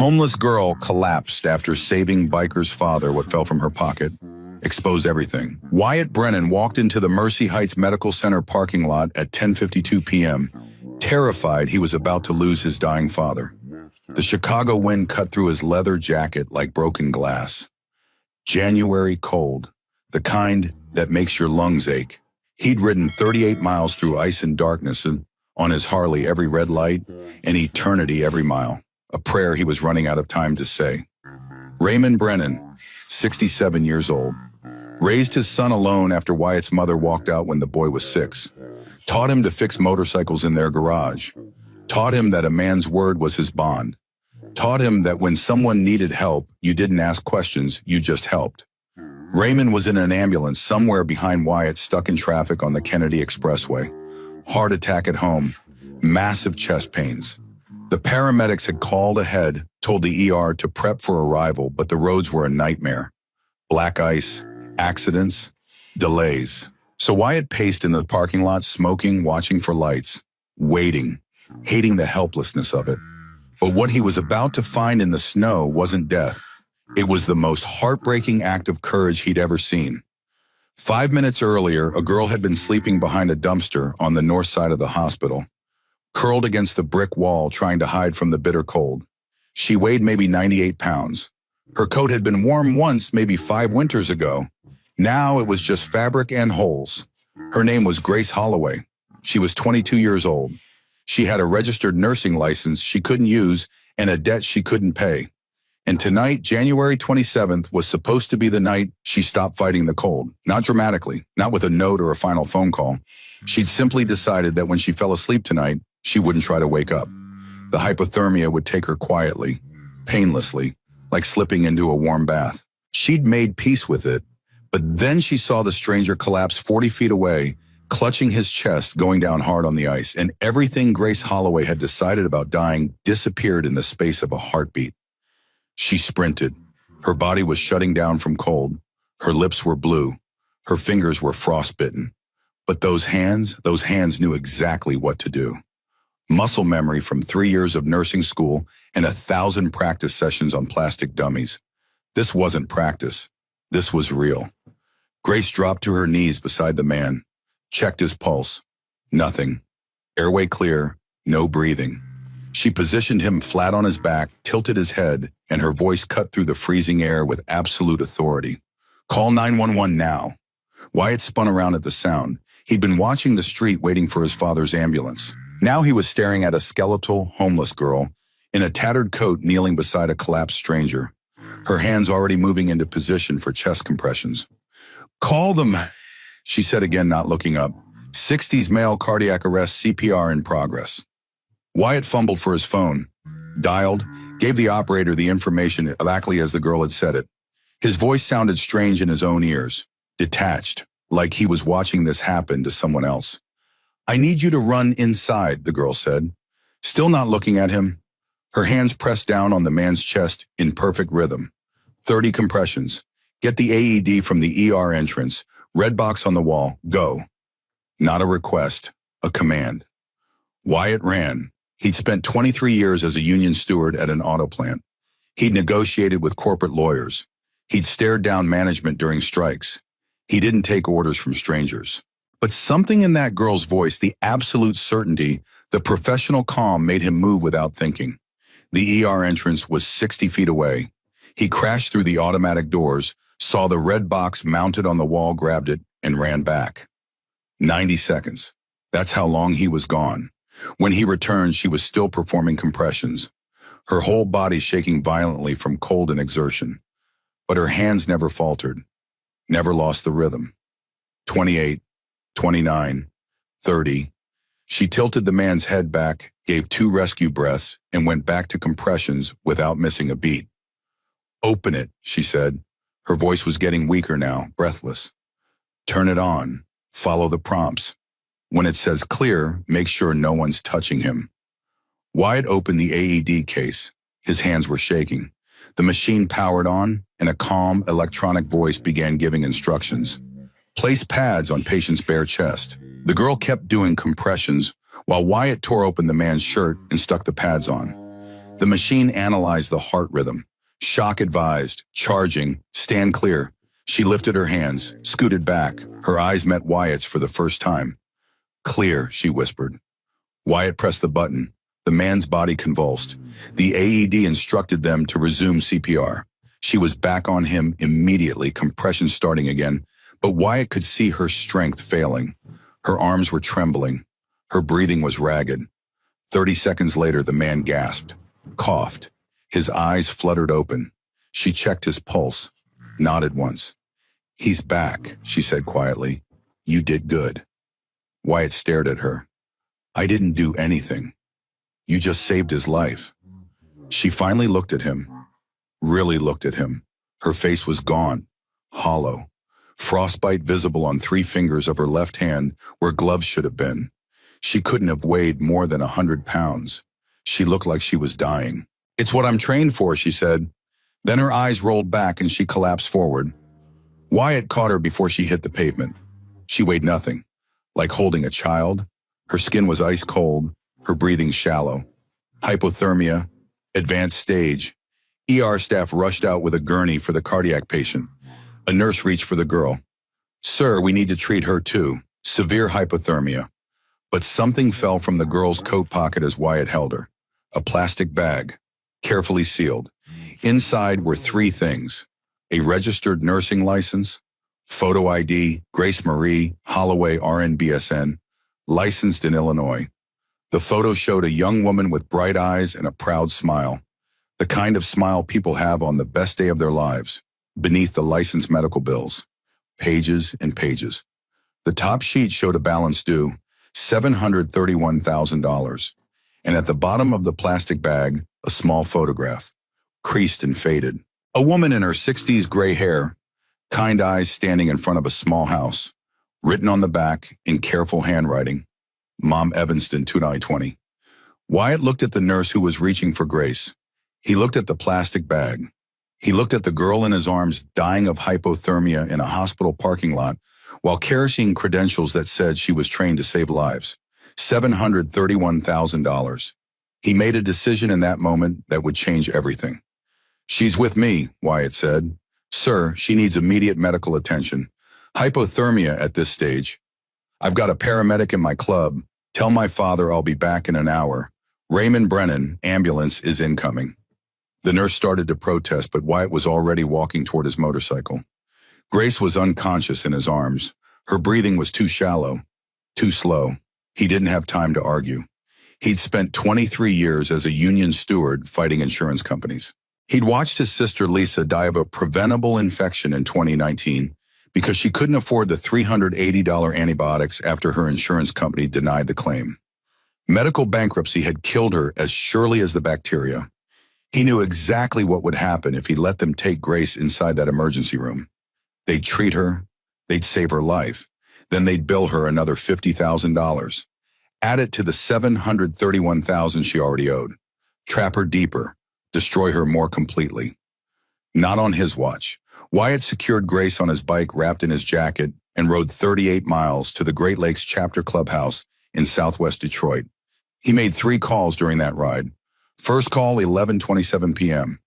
Homeless girl collapsed after saving biker's father. What fell from her pocket exposed everything. Wyatt Brennan walked into the Mercy Heights Medical Center parking lot at 10:52 p.m., terrified he was about to lose his dying father. The Chicago wind cut through his leather jacket like broken glass. January cold, the kind that makes your lungs ache. He'd ridden 38 miles through ice and darkness on his Harley, every red light, and eternity every mile. A prayer he was running out of time to say. Raymond Brennan, 67 years old, raised his son alone after Wyatt's mother walked out when the boy was 6. Taught him to fix motorcycles in their garage. Taught him that a man's word was his bond. Taught him that when someone needed help, you didn't ask questions, you just helped. Raymond was in an ambulance somewhere behind Wyatt, stuck in traffic on the Kennedy Expressway. Heart attack at home, massive chest pains. The paramedics had called ahead, told the ER to prep for arrival, but the roads were a nightmare. Black ice, accidents, delays. So Wyatt paced in the parking lot, smoking, watching for lights, waiting, hating the helplessness of it. But what he was about to find in the snow wasn't death. It was the most heartbreaking act of courage he'd ever seen. 5 minutes earlier, a girl had been sleeping behind a dumpster on the north side of the hospital, curled against the brick wall trying to hide from the bitter cold. She weighed maybe 98 pounds. Her coat had been warm once, maybe 5 winters ago. Now it was just fabric and holes. Her name was Grace Holloway. She was 22 years old. She had a registered nursing license she couldn't use and a debt she couldn't pay. And tonight, January 27th, was supposed to be the night she stopped fighting the cold. Not dramatically, not with a note or a final phone call. She'd simply decided that when she fell asleep tonight, she wouldn't try to wake up. The hypothermia would take her quietly, painlessly, like slipping into a warm bath. She'd made peace with it, but then she saw the stranger collapse 40 feet away, clutching his chest, going down hard on the ice, and everything Grace Holloway had decided about dying disappeared in the space of a heartbeat. She sprinted. Her body was shutting down from cold. Her lips were blue. Her fingers were frostbitten. But those hands knew exactly what to do. Muscle memory from 3 years of nursing school and 1,000 practice sessions on plastic dummies. This wasn't practice. This was real. Grace dropped to her knees beside the man, checked his pulse. Nothing. Airway clear, no breathing. She positioned him flat on his back, tilted his head, and her voice cut through the freezing air with absolute authority. Call 911 now. Wyatt spun around at the sound. He'd been watching the street waiting for his father's ambulance. Now he was staring at a skeletal, homeless girl in a tattered coat kneeling beside a collapsed stranger, her hands already moving into position for chest compressions. Call them, she said again, not looking up. 60s male cardiac arrest, CPR in progress. Wyatt fumbled for his phone, dialed, gave the operator the information exactly as the girl had said it. His voice sounded strange in his own ears, detached, like he was watching this happen to someone else. I need you to run inside, the girl said, still not looking at him. Her hands pressed down on the man's chest in perfect rhythm. 30 compressions. Get the AED from the ER entrance. Red box on the wall. Go. Not a request, a command. Wyatt ran. He'd spent 23 years as a union steward at an auto plant. He'd negotiated with corporate lawyers. He'd stared down management during strikes. He didn't take orders from strangers. But something in that girl's voice, the absolute certainty, the professional calm, made him move without thinking. The ER entrance was 60 feet away. He crashed through the automatic doors, saw the red box mounted on the wall, grabbed it, and ran back. 90 seconds. That's how long he was gone. When he returned, she was still performing compressions, her whole body shaking violently from cold and exertion. But her hands never faltered, never lost the rhythm. 28, 29, 30. She tilted the man's head back, gave 2 rescue breaths, and went back to compressions without missing a beat. Open it, she said. Her voice was getting weaker now, breathless. Turn it on. Follow the prompts. When it says clear, make sure no one's touching him. Wyatt opened the AED case. His hands were shaking. The machine powered on, and a calm, electronic voice began giving instructions. Place pads on patient's bare chest. The girl kept doing compressions, while Wyatt tore open the man's shirt and stuck the pads on. The machine analyzed the heart rhythm. Shock advised, charging, stand clear. She lifted her hands, scooted back. Her eyes met Wyatt's for the first time. Clear, she whispered. Wyatt pressed the button. The man's body convulsed. The AED instructed them to resume CPR. She was back on him immediately, compression starting again, but Wyatt could see her strength failing. Her arms were trembling. Her breathing was ragged. 30 seconds later, the man gasped, coughed. His eyes fluttered open. She checked his pulse, nodded once. He's back, she said quietly. You did good. Wyatt stared at her. I didn't do anything. You just saved his life. She finally looked at him, really looked at him. Her face was gaunt, hollow, frostbite visible on 3 fingers of her left hand where gloves should have been. She couldn't have weighed more than 100 pounds. She looked like she was dying. It's what I'm trained for, she said. Then her eyes rolled back and she collapsed forward. Wyatt caught her before she hit the pavement. She weighed nothing, like holding a child. Her skin was ice cold, her breathing shallow. Hypothermia, advanced stage. ER staff rushed out with a gurney for the cardiac patient. A nurse reached for the girl. Sir, we need to treat her too. Severe hypothermia. But something fell from the girl's coat pocket as Wyatt held her. A plastic bag, carefully sealed. Inside were 3 things. A registered nursing license, photo ID, Grace Marie, Holloway RN-BSN, licensed in Illinois. The photo showed a young woman with bright eyes and a proud smile. The kind of smile people have on the best day of their lives, beneath the licensed medical bills. Pages and pages. The top sheet showed a balance due, $731,000. And at the bottom of the plastic bag, a small photograph, creased and faded. A woman in her 60s, gray hair, kind eyes standing in front of a small house. Written on the back, in careful handwriting, Mom Evanston, 2920. Wyatt looked at the nurse who was reaching for Grace. He looked at the plastic bag. He looked at the girl in his arms dying of hypothermia in a hospital parking lot while carrying credentials that said she was trained to save lives. $731,000. He made a decision in that moment that would change everything. She's with me, Wyatt said. Sir, she needs immediate medical attention. Hypothermia at this stage. I've got a paramedic in my club. Tell my father I'll be back in an hour. Raymond Brennan, ambulance is incoming. The nurse started to protest, but Wyatt was already walking toward his motorcycle. Grace was unconscious in his arms. Her breathing was too shallow, too slow. He didn't have time to argue. He'd spent 23 years as a union steward fighting insurance companies. He'd watched his sister Lisa die of a preventable infection in 2019 because she couldn't afford the $380 antibiotics after her insurance company denied the claim. Medical bankruptcy had killed her as surely as the bacteria. He knew exactly what would happen if he let them take Grace inside that emergency room. They'd treat her, they'd save her life, then they'd bill her another $50,000. Add it to the $731,000 she already owed. Trap her deeper, destroy her more completely. Not on his watch. Wyatt secured Grace on his bike wrapped in his jacket and rode 38 miles to the Great Lakes Chapter Clubhouse in southwest Detroit. He made 3 calls during that ride. First call, 11:27 p.m.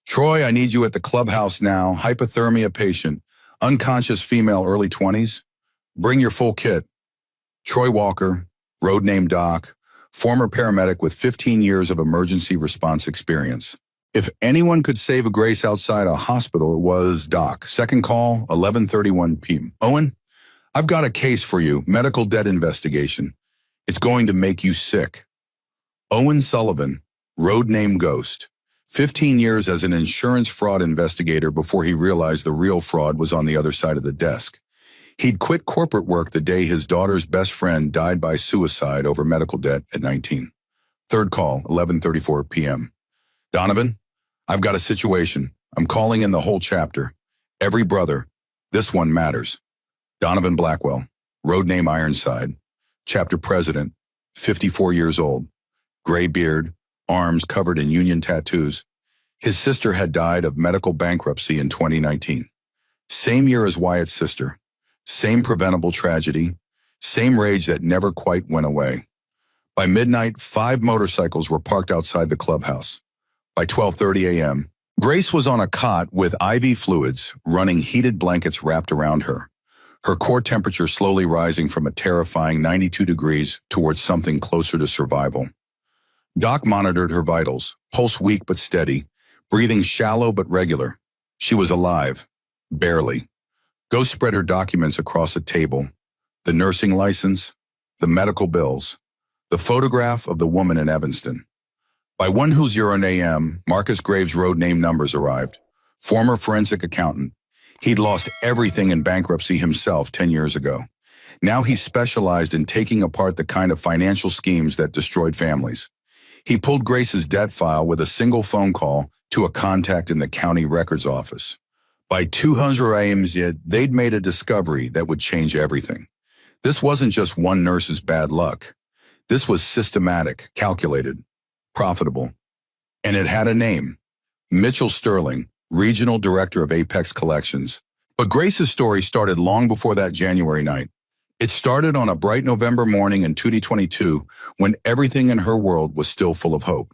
Troy, I need you at the clubhouse now. Hypothermia patient. Unconscious female, early 20s. Bring your full kit. Troy Walker, road name Doc, former paramedic with 15 years of emergency response experience. If anyone could save a Grace outside a hospital, it was Doc. Second call, 11:31 p.m. Owen, I've got a case for you, medical debt investigation. It's going to make you sick. Owen Sullivan, road name Ghost. 15 years as an insurance fraud investigator before he realized the real fraud was on the other side of the desk. He'd quit corporate work the day his daughter's best friend died by suicide over medical debt at 19. Third call, 11:34 p.m. Donovan, I've got a situation. I'm calling in the whole chapter. Every brother. This one matters. Donovan Blackwell, road name Ironside. Chapter president, 54 years old. Gray beard, arms covered in union tattoos. His sister had died of medical bankruptcy in 2019. Same year as Wyatt's sister. Same preventable tragedy. Same rage that never quite went away. By midnight, 5 motorcycles were parked outside the clubhouse. By 12:30 a.m., Grace was on a cot with IV fluids, running heated blankets wrapped around her, her core temperature slowly rising from a terrifying 92 degrees towards something closer to survival. Doc monitored her vitals, pulse weak but steady, breathing shallow but regular. She was alive. Barely. Ghost spread her documents across a table. The nursing license, the medical bills, the photograph of the woman in Evanston. By 1:00 a.m., Marcus Graves' road name numbers arrived. Former forensic accountant. He'd lost everything in bankruptcy himself 10 years ago. Now he specialized in taking apart the kind of financial schemes that destroyed families. He pulled Grace's debt file with a single phone call to a contact in the county records office. By 2:00 a.m., they'd made a discovery that would change everything. This wasn't just one nurse's bad luck. This was systematic, calculated, profitable. And it had a name. Mitchell Sterling, Regional Director of Apex Collections. But Grace's story started long before that January night. It started on a bright November morning in 2022 when everything in her world was still full of hope.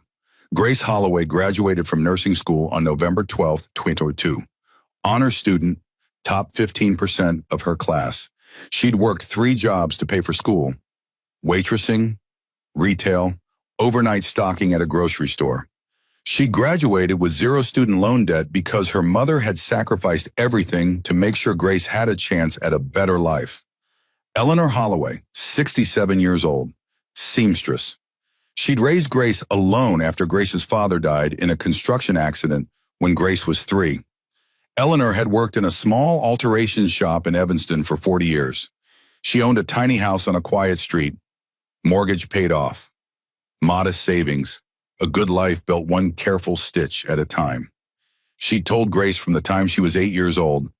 Grace Holloway graduated from nursing school on November 12, 2022. Honor student, top 15% of her class. She'd worked 3 jobs to pay for school: waitressing, retail, overnight stocking at a grocery store. She graduated with 0 student loan debt because her mother had sacrificed everything to make sure Grace had a chance at a better life. Eleanor Holloway, 67 years old, seamstress. She'd raised Grace alone after Grace's father died in a construction accident when Grace was 3. Eleanor had worked in a small alteration shop in Evanston for 40 years. She owned a tiny house on a quiet street. Mortgage paid off. Modest savings. A good life built one careful stitch at a time. She told Grace from the time she was 8 years old,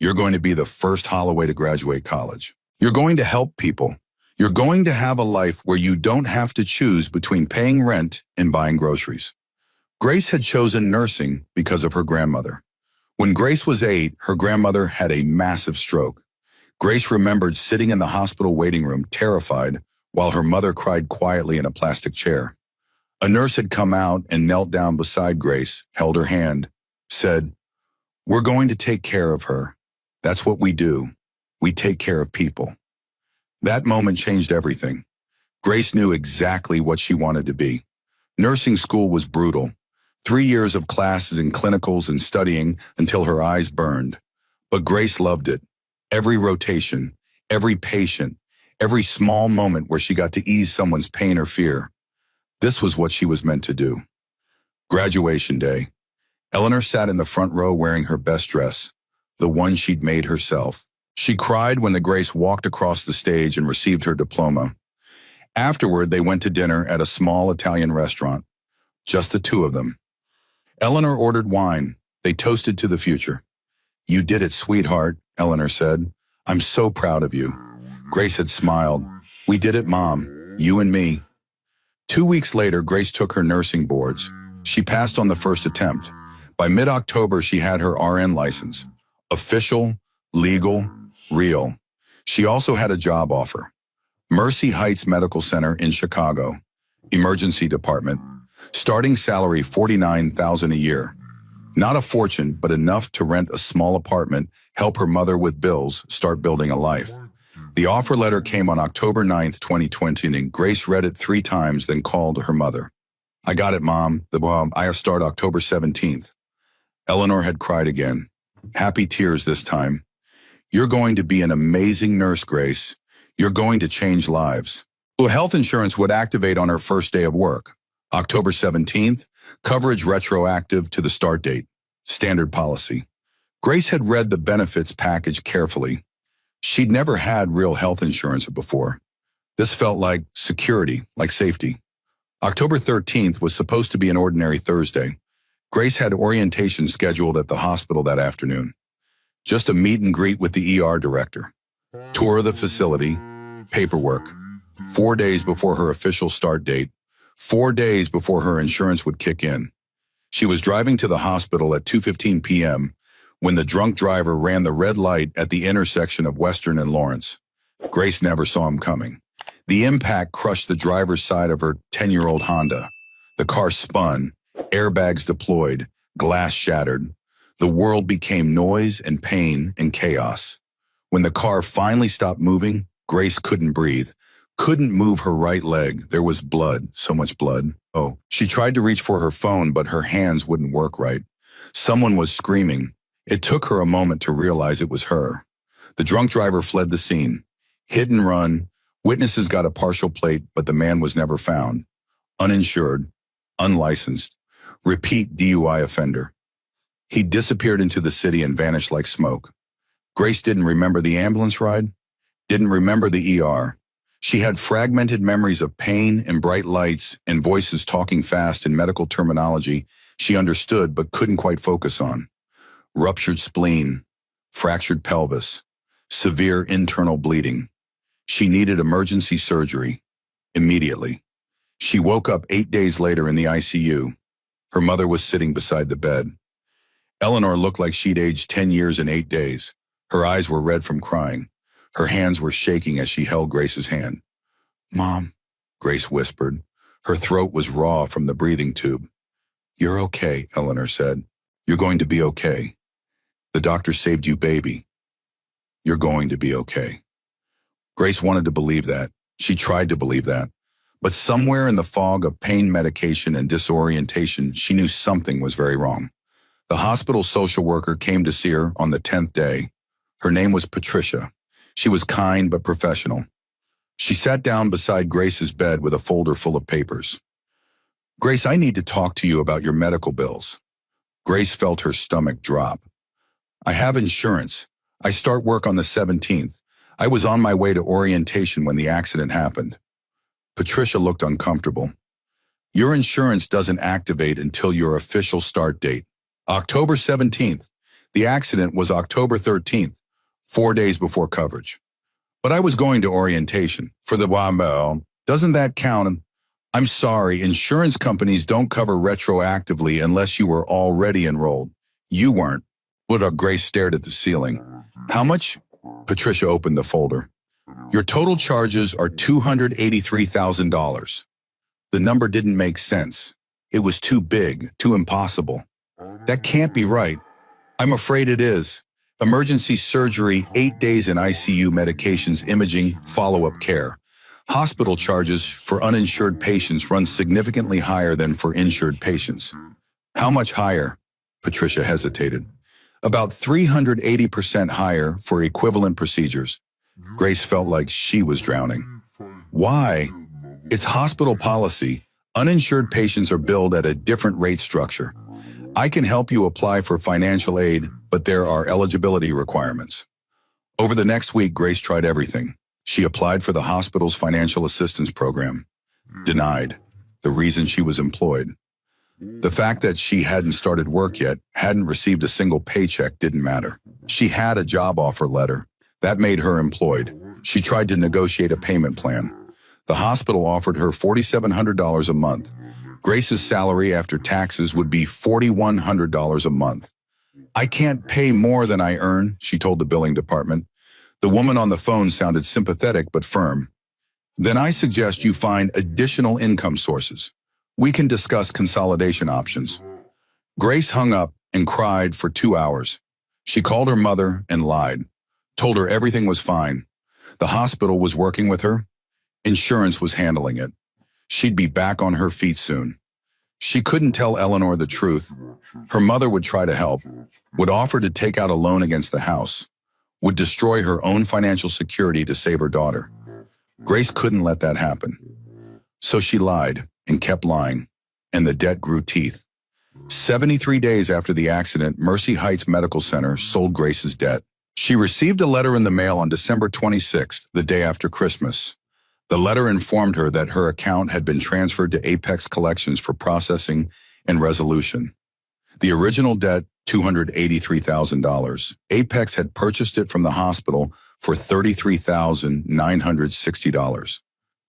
"You're going to be the first Holloway to graduate college. You're going to help people. You're going to have a life where you don't have to choose between paying rent and buying groceries." Grace had chosen nursing because of her grandmother. When Grace was 8, her grandmother had a massive stroke. Grace remembered sitting in the hospital waiting room, terrified, while her mother cried quietly in a plastic chair. A nurse had come out and knelt down beside Grace, held her hand, said, "We're going to take care of her. That's what we do. We take care of people." That moment changed everything. Grace knew exactly what she wanted to be. Nursing school was brutal. 3 years of classes and clinicals and studying until her eyes burned. But Grace loved it. Every rotation, every patient, every small moment where she got to ease someone's pain or fear. This was what she was meant to do. Graduation day. Eleanor sat in the front row wearing her best dress, the one she'd made herself. She cried when the Grace walked across the stage and received her diploma. Afterward, they went to dinner at a small Italian restaurant. Just the 2 of them. Eleanor ordered wine. They toasted to the future. "You did it, sweetheart," Eleanor said. "I'm so proud of you." Grace had smiled. "We did it, Mom. You and me." 2 weeks later, Grace took her nursing boards. She passed on the first attempt. By mid-October, she had her RN license. Official, legal, real. She also had a job offer. Mercy Heights Medical Center in Chicago. Emergency department. Starting salary $49,000 a year. Not a fortune, but enough to rent a small apartment, help her mother with bills, start building a life. The offer letter came on October 9th, 2020, and Grace read it 3 times, then called her mother. "I got it, Mom. I'll start October 17th. Eleanor had cried again. Happy tears this time. "You're going to be an amazing nurse, Grace. You're going to change lives." Health insurance would activate on her first day of work. October 17th, coverage retroactive to the start date. Standard policy. Grace had read the benefits package carefully. She'd never had real health insurance before. This felt like security, like safety. October 13th was supposed to be an ordinary Thursday. Grace had orientation scheduled at the hospital that afternoon. Just a meet and greet with the ER director. Tour of the facility. Paperwork. 4 days before her official start date. 4 days before her insurance would kick in. She was driving to the hospital at 2:15 p.m. when the drunk driver ran the red light at the intersection of Western and Lawrence. Grace never saw him coming. The impact crushed the driver's side of her 10-year-old Honda. The car spun. Airbags deployed, glass shattered. The world became noise and pain and chaos. When the car finally stopped moving, Grace couldn't breathe, couldn't move her right leg. There was blood, so much blood. Oh, she tried to reach for her phone, but her hands wouldn't work right. Someone was screaming. It took her a moment to realize it was her. The drunk driver fled the scene. Hit and run. Witnesses got a partial plate, but the man was never found. Uninsured, unlicensed, repeat DUI offender. He disappeared into the city and vanished like smoke. Grace didn't remember the ambulance ride, didn't remember the ER. She had fragmented memories of pain and bright lights and voices talking fast in medical terminology she understood but couldn't quite focus on. Ruptured spleen, fractured pelvis, severe internal bleeding. She needed emergency surgery immediately. She woke up 8 days later in the ICU. Her mother was sitting beside the bed. Eleanor looked like she'd aged 10 years in 8 days. Her eyes were red from crying. Her hands were shaking as she held Grace's hand. "Mom," Grace whispered. Her throat was raw from the breathing tube. "You're okay," Eleanor said. "You're going to be okay. The doctor saved you, baby. You're going to be okay." Grace wanted to believe that. She tried to believe that. But somewhere in the fog of pain medication and disorientation, she knew something was very wrong. The hospital social worker came to see her on the 10th day. Her name was Patricia. She was kind but professional. She sat down beside Grace's bed with a folder full of papers. "Grace, I need to talk to you about your medical bills." Grace felt her stomach drop. "I have insurance. I start work on the 17th. I was on my way to orientation when the accident happened." Patricia looked uncomfortable. "Your insurance doesn't activate until your official start date. October 17th. The accident was October 13th, 4 days before coverage. But I was going to orientation for the WAMBO. Doesn't that count?" "I'm sorry, insurance companies don't cover retroactively unless you were already enrolled. You weren't." Grace stared at the ceiling. "How much?" Patricia opened the folder. "Your total charges are $283,000. The number didn't make sense. It was too big, too impossible. "That can't be right." "I'm afraid it is. Emergency surgery, 8 days in ICU, medications, imaging, follow-up care. Hospital charges for uninsured patients run significantly higher than for insured patients." "How much higher?" Patricia hesitated. "About 380% higher for equivalent procedures." Grace felt like she was drowning. "Why?" "It's hospital policy. Uninsured patients are billed at a different rate structure. I can help you apply for financial aid, but there are eligibility requirements." Over the next week, Grace tried everything. She applied for the hospital's financial assistance program. Denied. The reason she was employed. The fact that she hadn't started work yet, hadn't received a single paycheck, didn't matter. She had a job offer letter. That made her employed. She tried to negotiate a payment plan. The hospital offered her $4,700 a month. Grace's salary after taxes would be $4,100 a month. "I can't pay more than I earn," she told the billing department. The woman on the phone sounded sympathetic but firm. "Then I suggest you find additional income sources. We can discuss consolidation options." Grace hung up and cried for 2 hours. She called her mother and lied, told her everything was fine. The hospital was working with her. Insurance was handling it. She'd be back on her feet soon. She couldn't tell Eleanor the truth. Her mother would try to help, would offer to take out a loan against the house, would destroy her own financial security to save her daughter. Grace couldn't let that happen. So she lied and kept lying, and the debt grew teeth. 73 days after the accident, Mercy Heights Medical Center sold Grace's debt. She received a letter in the mail on December 26th, the day after Christmas. The letter informed her that her account had been transferred to Apex Collections for processing and resolution. The original debt, $283,000. Apex had purchased it from the hospital for $33,960.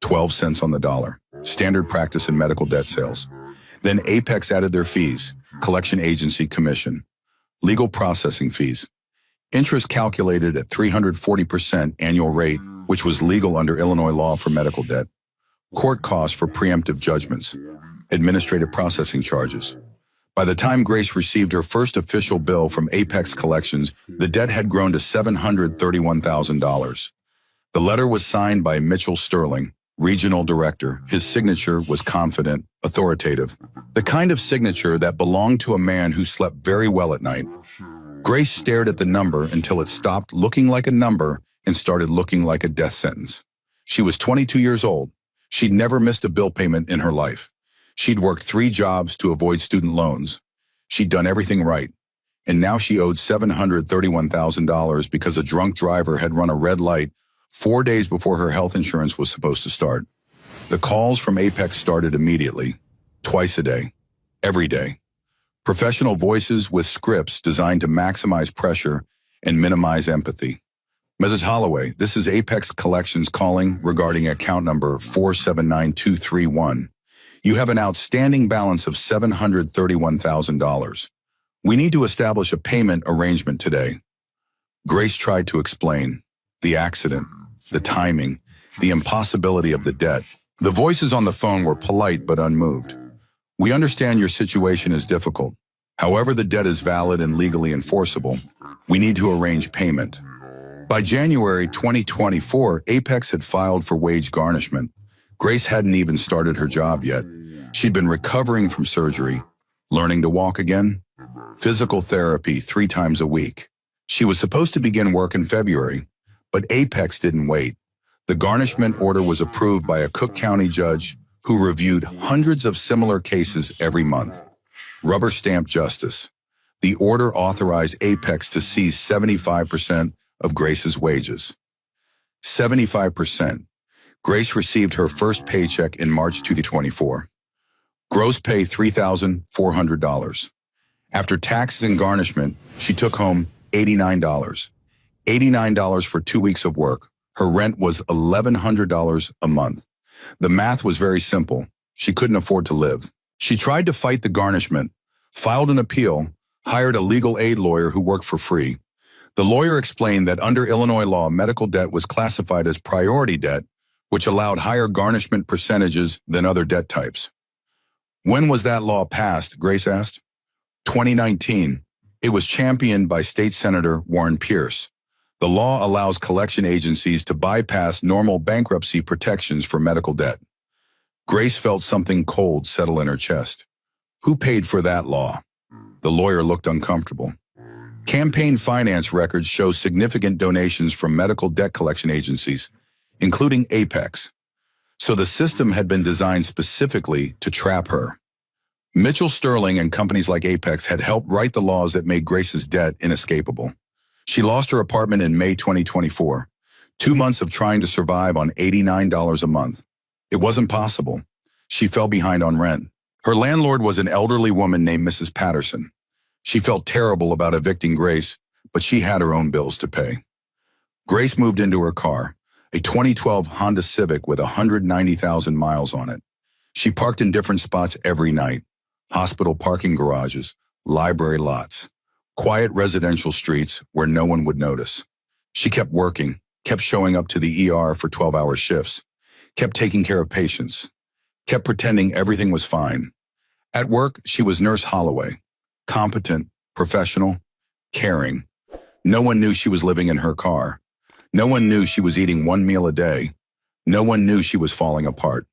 12 cents on the dollar. Standard practice in medical debt sales. Then Apex added their fees, collection agency commission, legal processing fees, interest calculated at 340% annual rate, which was legal under Illinois law for medical debt, court costs for preemptive judgments. administrative processing charges. By the time Grace received her first official bill from Apex Collections, the debt had grown to $731,000. The letter was signed by Mitchell Sterling, regional director. His signature was confident, authoritative, the kind of signature that belonged to a man who slept very well at night. Grace stared at the number until it stopped looking like a number and started looking like a death sentence. She was 22 years old. She'd never missed a bill payment in her life. She'd worked 3 jobs to avoid student loans. She'd done everything right. And now she owed $731,000 because a drunk driver had run a red light 4 days before her health insurance was supposed to start. The calls from Apex started immediately, twice a day, every day. Professional voices with scripts designed to maximize pressure and minimize empathy. Mrs. Holloway, this is Apex Collections calling regarding account number 479231. You have an outstanding balance of $731,000. We need to establish a payment arrangement today. Grace tried to explain the accident, the timing, the impossibility of the debt. The voices on the phone were polite but unmoved. We understand your situation is difficult. However, the debt is valid and legally enforceable. We need to arrange payment. By January 2024, Apex had filed for wage garnishment. Grace hadn't even started her job yet. She'd been recovering from surgery, learning to walk again, physical therapy 3 times a week. She was supposed to begin work in February, but Apex didn't wait. The garnishment order was approved by a Cook County judge who reviewed hundreds of similar cases every month. Rubber stamp justice. The order authorized Apex to seize 75% of Grace's wages. 75%. Grace received her first paycheck in March 2024. Gross pay $3,400. After taxes and garnishment, she took home $89. $89 for 2 weeks of work. Her rent was $1,100 a month. The math was very simple. She couldn't afford to live. She tried to fight the garnishment, filed an appeal, hired a legal aid lawyer who worked for free. The lawyer explained that under Illinois law, medical debt was classified as priority debt, which allowed higher garnishment percentages than other debt types. When was that law passed? Grace asked. 2019. It was championed by State Senator Warren Pierce. The law allows collection agencies to bypass normal bankruptcy protections for medical debt. Grace felt something cold settle in her chest. Who paid for that law? The lawyer looked uncomfortable. Campaign finance records show significant donations from medical debt collection agencies, including Apex. So the system had been designed specifically to trap her. Mitchell Sterling and companies like Apex had helped write the laws that made Grace's debt inescapable. She lost her apartment in May 2024, 2 months of trying to survive on $89 a month. It wasn't possible. She fell behind on rent. Her landlord was an elderly woman named Mrs. Patterson. She felt terrible about evicting Grace, but she had her own bills to pay. Grace moved into her car, a 2012 Honda Civic with 190,000 miles on it. She parked in different spots every night: hospital parking garages, library lots, quiet residential streets where no one would notice. She kept working, kept showing up to the ER for 12-hour shifts, kept taking care of patients, kept pretending everything was fine. At work, she was Nurse Holloway, competent, professional, caring. No one knew she was living in her car. No one knew she was eating 1 meal a day. No one knew she was falling apart.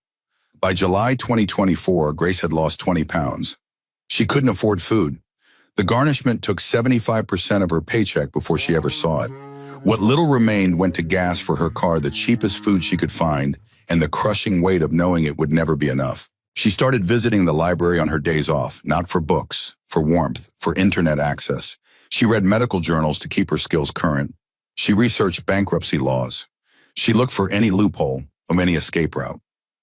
By July 2024, Grace had lost 20 pounds. She couldn't afford food. The garnishment took 75% of her paycheck before she ever saw it. What little remained went to gas for her car, the cheapest food she could find, and the crushing weight of knowing it would never be enough. She started visiting the library on her days off, not for books, for warmth, for internet access. She read medical journals to keep her skills current. She researched bankruptcy laws. She looked for any loophole or any escape route.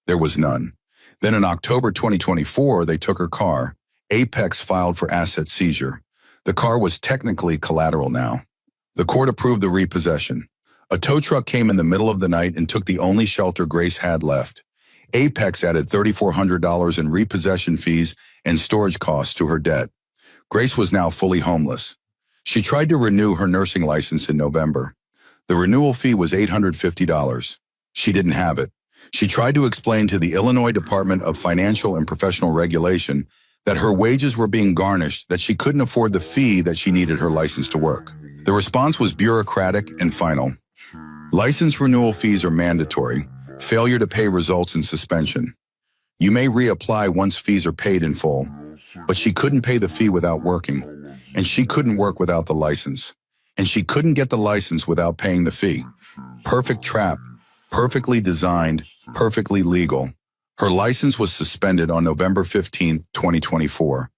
There was none. Then in October 2024, they took her car. Apex filed for asset seizure. The car was technically collateral now. The court approved the repossession. A tow truck came in the middle of the night and took the only shelter Grace had left. Apex added $3,400 in repossession fees and storage costs to her debt. Grace was now fully homeless. She tried to renew her nursing license in November. The renewal fee was $850. She didn't have it. She tried to explain to the Illinois Department of Financial and Professional Regulation that her wages were being garnished, that she couldn't afford the fee that she needed her license to work. The response was bureaucratic and final. License renewal fees are mandatory. Failure to pay results in suspension. You may reapply once fees are paid in full, but she couldn't pay the fee without working, and she couldn't work without the license, and she couldn't get the license without paying the fee. Perfect trap, perfectly designed, perfectly legal. Her license was suspended on November 15, 2024.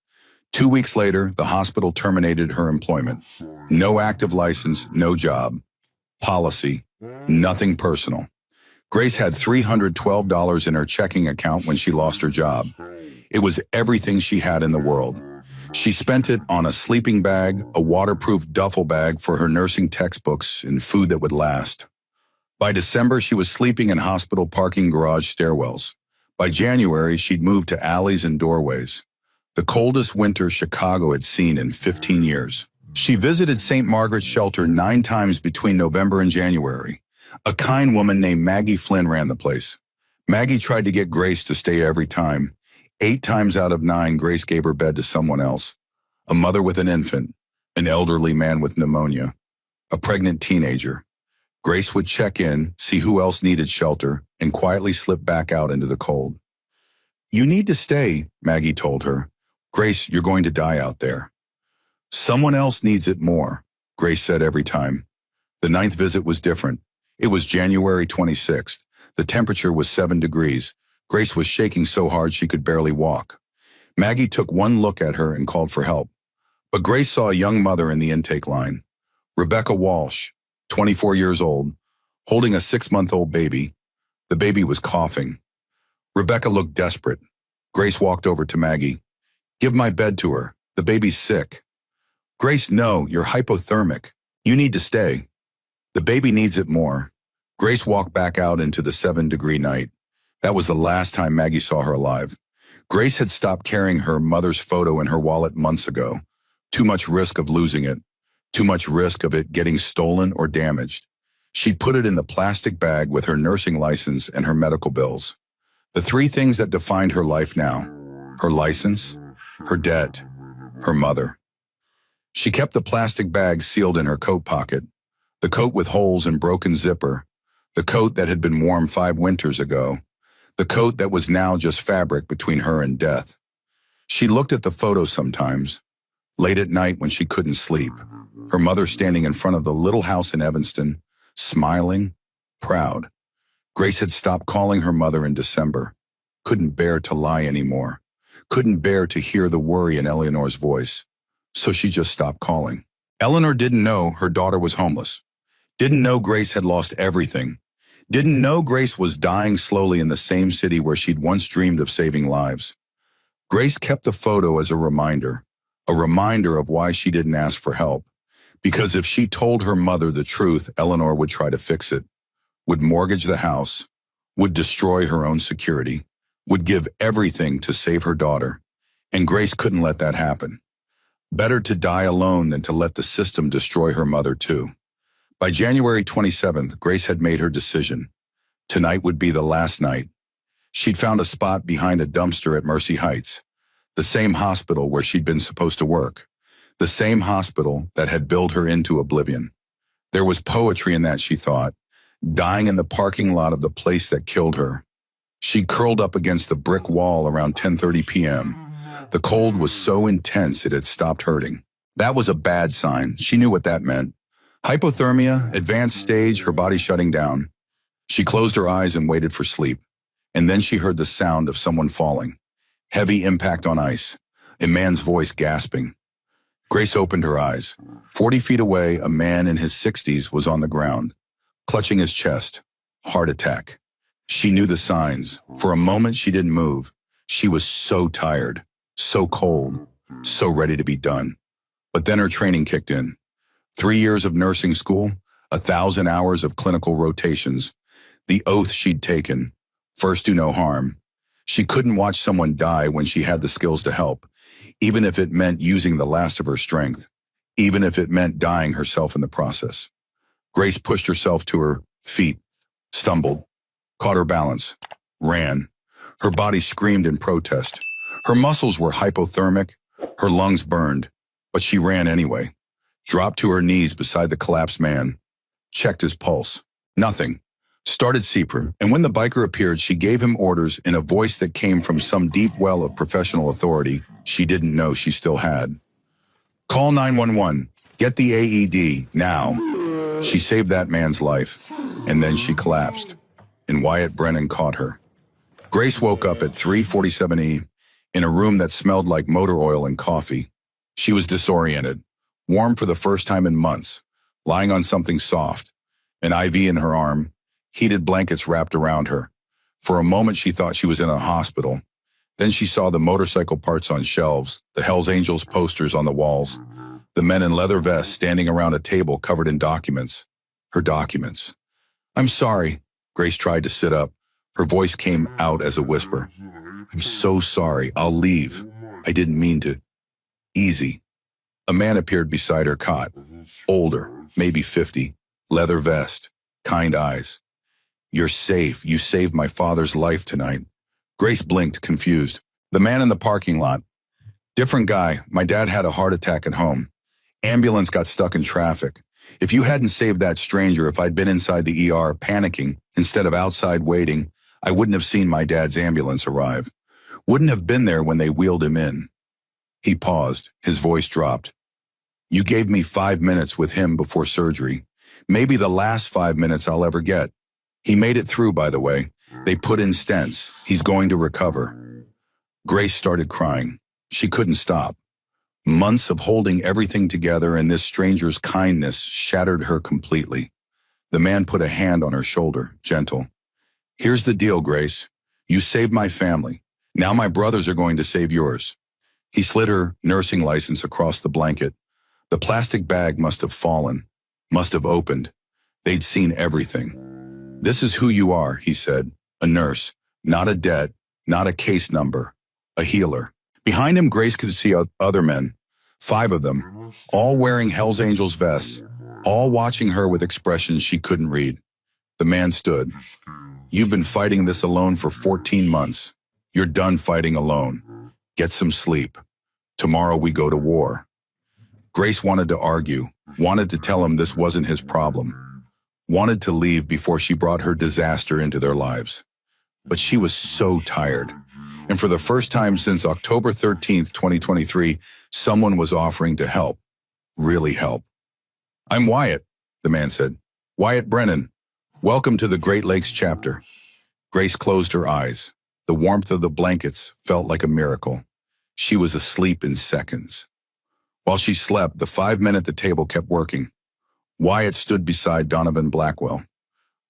2 weeks later, the hospital terminated her employment. No active license, no job. Policy, nothing personal. Grace had $312 in her checking account when she lost her job. It was everything she had in the world. She spent it on a sleeping bag, a waterproof duffel bag for her nursing textbooks, and food that would last. By December, she was sleeping in hospital parking garage stairwells. By January, she'd moved to alleys and doorways. The coldest winter Chicago had seen in 15 years. She visited St. Margaret's Shelter 9 times between November and January. A kind woman named Maggie Flynn ran the place. Maggie tried to get Grace to stay every time. 8 times out of 9, Grace gave her bed to someone else. A mother with an infant, an elderly man with pneumonia, a pregnant teenager. Grace would check in, see who else needed shelter, and quietly slip back out into the cold. "You need to stay," Maggie told her. "Grace, you're going to die out there." "Someone else needs it more," Grace said every time. The 9th visit was different. It was January 26th. The temperature was 7 degrees. Grace was shaking so hard she could barely walk. Maggie took one look at her and called for help. But Grace saw a young mother in the intake line. Rebecca Walsh, 24 years old, holding a 6-month-old baby. The baby was coughing. Rebecca looked desperate. Grace walked over to Maggie. "Give my bed to her. The baby's sick." "Grace, no, you're hypothermic. You need to stay." "The baby needs it more." Grace walked back out into the 7-degree night. That was the last time Maggie saw her alive. Grace had stopped carrying her mother's photo in her wallet months ago. Too much risk of losing it. Too much risk of it getting stolen or damaged. She'd put it in the plastic bag with her nursing license and her medical bills. The 3 things that defined her life now: her license, her debt, her mother. She kept the plastic bag sealed in her coat pocket, the coat with holes and broken zipper, the coat that had been warm 5 winters ago, the coat that was now just fabric between her and death. She looked at the photo sometimes, late at night when she couldn't sleep, her mother standing in front of the little house in Evanston, smiling, proud. Grace had stopped calling her mother in December, couldn't bear to lie anymore, couldn't bear to hear the worry in Eleanor's voice, so she just stopped calling. Eleanor didn't know her daughter was homeless, didn't know Grace had lost everything, didn't know Grace was dying slowly in the same city where she'd once dreamed of saving lives. Grace kept the photo as a reminder of why she didn't ask for help. Because if she told her mother the truth, Eleanor would try to fix it, would mortgage the house, would destroy her own security, would give everything to save her daughter, and Grace couldn't let that happen. Better to die alone than to let the system destroy her mother too. By January 27th, Grace had made her decision. Tonight would be the last night. She'd found a spot behind a dumpster at Mercy Heights, the same hospital where she'd been supposed to work, the same hospital that had billed her into oblivion. There was poetry in that, she thought, dying in the parking lot of the place that killed her. She curled up against the brick wall around 10:30 p.m. The cold was so intense it had stopped hurting. That was a bad sign. She knew what that meant. Hypothermia, advanced stage, her body shutting down. She closed her eyes and waited for sleep. And then she heard the sound of someone falling. Heavy impact on ice. A man's voice gasping. Grace opened her eyes. 40 feet away, a man in his 60s was on the ground, clutching his chest. Heart attack. She knew the signs. For a moment, she didn't move. She was so tired, so cold, so ready to be done. But then her training kicked in. 3 years of nursing school, 1,000 hours of clinical rotations, the oath she'd taken, first do no harm. She couldn't watch someone die when she had the skills to help, even if it meant using the last of her strength, even if it meant dying herself in the process. Grace pushed herself to her feet, stumbled, caught her balance, ran. Her body screamed in protest. Her muscles were hypothermic, her lungs burned, but she ran anyway. Dropped to her knees beside the collapsed man. Checked his pulse. Nothing. Started CPR, and when the biker appeared, she gave him orders in a voice that came from some deep well of professional authority she didn't know she still had. Call 911. Get the AED, now. She saved that man's life, and then she collapsed, and Wyatt Brennan caught her. Grace woke up at 3:47 a.m. in a room that smelled like motor oil and coffee. She was disoriented, warm for the first time in months, lying on something soft, an IV in her arm, heated blankets wrapped around her. For a moment, she thought she was in a hospital. Then she saw the motorcycle parts on shelves, the Hells Angels posters on the walls, the men in leather vests standing around a table covered in documents. Her documents. I'm sorry. Grace tried to sit up. Her voice came out as a whisper. I'm so sorry. I'll leave. I didn't mean to. Easy. A man appeared beside her cot. Older, maybe 50, leather vest, kind eyes. You're safe. You saved my father's life tonight. Grace blinked, confused. The man in the parking lot. Different guy. My dad had a heart attack at home. Ambulance got stuck in traffic. If you hadn't saved that stranger, if I'd been inside the ER panicking instead of outside waiting, I wouldn't have seen my dad's ambulance arrive. Wouldn't have been there when they wheeled him in. He paused. His voice dropped. You gave me 5 minutes with him before surgery. Maybe the last 5 minutes I'll ever get. He made it through, by the way. They put in stents. He's going to recover. Grace started crying. She couldn't stop. Months of holding everything together, and this stranger's kindness shattered her completely. The man put a hand on her shoulder, gentle. Here's the deal, Grace. You saved my family. Now my brothers are going to save yours. He slid her nursing license across the blanket. The plastic bag must have fallen, must have opened. They'd seen everything. This is who you are, he said. A nurse, not a debt, not a case number, a healer. Behind him, Grace could see other men, 5 of them, all wearing Hells Angels vests, all watching her with expressions she couldn't read. The man stood. You've been fighting this alone for 14 months. You're done fighting alone. Get some sleep. Tomorrow we go to war. Grace wanted to argue, wanted to tell him this wasn't his problem, wanted to leave before she brought her disaster into their lives. But she was so tired. And for the first time since October 13th, 2023, someone was offering to help, really help. I'm Wyatt, the man said. Wyatt Brennan. Welcome to the Great Lakes chapter. Grace closed her eyes. The warmth of the blankets felt like a miracle. She was asleep in seconds. While she slept, the 5 men at the table kept working. Wyatt stood beside Donovan Blackwell.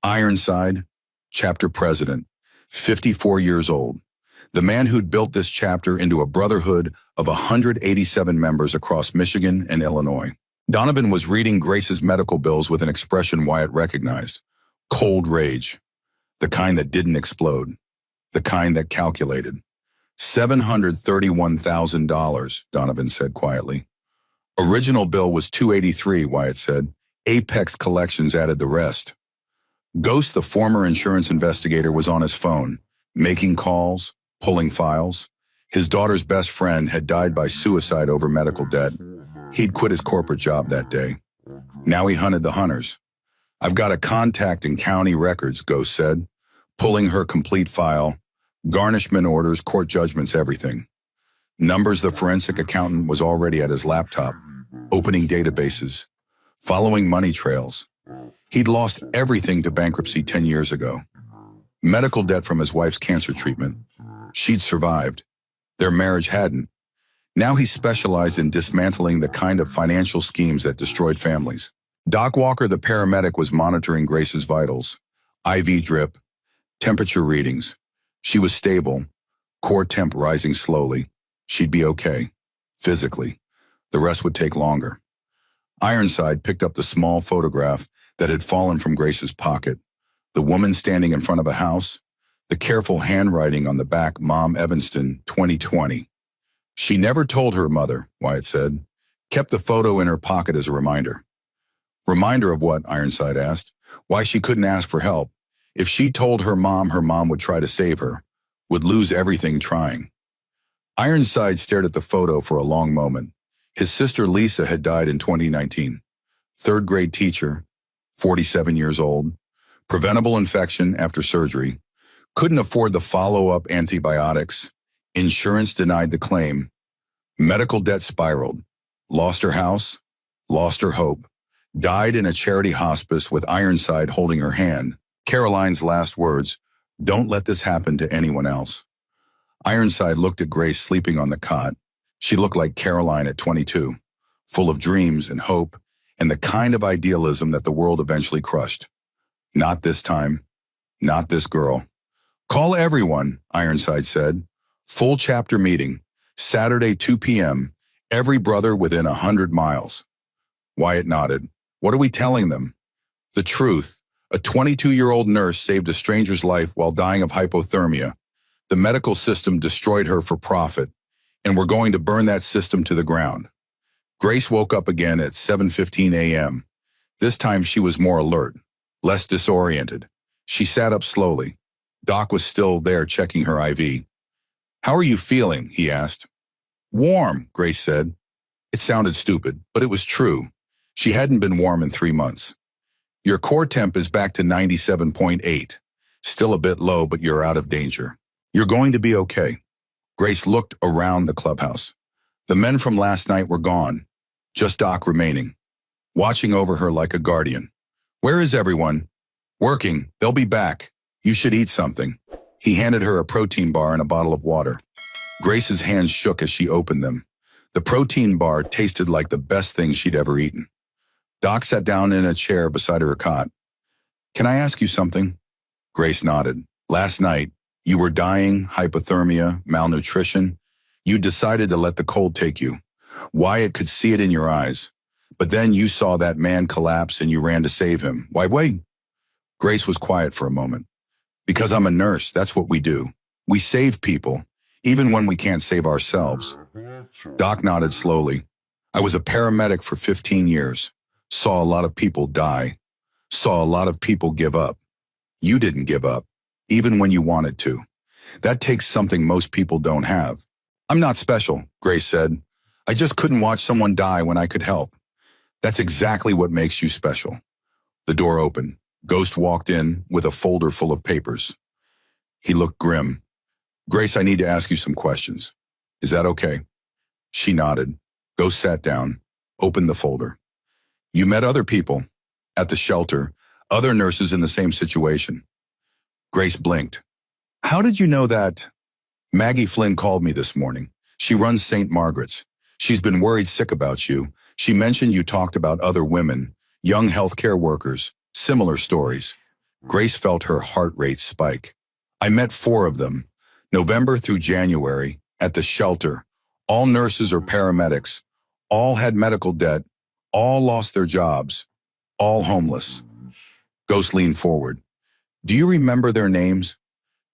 Ironside, chapter president, 54 years old. The man who'd built this chapter into a brotherhood of 187 members across Michigan and Illinois. Donovan was reading Grace's medical bills with an expression Wyatt recognized. Cold rage. The kind that didn't explode. The kind that calculated. $731,000, Donovan said quietly. Original bill was $283, Wyatt said. Apex Collections added the rest. Ghost, the former insurance investigator, was on his phone, making calls, pulling files. His daughter's best friend had died by suicide over medical debt. He'd quit his corporate job that day. Now he hunted the hunters. I've got a contact in county records, Ghost said, pulling her complete file, garnishment orders, court judgments, everything. Numbers the forensic accountant was already at his laptop, opening databases, following money trails. He'd lost everything to bankruptcy 10 years ago. Medical debt from his wife's cancer treatment. She'd survived. Their marriage hadn't. Now he specialized in dismantling the kind of financial schemes that destroyed families. Doc Walker, the paramedic, was monitoring Grace's vitals. IV drip, temperature readings. She was stable, core temp rising slowly. She'd be okay, physically. The rest would take longer. Ironside picked up the small photograph that had fallen from Grace's pocket. The woman standing in front of a house, the careful handwriting on the back, Mom Evanston, 2020. She never told her mother, Wyatt said, kept the photo in her pocket as a reminder. Reminder of what? Ironside asked. Why she couldn't ask for help. If she told her mom would try to save her, would lose everything trying. Ironside stared at the photo for a long moment. His sister Lisa had died in 2019. Third grade teacher, 47 years old, preventable infection after surgery, couldn't afford the follow-up antibiotics, insurance denied the claim, medical debt spiraled, lost her house, lost her hope, died in a charity hospice with Ironside holding her hand. Caroline's last words, "Don't let this happen to anyone else." Ironside looked at Grace sleeping on the cot. She looked like Caroline at 22, full of dreams and hope and the kind of idealism that the world eventually crushed. Not this time. Not this girl. "Call everyone," Ironside said. "Full chapter meeting. Saturday 2 p.m. Every brother within 100 miles. Wyatt nodded. "What are we telling them?" "The truth. A 22-year-old nurse saved a stranger's life while dying of hypothermia. The medical system destroyed her for profit, and we're going to burn that system to the ground." Grace woke up again at 7:15 a.m. This time she was more alert, less disoriented. She sat up slowly. Doc was still there checking her IV. "How are you feeling?" he asked. "Warm," Grace said. It sounded stupid, but it was true. She hadn't been warm in 3 months. "Your core temp is back to 97.8. Still a bit low, but you're out of danger. You're going to be okay." Grace looked around the clubhouse. The men from last night were gone, just Doc remaining, watching over her like a guardian. "Where is everyone?" "Working. They'll be back. You should eat something." He handed her a protein bar and a bottle of water. Grace's hands shook as she opened them. The protein bar tasted like the best thing she'd ever eaten. Doc sat down in a chair beside her cot. "Can I ask you something?" Grace nodded. "Last night, you were dying, hypothermia, malnutrition. You decided to let the cold take you. Wyatt could see it in your eyes. But then you saw that man collapse and you ran to save him. Why wait?" Grace was quiet for a moment. "Because I'm a nurse, that's what we do. We save people, even when we can't save ourselves." Doc nodded slowly. "I was a paramedic for 15 years. Saw a lot of people die. Saw a lot of people give up. You didn't give up, even when you wanted to. That takes something most people don't have." "I'm not special," Grace said. "I just couldn't watch someone die when I could help. That's exactly what makes you special." The door opened. Ghost walked in with a folder full of papers. He looked grim. "Grace, I need to ask you some questions. Is that okay?" She nodded. Ghost sat down, opened the folder. "You met other people at the shelter, other nurses in the same situation." Grace blinked. "How did you know that?" "Maggie Flynn called me this morning. She runs St. Margaret's. She's been worried sick about you. She mentioned you talked about other women, young healthcare workers, similar stories." Grace felt her heart rate spike. "I met 4 of them, November through January, at the shelter. All nurses or paramedics. All had medical debt. All lost their jobs. All homeless." Ghost leaned forward. "Do you remember their names?"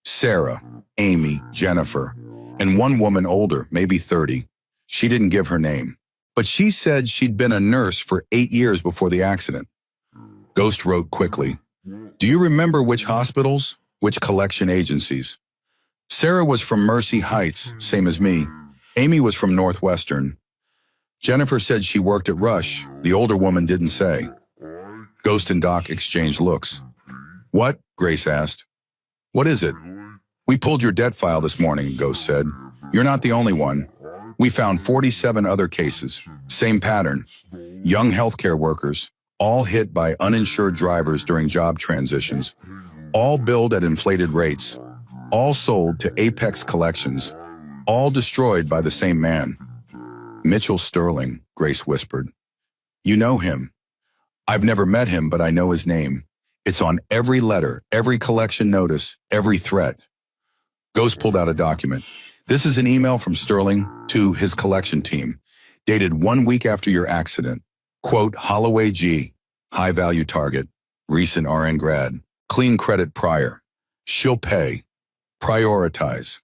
"Sarah, Amy, Jennifer, and one woman older, maybe 30. She didn't give her name. But she said she'd been a nurse for 8 years before the accident." Ghost wrote quickly. "Do you remember which hospitals? Which collection agencies?" "Sarah was from Mercy Heights, same as me. Amy was from Northwestern. Jennifer said she worked at Rush. The older woman didn't say." Ghost and Doc exchanged looks. "What?" Grace asked. "What is it?" "We pulled your debt file this morning," Ghost said. "You're not the only one. We found 47 other cases. Same pattern. Young healthcare workers, all hit by uninsured drivers during job transitions, all billed at inflated rates, all sold to Apex Collections, all destroyed by the same man." "Mitchell Sterling," Grace whispered. "You know him." "I've never met him, but I know his name. It's on every letter, every collection notice, every threat." Ghost pulled out a document. "This is an email from Sterling to his collection team, dated 1 week after your accident. Quote, Holloway G, high-value target, recent RN grad, clean credit prior. She'll pay. Prioritize.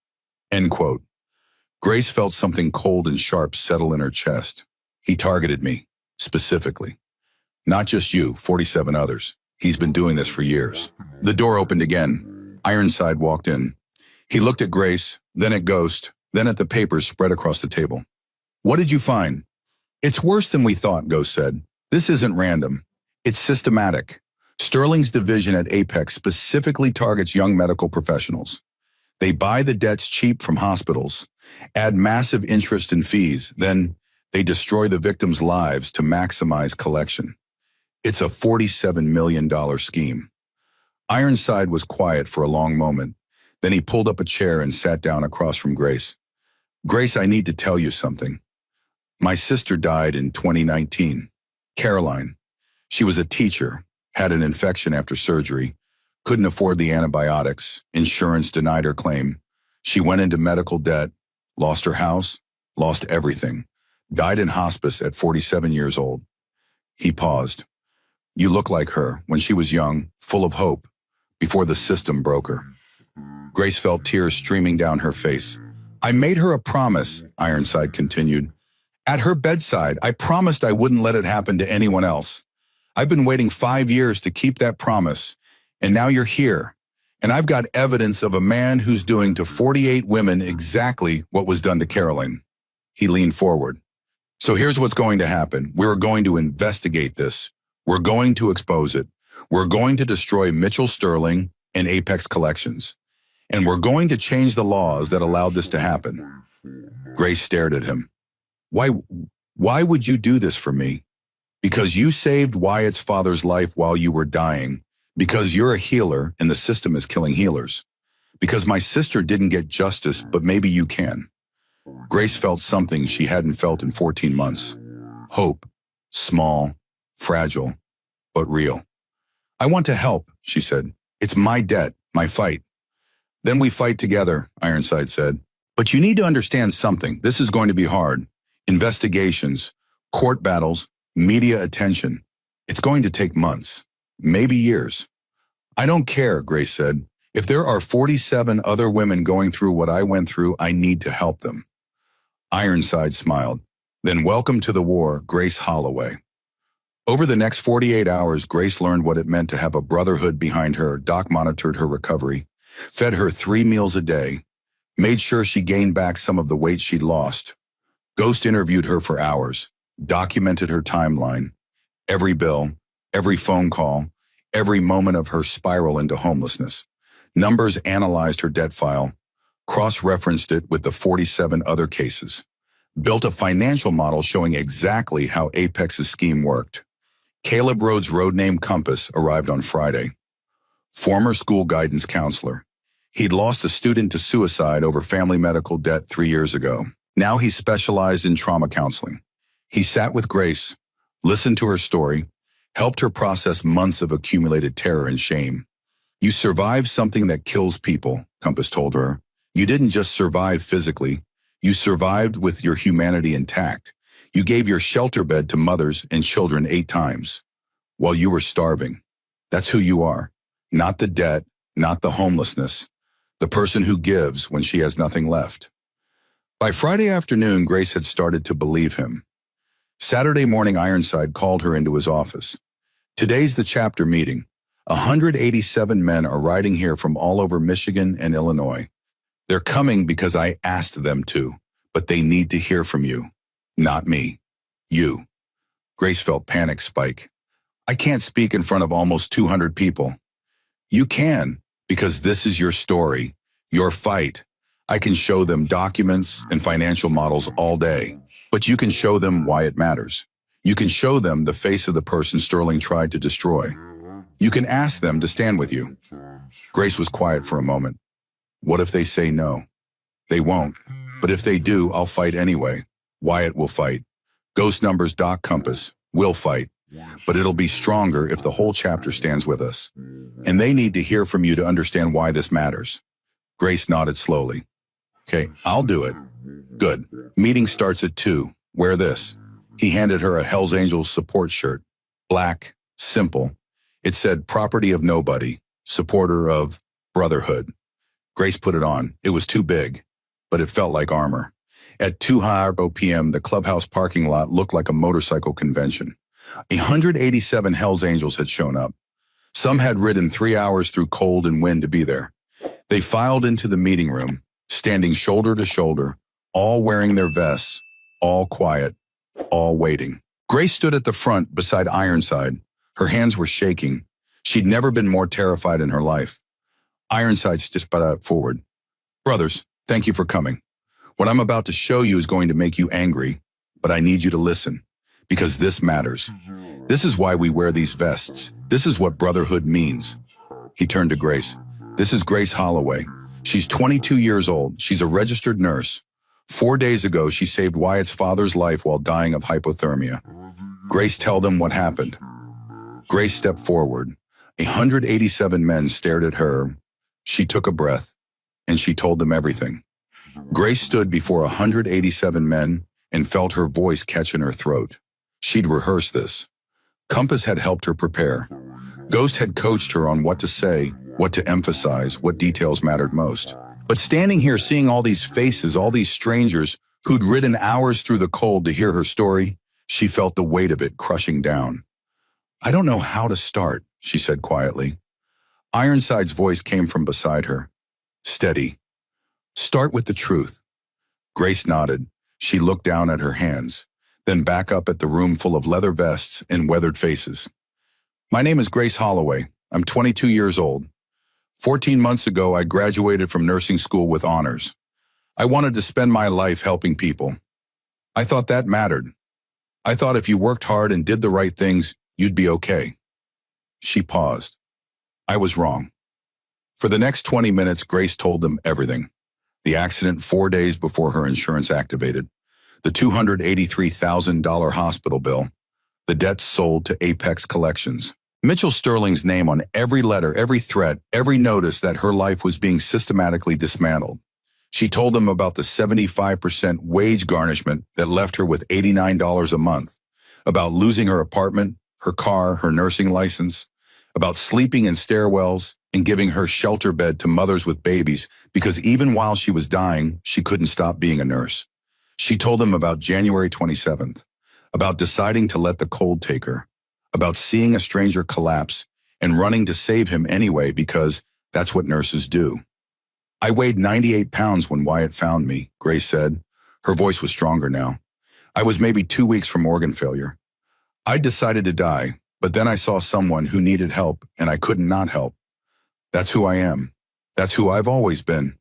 End quote. Grace felt something cold and sharp settle in her chest. He targeted me, specifically. Not just you, 47 others. He's been doing this for years. The door opened again. Ironside walked in. He looked at Grace, then at Ghost, then at the papers spread across the table. What did you find? It's worse than we thought, Ghost said. This isn't random. It's systematic. Sterling's division at Apex specifically targets young medical professionals. They buy the debts cheap from hospitals, add massive interest and fees, then they destroy the victims' lives to maximize collection. It's a $47 million scheme. Ironside was quiet for a long moment. Then he pulled up a chair and sat down across from Grace. Grace, I need to tell you something. My sister died in 2019. Caroline. She was a teacher, had an infection after surgery, couldn't afford the antibiotics, insurance denied her claim. She went into medical debt, lost her house, lost everything, died in hospice at 47 years old. He paused. You look like her when she was young, full of hope, before the system broke her. Grace felt tears streaming down her face. I made her a promise, Ironside continued. At her bedside, I promised I wouldn't let it happen to anyone else. I've been waiting 5 years to keep that promise, and now you're here. And I've got evidence of a man who's doing to 48 women exactly what was done to Caroline. He leaned forward. So here's what's going to happen. We're going to investigate this. We're going to expose it. We're going to destroy Mitchell Sterling and Apex Collections. And we're going to change the laws that allowed this to happen. Grace stared at him. Why would you do this for me? Because you saved Wyatt's father's life while you were dying. Because you're a healer and the system is killing healers. Because my sister didn't get justice, but maybe you can. Grace felt something she hadn't felt in 14 months. Hope. Small. Fragile, but real. I want to help, she said. It's my debt, my fight. Then we fight together, Ironside said. But you need to understand something. This is going to be hard. Investigations, court battles, media attention. It's going to take months, maybe years. I don't care, Grace said. If there are 47 other women going through what I went through, I need to help them. Ironside smiled. Then welcome to the war, Grace Holloway. Over the next 48 hours, Grace learned what it meant to have a brotherhood behind her. Doc monitored her recovery, fed her 3 meals a day, made sure she gained back some of the weight she'd lost. Ghost interviewed her for hours, documented her timeline, every bill, every phone call, every moment of her spiral into homelessness. Numbers analyzed her debt file, cross-referenced it with the 47 other cases, built a financial model showing exactly how Apex's scheme worked. Caleb Rhodes' road name Compass arrived on Friday. Former school guidance counselor. He'd lost a student to suicide over family medical debt 3 years ago. Now he specialized in trauma counseling. He sat with Grace, listened to her story, helped her process months of accumulated terror and shame. You survived something that kills people, Compass told her. You didn't just survive physically. You survived with your humanity intact. You gave your shelter bed to mothers and children 8 times while you were starving. That's who you are. Not the debt, not the homelessness. The person who gives when she has nothing left. By Friday afternoon, Grace had started to believe him. Saturday morning, Ironside called her into his office. Today's the chapter meeting. 187 men are riding here from all over Michigan and Illinois. They're coming because I asked them to, but they need to hear from you. Not me. You. Grace felt panic spike. I can't speak in front of almost 200 people. You can, because this is your story, your fight. I can show them documents and financial models all day, but you can show them why it matters. You can show them the face of the person Sterling tried to destroy. You can ask them to stand with you. Grace was quiet for a moment. What if they say no? They won't, but if they do, I'll fight anyway. Wyatt will fight. Ghost numbers Doc Compass will fight, but it'll be stronger if the whole chapter stands with us. And they need to hear from you to understand why this matters. Grace nodded slowly. Okay, I'll do it. Good. Meeting starts at 2. Wear this. He handed her a Hells Angels support shirt. Black, simple. It said property of nobody, supporter of Brotherhood. Grace put it on. It was too big, but it felt like armor. At 2:00 p.m., the clubhouse parking lot looked like a motorcycle convention. 187 Hells Angels had shown up. Some had ridden 3 hours through cold and wind to be there. They filed into the meeting room, standing shoulder to shoulder, all wearing their vests, all quiet, all waiting. Grace stood at the front beside Ironside. Her hands were shaking. She'd never been more terrified in her life. Ironside stepped forward. "Brothers, thank you for coming. What I'm about to show you is going to make you angry, but I need you to listen, because this matters. This is why we wear these vests. This is what brotherhood means." He turned to Grace. "This is Grace Holloway. She's 22 years old. She's a registered nurse. 4 days ago, she saved Wyatt's father's life while dying of hypothermia." Grace, tell them what happened. Grace stepped forward. 187 men stared at her. She took a breath, and she told them everything. Grace stood before 187 men and felt her voice catch in her throat. She'd rehearsed this. Compass had helped her prepare. Ghost had coached her on what to say, what to emphasize, what details mattered most. But standing here seeing all these faces, all these strangers who'd ridden hours through the cold to hear her story, she felt the weight of it crushing down. "I don't know how to start," she said quietly. Ironside's voice came from beside her. "Steady. Start with the truth." Grace nodded. She looked down at her hands, then back up at the room full of leather vests and weathered faces. "My name is Grace Holloway. I'm 22 years old. 14 months ago, I graduated from nursing school with honors. I wanted to spend my life helping people. I thought that mattered. I thought if you worked hard and did the right things, you'd be okay." She paused. "I was wrong." For the next 20 minutes, Grace told them everything. The accident 4 days before her insurance activated, the $283,000 hospital bill, the debts sold to Apex Collections, Mitchell Sterling's name on every letter, every threat, every notice that her life was being systematically dismantled. She told them about the 75% wage garnishment that left her with $89 a month, about losing her apartment, her car, her nursing license, about sleeping in stairwells and giving her shelter bed to mothers with babies because even while she was dying, she couldn't stop being a nurse. She told them about January 27th, about deciding to let the cold take her, about seeing a stranger collapse and running to save him anyway because that's what nurses do. "I weighed 98 pounds when Wyatt found me," Grace said. Her voice was stronger now. "I was maybe 2 weeks from organ failure. I decided to die, but then I saw someone who needed help and I couldn't not help. That's who I am. That's who I've always been."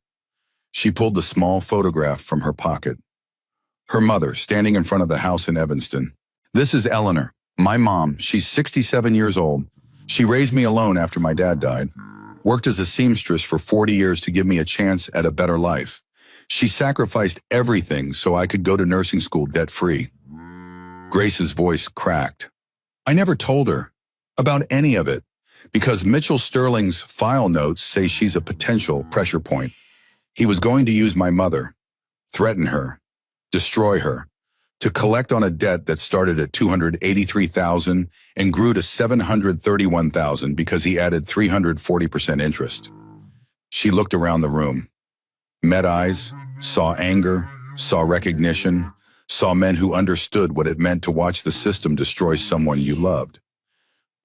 She pulled a small photograph from her pocket. Her mother, standing in front of the house in Evanston. "This is Eleanor, my mom. She's 67 years old. She raised me alone after my dad died. Worked as a seamstress for 40 years to give me a chance at a better life. She sacrificed everything so I could go to nursing school debt-free." Grace's voice cracked. "I never told her about any of it because Mitchell Sterling's file notes say she's a potential pressure point. He was going to use my mother, threaten her, destroy her, to collect on a debt that started at $283,000 and grew to $731,000 because he added 340% interest." She looked around the room, met eyes, saw anger, saw recognition, saw men who understood what it meant to watch the system destroy someone you loved.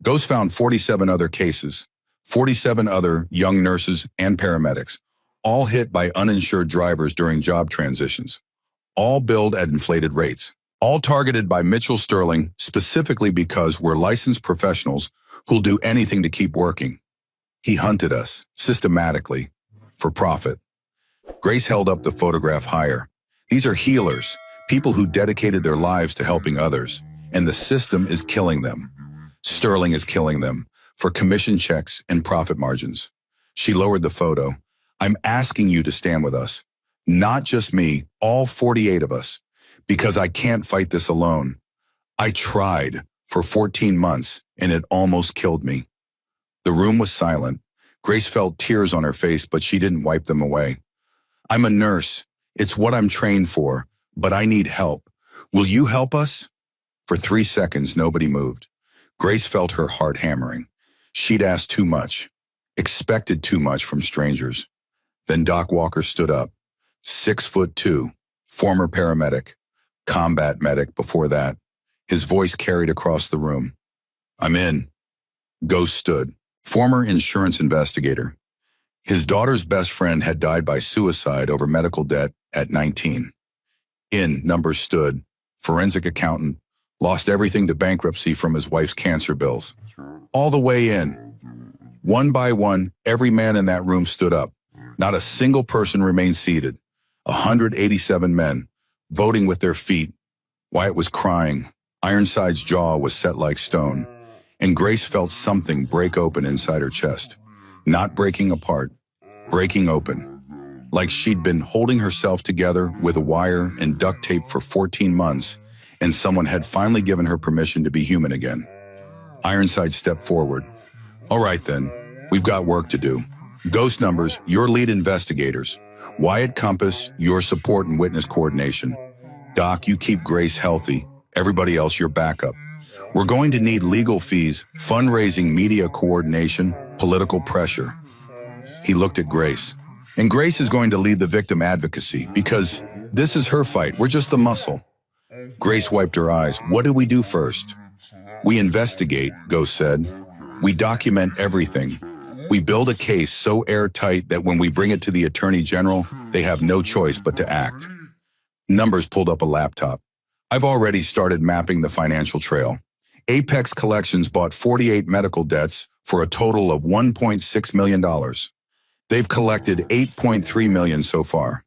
Ghost found 47 other cases, 47 other young nurses and paramedics, all hit by uninsured drivers during job transitions, all billed at inflated rates, all targeted by Mitchell Sterling specifically because we're licensed professionals who'll do anything to keep working. He hunted us, systematically, for profit. Grace held up the photograph higher. These are healers, people who dedicated their lives to helping others, and the system is killing them. Sterling is killing them for commission checks and profit margins. She lowered the photo. "I'm asking you to stand with us. Not just me, all 48 of us, because I can't fight this alone. I tried for 14 months and it almost killed me." The room was silent. Grace felt tears on her face, but she didn't wipe them away. "I'm a nurse. It's what I'm trained for, but I need help. Will you help us?" For 3 seconds, nobody moved. Grace felt her heart hammering. She'd asked too much, expected too much from strangers. Then Doc Walker stood up, 6'2", former paramedic, combat medic before that. His voice carried across the room. "I'm in." Ghost stood, Former insurance investigator. His daughter's best friend had died by suicide over medical debt at 19. Numbers stood. Forensic accountant. Lost everything to bankruptcy from his wife's cancer bills. All the way in. One by one, every man in that room stood up. Not a single person remained seated. 187 men, voting with their feet. Wyatt was crying. Ironside's jaw was set like stone. And Grace felt something break open inside her chest. Not breaking apart, breaking open. Like she'd been holding herself together with a wire and duct tape for 14 months, and someone had finally given her permission to be human again. Ironside stepped forward. All right then, we've got work to do. Ghost numbers, your lead investigators. Wyatt Compass, your support and witness coordination. Doc, you keep Grace healthy. Everybody else, your backup. We're going to need legal fees, fundraising, media coordination, political pressure. He looked at Grace. And Grace is going to lead the victim advocacy because this is her fight. We're just the muscle. Grace wiped her eyes. What do we do first? We investigate, Ghost said. We document everything. We build a case so airtight that when we bring it to the Attorney General, they have no choice but to act. Numbers pulled up a laptop. I've already started mapping the financial trail. Apex Collections bought 48 medical debts for a total of $1.6 million. They've collected $8.3 million so far.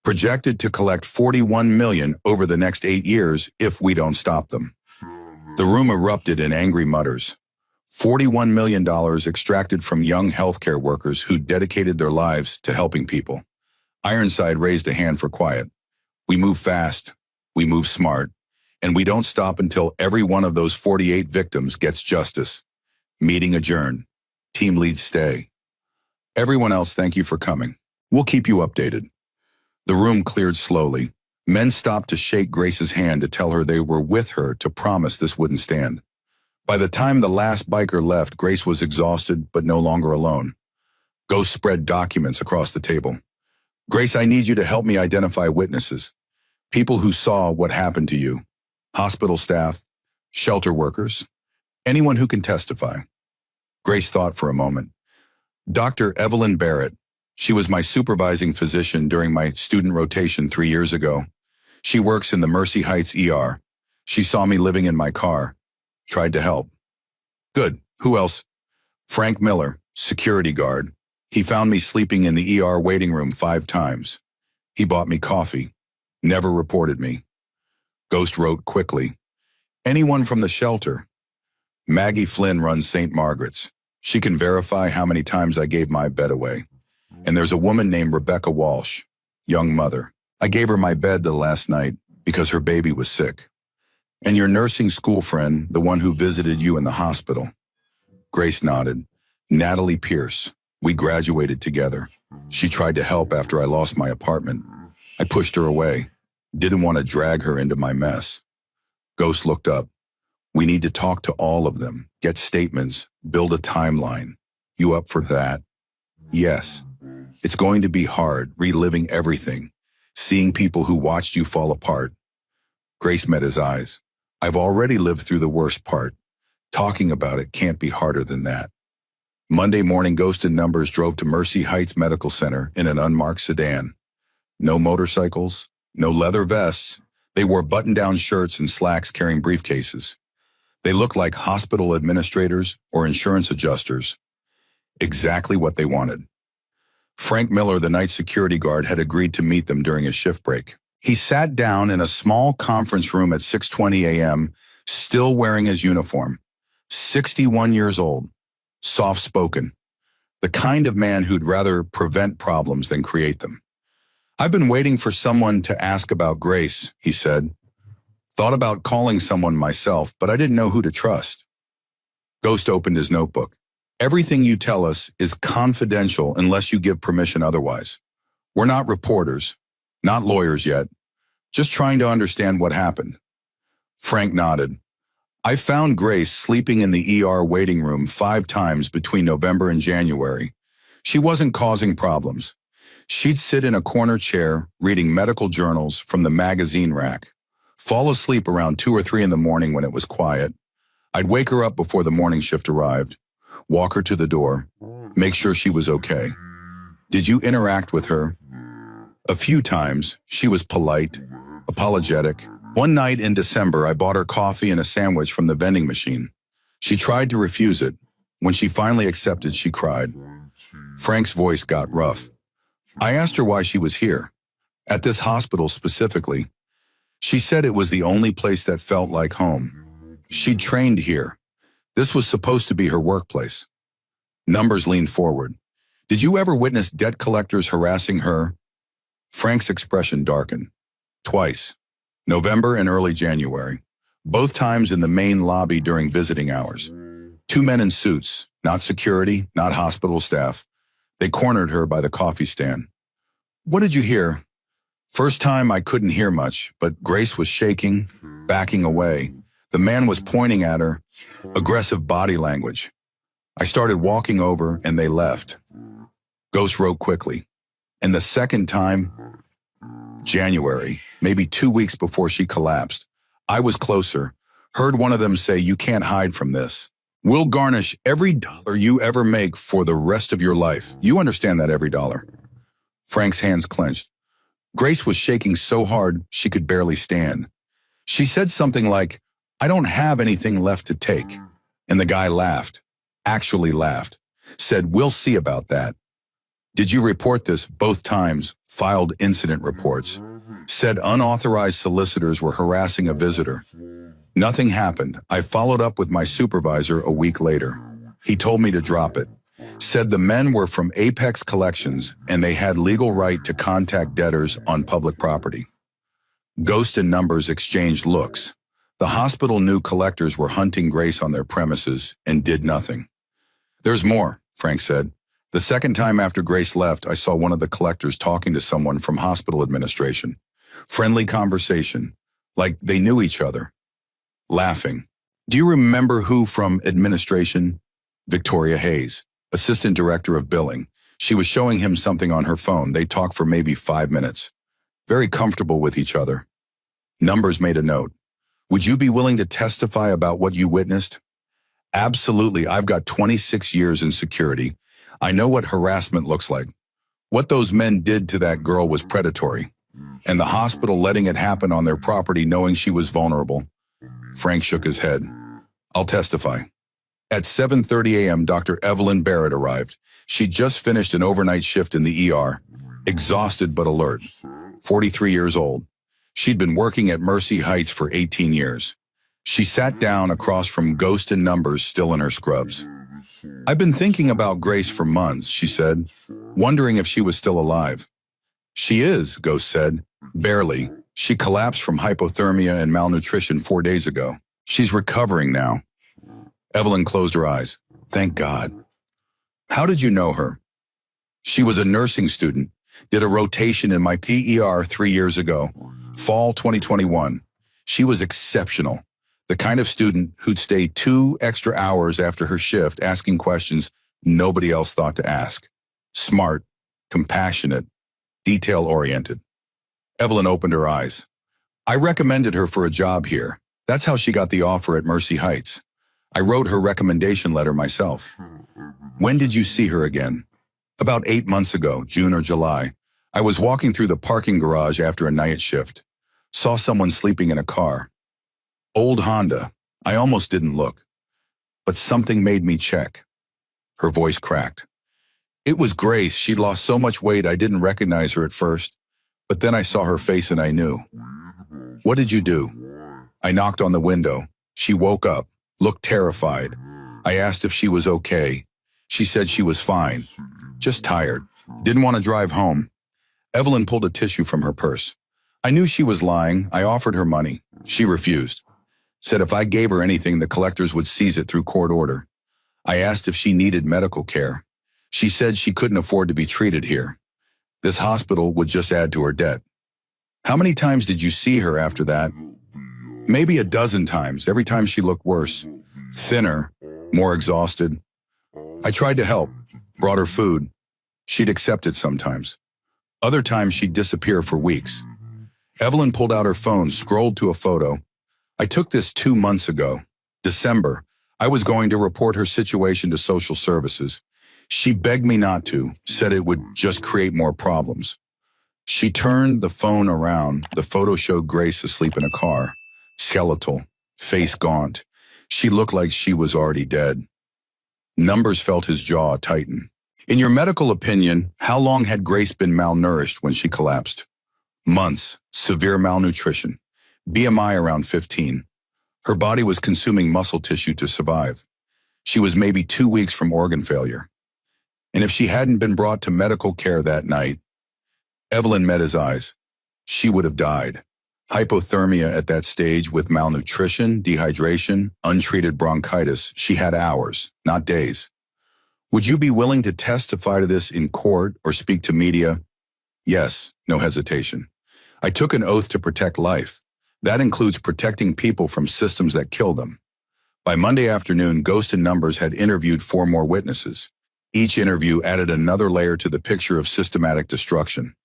Projected to collect $41 million over the next 8 years if we don't stop them. The room erupted in angry mutters. $41 million extracted from young healthcare workers who dedicated their lives to helping people. Ironside raised a hand for quiet. We move fast, we move smart, and we don't stop until every one of those 48 victims gets justice. Meeting adjourned. Team leads stay. Everyone else, thank you for coming. We'll keep you updated. The room cleared slowly. Men stopped to shake Grace's hand to tell her they were with her to promise this wouldn't stand. By the time the last biker left, Grace was exhausted but no longer alone. Ghost spread documents across the table. Grace, I need you to help me identify witnesses. People who saw what happened to you. Hospital staff, shelter workers, anyone who can testify. Grace thought for a moment. Dr. Evelyn Barrett. She was my supervising physician during my student rotation 3 years ago. She works in the Mercy Heights ER. She saw me living in my car. Tried to help. Good. Who else? Frank Miller, security guard. He found me sleeping in the ER waiting room 5 times. He bought me coffee. Never reported me. Ghost wrote quickly. Anyone from the shelter? Maggie Flynn runs St. Margaret's. She can verify how many times I gave my bed away. And there's a woman named Rebecca Walsh, young mother. I gave her my bed the last night because her baby was sick. And your nursing school friend, the one who visited you in the hospital. Grace nodded. Natalie Pierce. We graduated together. She tried to help after I lost my apartment. I pushed her away. Didn't want to drag her into my mess. Ghost looked up. We need to talk to all of them, get statements, build a timeline. You up for that? Yes. It's going to be hard, reliving everything, seeing people who watched you fall apart. Grace met his eyes. I've already lived through the worst part. Talking about it can't be harder than that. Monday morning, Ghost and Numbers drove to Mercy Heights Medical Center in an unmarked sedan. No motorcycles, no leather vests. They wore button-down shirts and slacks carrying briefcases. They looked like hospital administrators or insurance adjusters. Exactly what they wanted. Frank Miller, the night security guard, had agreed to meet them during his shift break. He sat down in a small conference room at 6:20 a.m., still wearing his uniform. 61 years old, soft-spoken, the kind of man who'd rather prevent problems than create them. I've been waiting for someone to ask about Grace, he said. Thought about calling someone myself, but I didn't know who to trust. Ghost opened his notebook. Everything you tell us is confidential unless you give permission otherwise. We're not reporters, not lawyers yet, just trying to understand what happened. Frank nodded. I found Grace sleeping in the ER waiting room 5 times between November and January. She wasn't causing problems. She'd sit in a corner chair reading medical journals from the magazine rack, fall asleep around 2 or 3 in the morning when it was quiet. I'd wake her up before the morning shift arrived. walk her to the door, make sure she was okay. Did you interact with her? A few times. She was polite, apologetic. One night in December, I bought her coffee and a sandwich from the vending machine. She tried to refuse it. When she finally accepted, she cried. Frank's voice got rough. I asked her why she was here, at this hospital specifically. She said it was the only place that felt like home. She'd trained here. This was supposed to be her workplace. Numbers leaned forward. Did you ever witness debt collectors harassing her? Frank's expression darkened. Twice. November and early January. Both times in the main lobby during visiting hours. Two men in suits, not security, not hospital staff. They cornered her by the coffee stand. What did you hear? First time I couldn't hear much, but Grace was shaking, backing away. The man was pointing at her, aggressive body language. I started walking over and they left. Ghost wrote quickly. And the second time, January, maybe 2 weeks before she collapsed, I was closer, heard one of them say, "You can't hide from this. We'll garnish every dollar you ever make for the rest of your life. You understand that, every dollar." Frank's hands clenched. Grace was shaking so hard she could barely stand. She said something like, "I don't have anything left to take." And the guy laughed, actually laughed, said, "We'll see about that." Did you report this? Both times, filed incident reports. Said unauthorized solicitors were harassing a visitor. Nothing happened. I followed up with my supervisor a week later. He told me to drop it. Said the men were from Apex Collections and they had legal right to contact debtors on public property. Ghost and Numbers exchanged looks. The hospital knew collectors were hunting Grace on their premises and did nothing. "There's more," Frank said. "The second time after Grace left, I saw one of the collectors talking to someone from hospital administration. Friendly conversation, like they knew each other. Laughing. Do you remember who from administration?" Victoria Hayes, assistant director of billing. She was showing him something on her phone. They talked for maybe 5 minutes. Very comfortable with each other. Numbers made a note. "Would you be willing to testify about what you witnessed?" "Absolutely. I've got 26 years in security. I know what harassment looks like. What those men did to that girl was predatory. And the hospital letting it happen on their property knowing she was vulnerable." Frank shook his head. "I'll testify." At 7:30 a.m., Dr. Evelyn Barrett arrived. She'd just finished an overnight shift in the ER, exhausted but alert. 43 years old. She'd been working at Mercy Heights for 18 years. She sat down across from Ghost and Numbers, still in her scrubs. "I've been thinking about Grace for months," she said, wondering if she was still alive. "She is," Ghost said. "Barely. She collapsed from hypothermia and malnutrition 4 days ago. She's recovering now." Evelyn closed her eyes. "Thank God." "How did you know her?" "She was a nursing student. Did a rotation in my PER 3 years ago. Fall 2021. She was exceptional. The kind of student who'd stay 2 extra hours after her shift asking questions nobody else thought to ask. Smart, compassionate, detail-oriented." Evelyn opened her eyes. "I recommended her for a job here. That's how she got the offer at Mercy Heights. I wrote her recommendation letter myself." "When did you see her again?" "About 8 months ago, June or July. I was walking through the parking garage after a night shift. Saw someone sleeping in a car. Old Honda. I almost didn't look. But something made me check." Her voice cracked. "It was Grace. She'd lost so much weight I didn't recognize her at first. But then I saw her face and I knew." "What did you do?" "I knocked on the window. She woke up, looked terrified. I asked if she was okay. She said she was fine, just tired. Didn't want to drive home." Evelyn pulled a tissue from her purse. "I knew she was lying. I offered her money. She refused. Said if I gave her anything, the collectors would seize it through court order. I asked if she needed medical care. She said she couldn't afford to be treated here. This hospital would just add to her debt." "How many times did you see her after that?" "Maybe a dozen times. Every time she looked worse. Thinner, more exhausted. I tried to help, brought her food. She'd accept it sometimes. Other times she'd disappear for weeks." Evelyn pulled out her phone, scrolled to a photo. "I took this 2 months ago. December. I was going to report her situation to social services. She begged me not to, said it would just create more problems. She turned the phone around. The photo showed Grace asleep in a car, skeletal, face gaunt. She looked like she was already dead. Numbers felt his jaw tighten. In your medical opinion, how long had Grace been malnourished when she collapsed? Months, severe malnutrition, BMI around 15. Her body was consuming muscle tissue to survive. She was maybe 2 weeks from organ failure. And if she hadn't been brought to medical care that night, Evelyn met his eyes. She would have died. Hypothermia at that stage with malnutrition, dehydration, untreated bronchitis. She had hours, not days. Would you be willing to testify to this in court or speak to media? Yes, no hesitation. I took an oath to protect life. That includes protecting people from systems that kill them. By Monday afternoon, Ghost and Numbers had interviewed 4 more witnesses. Each interview added another layer to the picture of systematic destruction.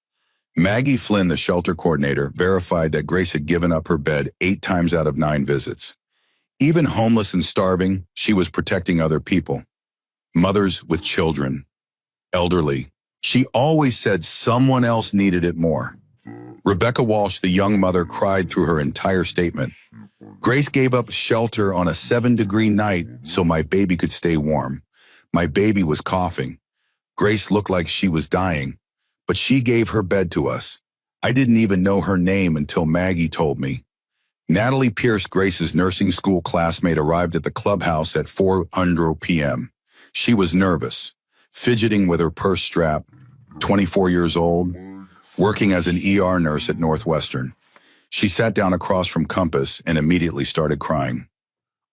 Maggie Flynn, the shelter coordinator, verified that Grace had given up her bed 8 times out of 9 visits. Even homeless and starving, she was protecting other people. Mothers with children, elderly. She always said someone else needed it more. Rebecca Walsh, the young mother, cried through her entire statement. Grace gave up shelter on a 7-degree night so my baby could stay warm. My baby was coughing. Grace looked like she was dying, but she gave her bed to us. I didn't even know her name until Maggie told me. Natalie Pierce, Grace's nursing school classmate, arrived at the clubhouse at 4:00 p.m. She was nervous, fidgeting with her purse strap, 24 years old, working as an ER nurse at Northwestern. She sat down across from Compass and immediately started crying.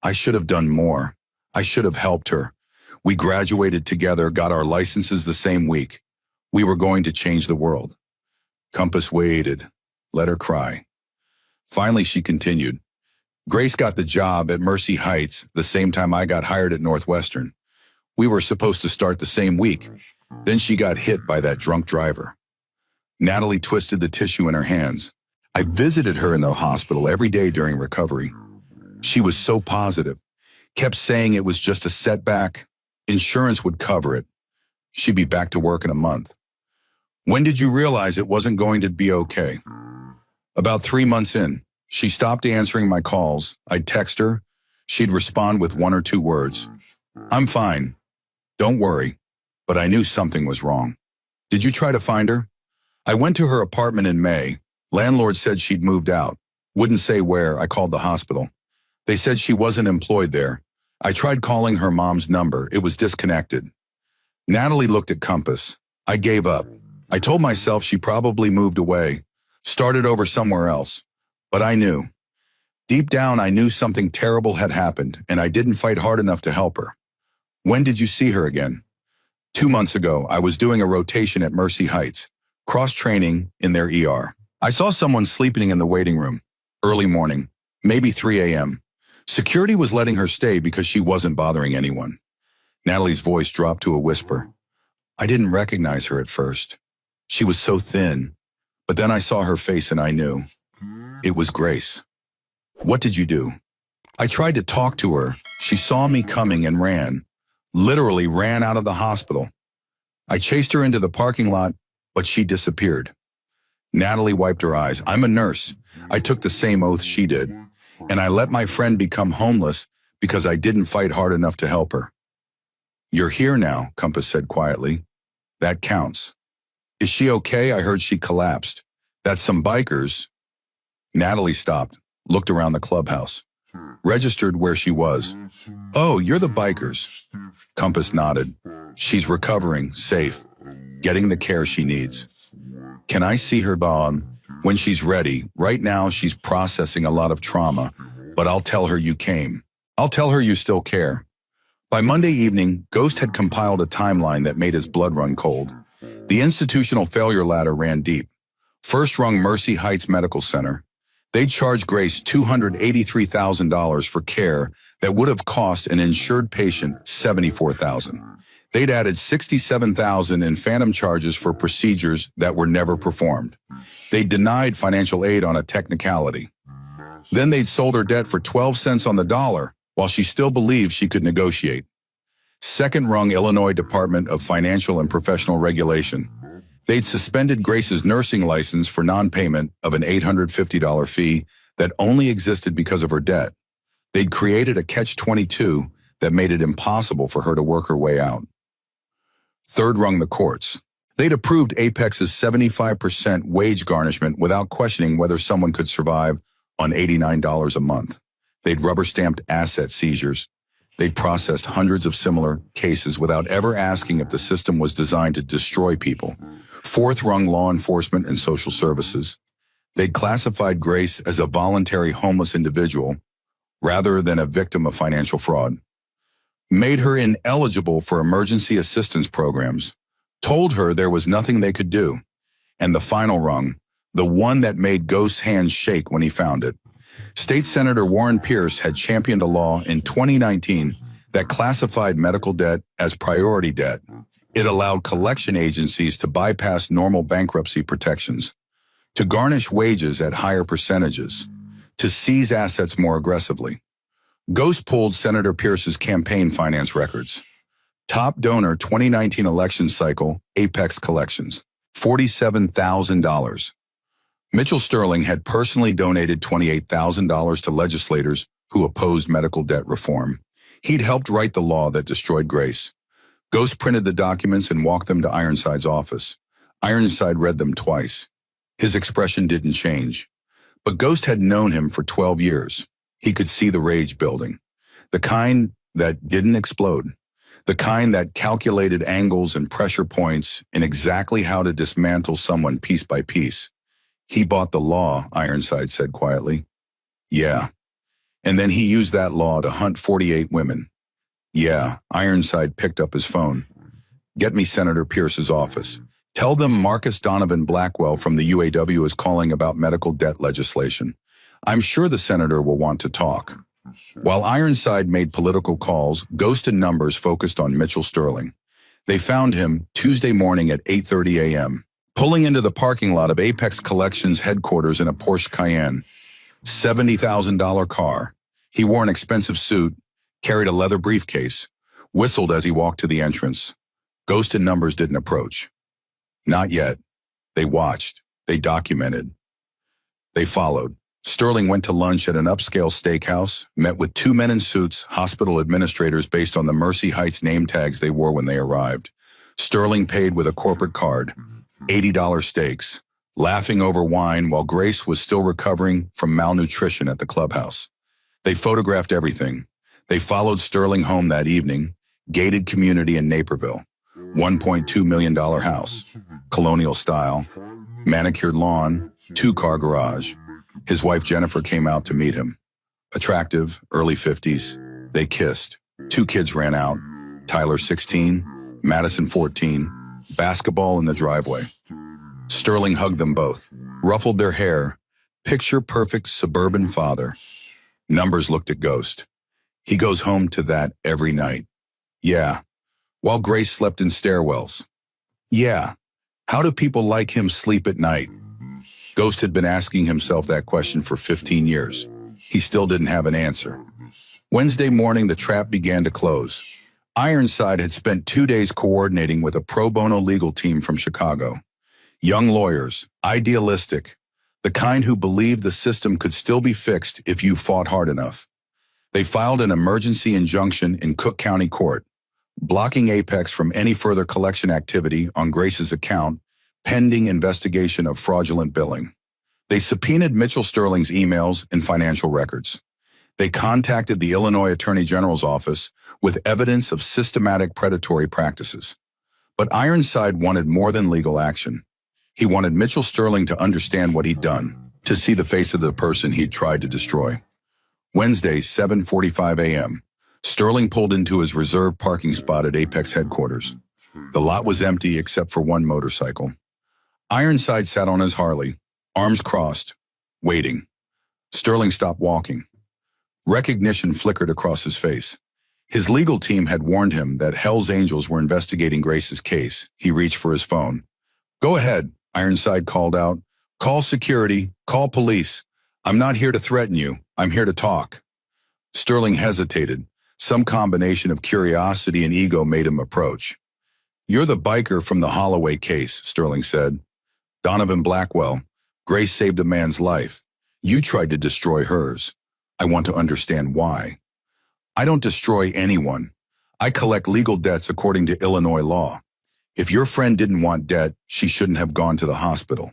I should have done more. I should have helped her. We graduated together, got our licenses the same week. We were going to change the world. Compass waited, let her cry. Finally, she continued. Grace got the job at Mercy Heights the same time I got hired at Northwestern. We were supposed to start the same week. Then she got hit by that drunk driver. Natalie twisted the tissue in her hands. I visited her in the hospital every day during recovery. She was so positive, kept saying it was just a setback. Insurance would cover it. She'd be back to work in a month. When did you realize it wasn't going to be okay? About 3 months in. She stopped answering my calls. I'd text her. She'd respond with 1 or 2 words. I'm fine. Don't worry. But I knew something was wrong. Did you try to find her? I went to her apartment in May. Landlord said she'd moved out. Wouldn't say where. I called the hospital. They said she wasn't employed there. I tried calling her mom's number. It was disconnected. Natalie looked at Compass. I gave up. I told myself she probably moved away, started over somewhere else. But I knew. Deep down, I knew something terrible had happened, and I didn't fight hard enough to help her. When did you see her again? 2 months ago, I was doing a rotation at Mercy Heights, cross-training in their ER. I saw someone sleeping in the waiting room, early morning, maybe 3 a.m. Security was letting her stay because she wasn't bothering anyone. Natalie's voice dropped to a whisper. I didn't recognize her at first. She was so thin, but then I saw her face and I knew. It was Grace. What did you do? I tried to talk to her. She saw me coming and ran, literally ran out of the hospital. I chased her into the parking lot, but she disappeared. Natalie wiped her eyes. I'm a nurse. I took the same oath she did. And I let my friend become homeless because I didn't fight hard enough to help her. You're here now, Compass said quietly. That counts. Is she okay? I heard she collapsed. That's some bikers. Natalie stopped, looked around the clubhouse, registered where she was. Oh, you're the bikers. Compass nodded. She's recovering, safe, getting the care she needs. Can I see her, Bob? When she's ready. Right now, she's processing a lot of trauma, but I'll tell her you came. I'll tell her you still care. By Monday evening, Ghost had compiled a timeline that made his blood run cold. The institutional failure ladder ran deep. First rung Mercy Heights Medical Center. They charged Grace $283,000 for care that would have cost an insured patient $74,000. They'd added $67,000 in phantom charges for procedures that were never performed. They denied financial aid on a technicality. Then they'd sold her debt for 12 cents on the dollar, while she still believed she could negotiate. Second rung Illinois Department of Financial and Professional Regulation. They'd suspended Grace's nursing license for non-payment of an $850 fee that only existed because of her debt. They'd created a catch-22 that made it impossible for her to work her way out. Third rung the courts. They'd approved Apex's 75% wage garnishment without questioning whether someone could survive on $89 a month. They'd rubber-stamped asset seizures. They'd processed hundreds of similar cases without ever asking if the system was designed to destroy people. Fourth rung law enforcement and social services. They'd classified Grace as a voluntary homeless individual rather than a victim of financial fraud. Made her ineligible for emergency assistance programs. Told her there was nothing they could do. And the final rung, the one that made Ghost's hands shake when he found it. State Senator Warren Pierce had championed a law in 2019 that classified medical debt as priority debt. It allowed collection agencies to bypass normal bankruptcy protections, to garnish wages at higher percentages, to seize assets more aggressively. Ghost pulled Senator Pierce's campaign finance records. Top donor 2019 election cycle, Apex Collections, $47,000. Mitchell Sterling had personally donated $28,000 to legislators who opposed medical debt reform. He'd helped write the law that destroyed Grace. Ghost printed the documents and walked them to Ironside's office. Ironside read them twice. His expression didn't change. But Ghost had known him for 12 years. He could see the rage building. The kind that didn't explode. The kind that calculated angles and pressure points and exactly how to dismantle someone piece by piece. He bought the law, Ironside said quietly. Yeah. And then he used that law to hunt 48 women. Yeah, Ironside picked up his phone. Get me Senator Pierce's office. Tell them Marcus Donovan Blackwell from the UAW is calling about medical debt legislation. I'm sure the senator will want to talk. While Ironside made political calls, Ghost and Numbers focused on Mitchell Sterling. They found him Tuesday morning at 8:30 a.m., pulling into the parking lot of Apex Collections headquarters in a Porsche Cayenne. $70,000 car. He wore an expensive suit, carried a leather briefcase, whistled as he walked to the entrance. Ghost and Numbers didn't approach. Not yet. They watched. They documented. They followed. Sterling went to lunch at an upscale steakhouse, met with two men in suits, hospital administrators based on the Mercy Heights name tags they wore when they arrived. Sterling paid with a corporate card, $80 steaks, laughing over wine while Grace was still recovering from malnutrition at the clubhouse. They photographed everything. They followed Sterling home that evening, gated community in Naperville, $1.2 million house, colonial style, manicured lawn, two-car garage. His wife Jennifer came out to meet him. Attractive, early 50s. They kissed. Two kids ran out. Tyler 16, Madison 14, basketball in the driveway. Sterling hugged them both, ruffled their hair. Picture-perfect suburban father. Numbers looked at Ghost. He goes home to that every night. Yeah. While Grace slept in stairwells. Yeah. How do people like him sleep at night? Ghost had been asking himself that question for 15 years. He still didn't have an answer. Wednesday morning, the trap began to close. Ironside had spent 2 days coordinating with a pro bono legal team from Chicago. Young lawyers, idealistic, the kind who believed the system could still be fixed if you fought hard enough. They filed an emergency injunction in Cook County Court, blocking Apex from any further collection activity on Grace's account, pending investigation of fraudulent billing. They subpoenaed Mitchell Sterling's emails and financial records. They contacted the Illinois Attorney General's office with evidence of systematic predatory practices. But Ironside wanted more than legal action. He wanted Mitchell Sterling to understand what he'd done, to see the face of the person he'd tried to destroy. Wednesday, 7:45 a.m., Sterling pulled into his reserved parking spot at Apex headquarters. The lot was empty except for one motorcycle. Ironside sat on his Harley, arms crossed, waiting. Sterling stopped walking. Recognition flickered across his face. His legal team had warned him that Hell's Angels were investigating Grace's case. He reached for his phone. Go ahead, Ironside called out. Call security, call police. I'm not here to threaten you. I'm here to talk. Sterling hesitated. Some combination of curiosity and ego made him approach. "You're the biker from the Holloway case," Sterling said. "Donovan Blackwell. Grace saved a man's life. You tried to destroy hers. I want to understand why." "I don't destroy anyone. I collect legal debts according to Illinois law. If your friend didn't want debt, she shouldn't have gone to the hospital."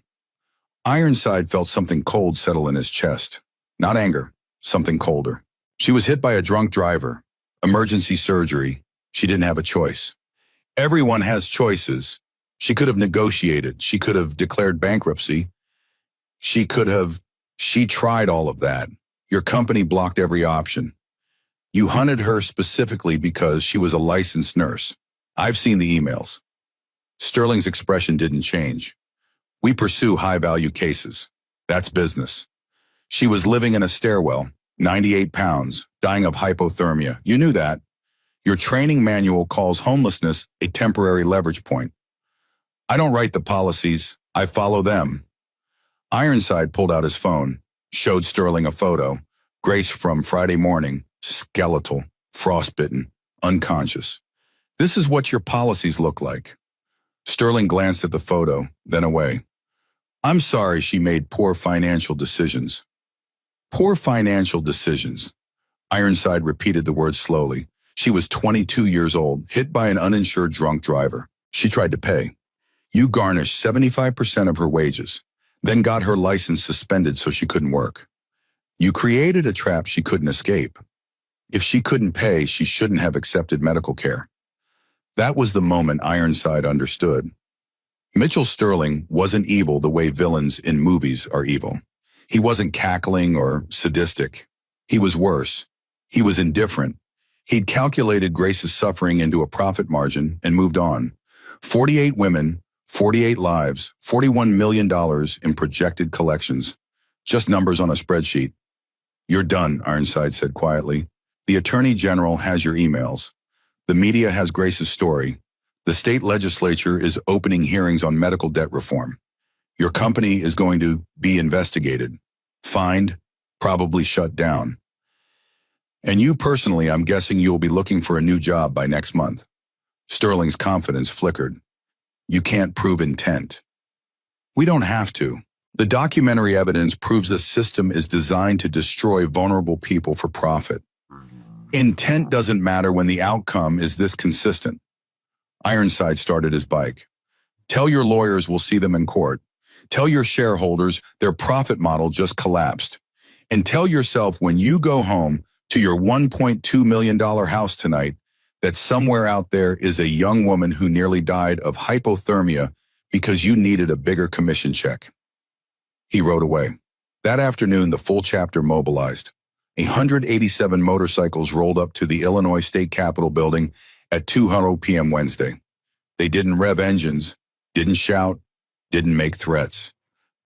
Ironside felt something cold settle in his chest. Not anger, something colder. She was hit by a drunk driver. Emergency surgery. She didn't have a choice. Everyone has choices. She could have negotiated. She could have declared bankruptcy. She tried all of that. Your company blocked every option. You hunted her specifically because she was a licensed nurse. I've seen the emails. Sterling's expression didn't change. "We pursue high-value cases. That's business. She was living in a stairwell, 98 pounds, dying of hypothermia. You knew that. Your training manual calls homelessness a temporary leverage point. I don't write the policies. I follow them." Ironside pulled out his phone, showed Sterling a photo. Grace from Friday morning, skeletal, frostbitten, unconscious. "This is what your policies look like." Sterling glanced at the photo, then away. "I'm sorry she made poor financial decisions." "Poor financial decisions." Ironside repeated the word slowly. She was 22 years old, hit by an uninsured drunk driver. She tried to pay. You garnished 75% of her wages, then got her license suspended so she couldn't work. You created a trap she couldn't escape. If she couldn't pay, she shouldn't have accepted medical care. That was the moment Ironside understood. Mitchell Sterling wasn't evil the way villains in movies are evil. He wasn't cackling or sadistic. He was worse. He was indifferent. He'd calculated Grace's suffering into a profit margin and moved on. 48 women, 48 lives, $41 million in projected collections. Just numbers on a spreadsheet. "You're done," Ironside said quietly. "The Attorney General has your emails. The media has Grace's story. The state legislature is opening hearings on medical debt reform. Your company is going to be investigated, fined, probably shut down. And you personally, I'm guessing you'll be looking for a new job by next month." Sterling's confidence flickered. "You can't prove intent." "We don't have to. The documentary evidence proves the system is designed to destroy vulnerable people for profit. Intent doesn't matter when the outcome is this consistent." Ironside started his bike. "Tell your lawyers we'll see them in court. Tell your shareholders their profit model just collapsed. And tell yourself when you go home to your $1.2 million house tonight that somewhere out there is a young woman who nearly died of hypothermia because you needed a bigger commission check." He rode away. That afternoon, the full chapter mobilized. 187 motorcycles rolled up to the Illinois State Capitol building at 2:00 p.m. Wednesday. They didn't rev engines, didn't shout, didn't make threats.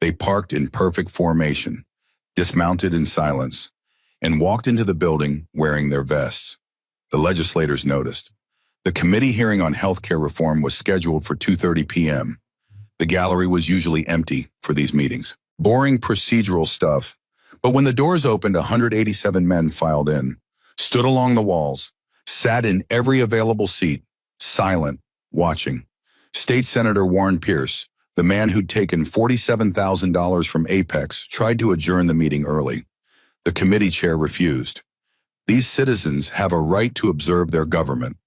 They parked in perfect formation, dismounted in silence, and walked into the building wearing their vests. The legislators noticed. The committee hearing on healthcare reform was scheduled for 2:30 p.m. The gallery was usually empty for these meetings. Boring procedural stuff. But when the doors opened, 187 men filed in, stood along the walls, sat in every available seat, silent, watching. State Senator Warren Pierce, the man who'd taken $47,000 from Apex, tried to adjourn the meeting early. The committee chair refused. These citizens have a right to observe their government.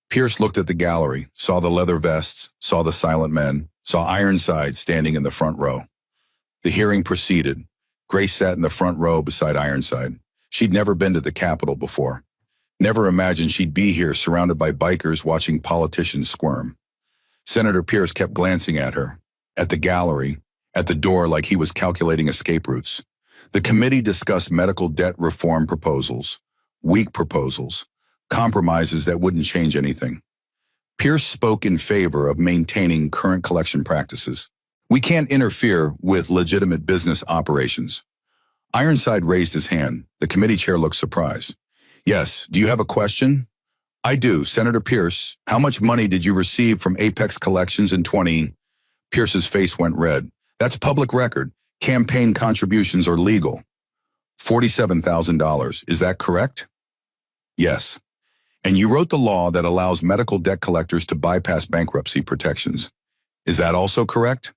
Pierce looked at the gallery, saw the leather vests, saw the silent men, saw Ironside standing in the front row. The hearing proceeded. Grace sat in the front row beside Ironside. She'd never been to the Capitol before. Never imagined she'd be here surrounded by bikers watching politicians squirm. Senator Pierce kept glancing at her, at the gallery, at the door like he was calculating escape routes. The committee discussed medical debt reform proposals, weak proposals, compromises that wouldn't change anything. Pierce spoke in favor of maintaining current collection practices. "We can't interfere with legitimate business operations." Ironside raised his hand. The committee chair looked surprised. "Yes, do you have a question?" "I do. Senator Pierce, how much money did you receive from Apex Collections in 20... Pierce's face went red. "That's public record. Campaign contributions are legal." $47,000, is that correct? Yes. And you wrote the law that allows medical debt collectors to bypass bankruptcy protections. Is that also correct?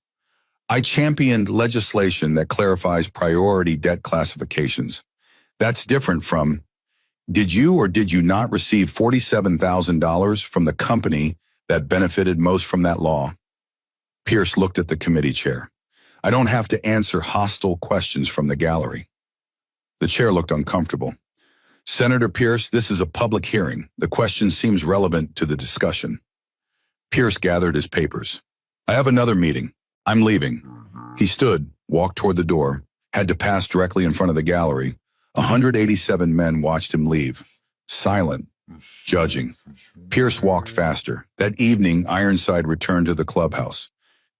I championed legislation that clarifies priority debt classifications. That's different from, did you or did you not receive $47,000 from the company that benefited most from that law? Pierce looked at the committee chair. I don't have to answer hostile questions from the gallery. The chair looked uncomfortable. Senator Pierce, this is a public hearing. The question seems relevant to the discussion. Pierce gathered his papers. I have another meeting. I'm leaving. He stood, walked toward the door, had to pass directly in front of the gallery. 187 men watched him leave, silent, judging. Pierce walked faster. That evening, Ironside returned to the clubhouse.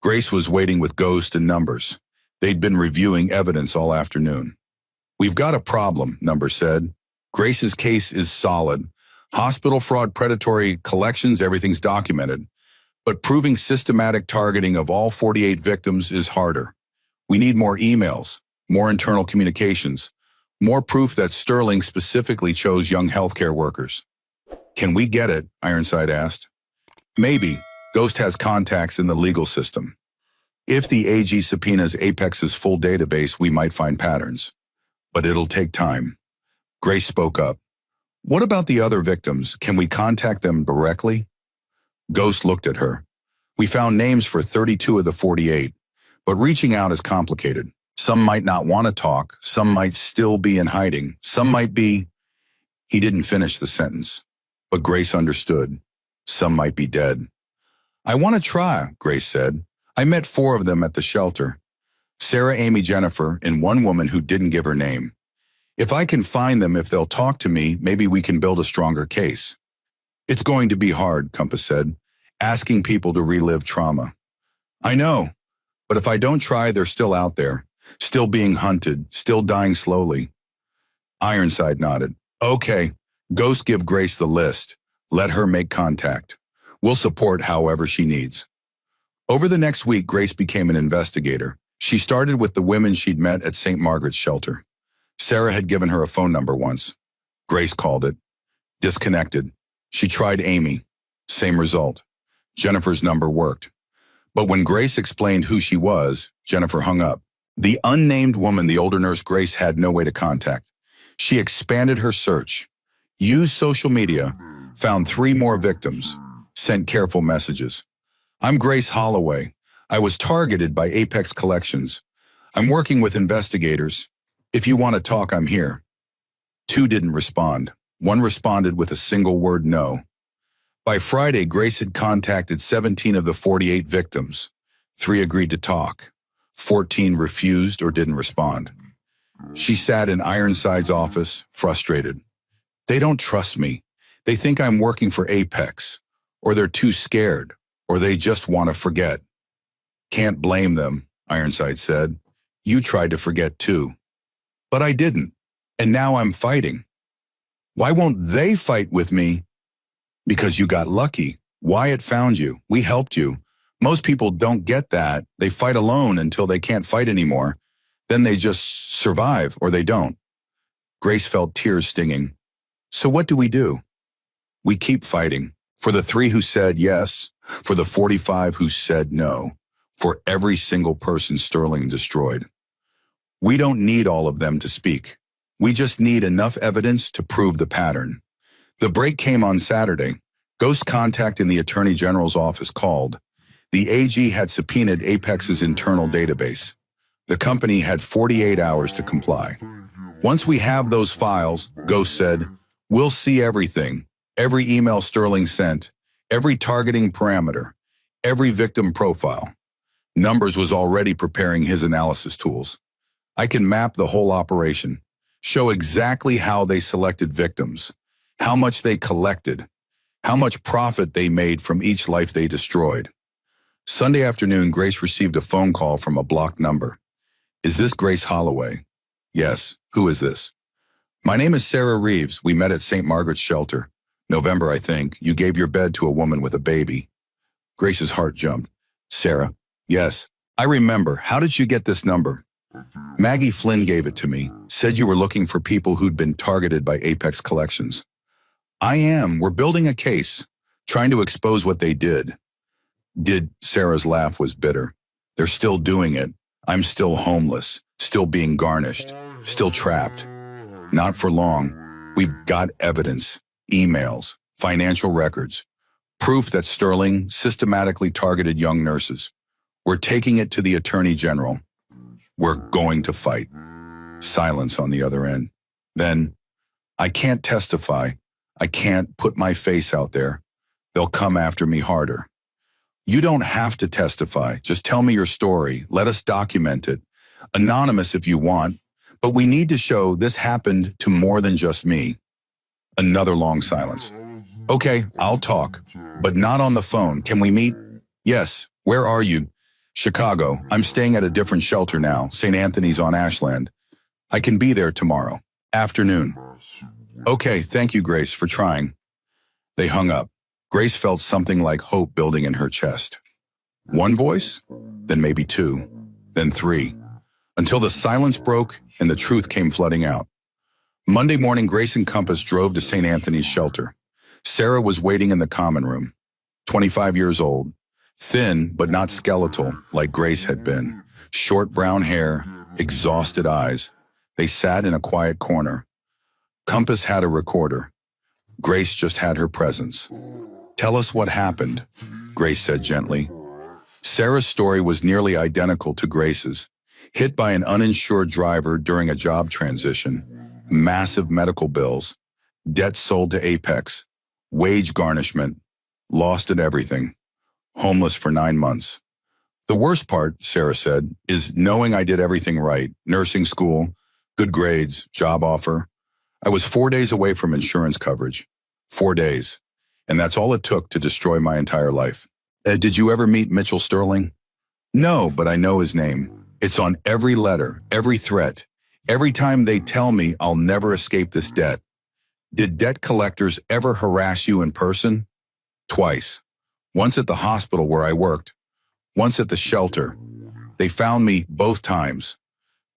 Grace was waiting with Ghost and Numbers. They'd been reviewing evidence all afternoon. We've got a problem, Numbers said. Grace's case is solid. Hospital fraud, predatory collections, everything's documented. But proving systematic targeting of all 48 victims is harder. We need more emails, more internal communications, more proof that Sterling specifically chose young healthcare workers. Can we get it? Ironside asked. Maybe. Ghost has contacts in the legal system. If the AG subpoenas Apex's full database, we might find patterns. But it'll take time. Grace spoke up. What about the other victims? Can we contact them directly? Ghost looked at her. We found names for 32 of the 48, but reaching out is complicated. Some might not want to talk. Some might still be in hiding. Some might be... He didn't finish the sentence, but Grace understood. Some might be dead. I want to try, Grace said. I met 4 of them at the shelter. Sarah, Amy, Jennifer, and one woman who didn't give her name. If I can find them, if they'll talk to me, maybe we can build a stronger case. It's going to be hard, Compass said, asking people to relive trauma. I know, but if I don't try, they're still out there, still being hunted, still dying slowly. Ironside nodded. Okay, Ghost, give Grace the list. Let her make contact. We'll support however she needs. Over the next week, Grace became an investigator. She started with the women she'd met at St. Margaret's shelter. Sarah had given her a phone number once. Grace called it. Disconnected. She tried Amy. Same result. Jennifer's number worked. But when Grace explained who she was, Jennifer hung up. The unnamed woman, the older nurse, Grace had no way to contact. She expanded her search, used social media, found 3 more victims, sent careful messages. I'm Grace Holloway. I was targeted by Apex Collections. I'm working with investigators. If you want to talk, I'm here. 2 didn't respond. 1 responded with a single word, no. By Friday, Grace had contacted 17 of the 48 victims. 3 agreed to talk. 14 refused or didn't respond. She sat in Ironside's office, frustrated. They don't trust me. They think I'm working for Apex, or they're too scared, or they just want to forget. Can't blame them, Ironside said. You tried to forget too. But I didn't, and now I'm fighting. Why won't they fight with me? Because you got lucky. Wyatt found you. We helped you. Most people don't get that. They fight alone until they can't fight anymore. Then they just survive, or they don't. Grace felt tears stinging. So what do? We keep fighting. For the 3 who said yes, for the 45 who said no, for every single person Sterling destroyed. We don't need all of them to speak. We just need enough evidence to prove the pattern. The break came on Saturday. Ghost contact in the Attorney General's office called. The AG had subpoenaed Apex's internal database. The company had 48 hours to comply. Once we have those files, Ghost said, we'll see everything. Every email Sterling sent, every targeting parameter, every victim profile. Numbers was already preparing his analysis tools. I can map the whole operation, show exactly how they selected victims, how much they collected, how much profit they made from each life they destroyed. Sunday afternoon, Grace received a phone call from a blocked number. Is this Grace Holloway? Yes. Who is this? My name is Sarah Reeves. We met at St. Margaret's shelter. November, I think. You gave your bed to a woman with a baby. Grace's heart jumped. Sarah? Yes. I remember. How did you get this number? Maggie Flynn gave it to me, said you were looking for people who'd been targeted by Apex Collections. I am. We're building a case, trying to expose what they did. Sarah's laugh was bitter. They're still doing it. I'm still homeless, still being garnished, still trapped. Not for long. We've got evidence, emails, financial records, proof that Sterling systematically targeted young nurses. We're taking it to the Attorney General. We're going to fight. Silence on the other end. Then, I can't testify. I can't put my face out there. They'll come after me harder. You don't have to testify. Just tell me your story. Let us document it. Anonymous if you want, but we need to show this happened to more than just me. Another long silence. Okay, I'll talk, but not on the phone. Can we meet? Yes. Where are you? Chicago. I'm staying at a different shelter now, St. Anthony's on Ashland. I can be there tomorrow. Afternoon. Okay, thank you, Grace, for trying. They hung up. Grace felt something like hope building in her chest. One voice, then maybe two, then three, until the silence broke and the truth came flooding out. Monday morning, Grace and Compass drove to St. Anthony's shelter. Sarah was waiting in the common room, 25 years old, thin but not skeletal like Grace had been, short brown hair, exhausted eyes. They sat in a quiet corner. Compass had a recorder. Grace just had her presence. Tell us what happened, Grace said gently. Sarah's story was nearly identical to Grace's. Hit by an uninsured driver during a job transition, massive medical bills, debts sold to Apex, wage garnishment, lost at everything, homeless for 9 months. The worst part, Sarah said, is knowing I did everything right, nursing school, good grades, job offer. I was 4 days away from insurance coverage. 4 days. And that's all it took to destroy my entire life. Did you ever meet Mitchell Sterling? No, but I know his name. It's on every letter, every threat. Every time they tell me I'll never escape this debt. Did debt collectors ever harass you in person? Twice. Once at the hospital where I worked. Once at the shelter. They found me both times.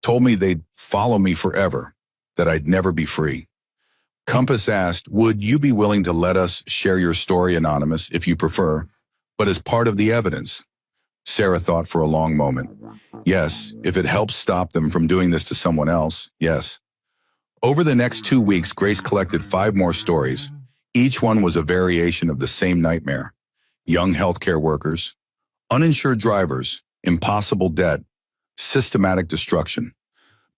Told me they'd follow me forever. That I'd never be free. Compass asked, would you be willing to let us share your story anonymous if you prefer, but as part of the evidence? Sarah thought for a long moment. Yes, if it helps stop them from doing this to someone else, yes. Over the next 2 weeks, Grace collected 5 more stories. Each one was a variation of the same nightmare. Young healthcare workers, uninsured drivers, impossible debt, systematic destruction.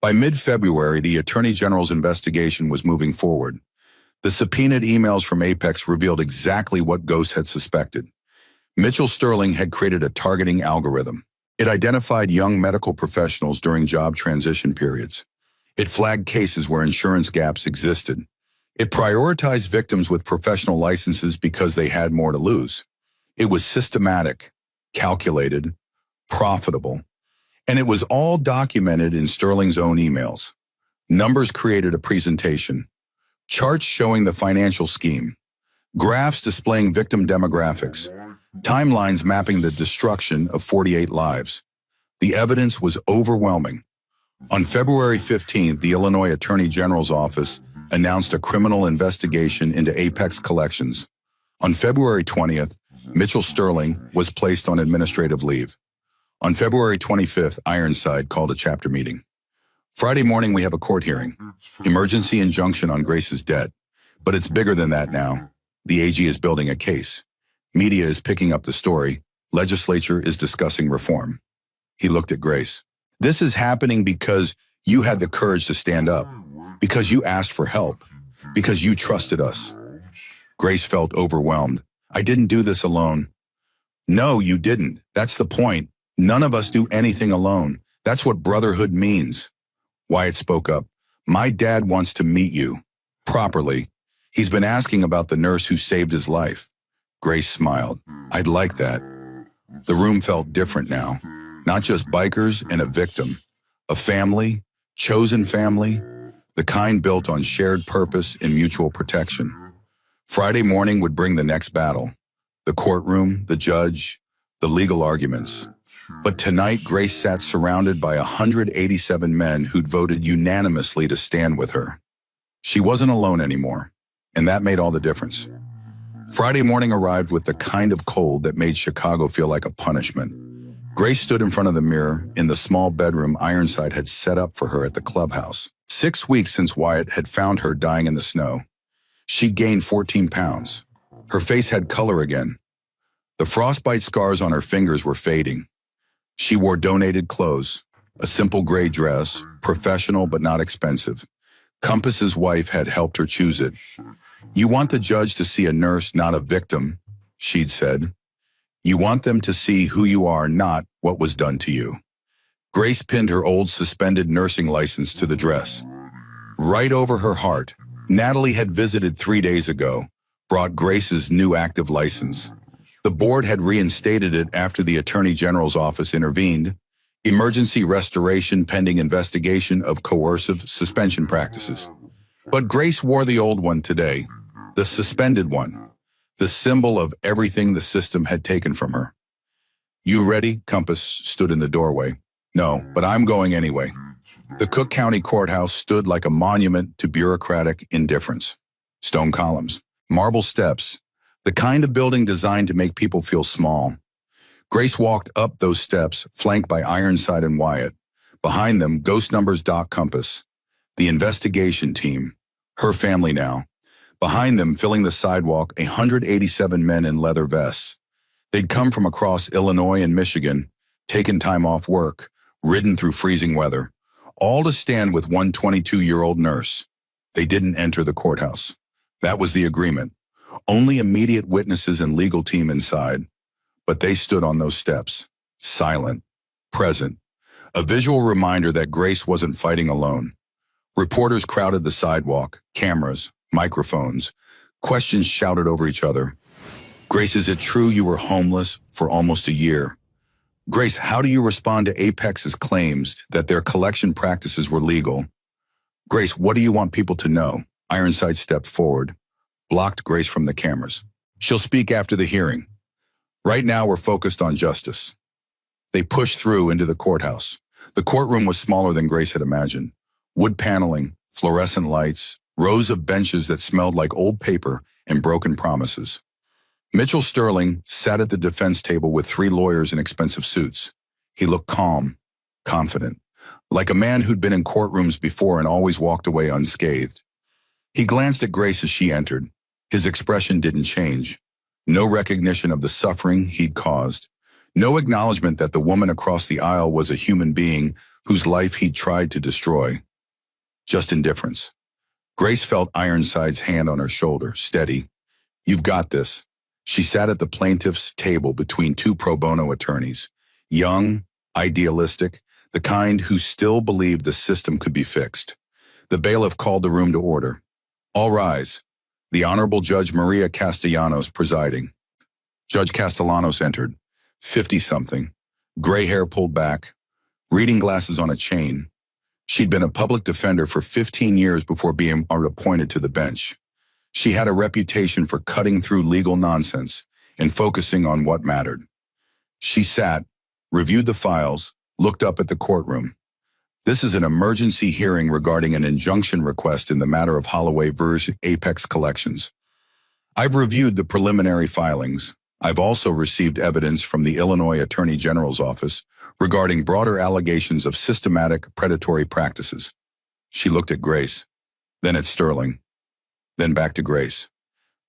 By mid-February, the Attorney General's investigation was moving forward. The subpoenaed emails from Apex revealed exactly what Ghost had suspected. Mitchell Sterling had created a targeting algorithm. It identified young medical professionals during job transition periods. It flagged cases where insurance gaps existed. It prioritized victims with professional licenses because they had more to lose. It was systematic, calculated, profitable. And it was all documented in Sterling's own emails. Numbers created a presentation. Charts showing the financial scheme. Graphs displaying victim demographics. Timelines mapping the destruction of 48 lives. The evidence was overwhelming. On February 15th, the Illinois Attorney General's office announced a criminal investigation into Apex Collections. On February 20th, Mitchell Sterling was placed on administrative leave. On February 25th, Ironside called a chapter meeting. Friday morning, we have a court hearing. Emergency injunction on Grace's debt. But it's bigger than that now. The AG is building a case. Media is picking up the story. Legislature is discussing reform. He looked at Grace. This is happening because you had the courage to stand up. Because you asked for help. Because you trusted us. Grace felt overwhelmed. I didn't do this alone. No, you didn't. That's the point. None of us do anything alone. That's what brotherhood means. Wyatt spoke up. My dad wants to meet you. Properly. He's been asking about the nurse who saved his life. Grace smiled. I'd like that. The room felt different now. Not just bikers and a victim. A family, chosen family, the kind built on shared purpose and mutual protection. Friday morning would bring the next battle. The courtroom, the judge, the legal arguments. But tonight, Grace sat surrounded by 187 men who'd voted unanimously to stand with her. She wasn't alone anymore, and that made all the difference. Friday morning arrived with the kind of cold that made Chicago feel like a punishment. Grace stood in front of the mirror in the small bedroom Ironside had set up for her at the clubhouse. 6 weeks since Wyatt had found her dying in the snow. She'd gained 14 pounds. Her face had color again. The frostbite scars on her fingers were fading. She wore donated clothes, a simple gray dress, professional but not expensive. Compass's wife had helped her choose it. "You want the judge to see a nurse, not a victim," she'd said. "You want them to see who you are, not what was done to you." Grace pinned her old suspended nursing license to the dress. Right over her heart, Natalie had visited 3 days ago, brought Grace's new active license. The board had reinstated it after the Attorney General's office intervened. Emergency restoration pending investigation of coercive suspension practices. But Grace wore the old one today, the suspended one, the symbol of everything the system had taken from her. "You ready?" Compass stood in the doorway. "No, but I'm going anyway." The Cook County Courthouse stood like a monument to bureaucratic indifference. Stone columns, marble steps, the kind of building designed to make people feel small. Grace walked up those steps, flanked by Ironside and Wyatt. Behind them, ghost numbers Doc Compass, the investigation team, her family now. Behind them, filling the sidewalk, 187 men in leather vests. They'd come from across Illinois and Michigan, taken time off work, ridden through freezing weather, all to stand with one 22-year-old nurse. They didn't enter the courthouse. That was the agreement. Only immediate witnesses and legal team inside. But they stood on those steps, silent, present, a visual reminder that Grace wasn't fighting alone. Reporters crowded the sidewalk, cameras, microphones, questions shouted over each other. "Grace, is it true you were homeless for almost a year?" "Grace, how do you respond to Apex's claims that their collection practices were legal?" "Grace, what do you want people to know?" Ironside stepped forward, blocked Grace from the cameras. "She'll speak after the hearing. Right now, we're focused on justice." They pushed through into the courthouse. The courtroom was smaller than Grace had imagined. Wood paneling, fluorescent lights, rows of benches that smelled like old paper and broken promises. Mitchell Sterling sat at the defense table with 3 lawyers in expensive suits. He looked calm, confident, like a man who'd been in courtrooms before and always walked away unscathed. He glanced at Grace as she entered. His expression didn't change. No recognition of the suffering he'd caused. No acknowledgement that the woman across the aisle was a human being whose life he'd tried to destroy. Just indifference. Grace felt Ironside's hand on her shoulder, steady. "You've got this." She sat at the plaintiff's table between 2 pro bono attorneys. Young, idealistic, the kind who still believed the system could be fixed. The bailiff called the room to order. "All rise." The Honorable Judge Maria Castellanos presiding. Judge Castellanos entered, 50-something, gray hair pulled back, reading glasses on a chain. She'd been a public defender for 15 years before being appointed to the bench. She had a reputation for cutting through legal nonsense and focusing on what mattered. She sat, reviewed the files, looked up at the courtroom. "This is an emergency hearing regarding an injunction request in the matter of Holloway vs. Apex Collections. I've reviewed the preliminary filings. I've also received evidence from the Illinois Attorney General's office regarding broader allegations of systematic predatory practices." She looked at Grace, then at Sterling, then back to Grace.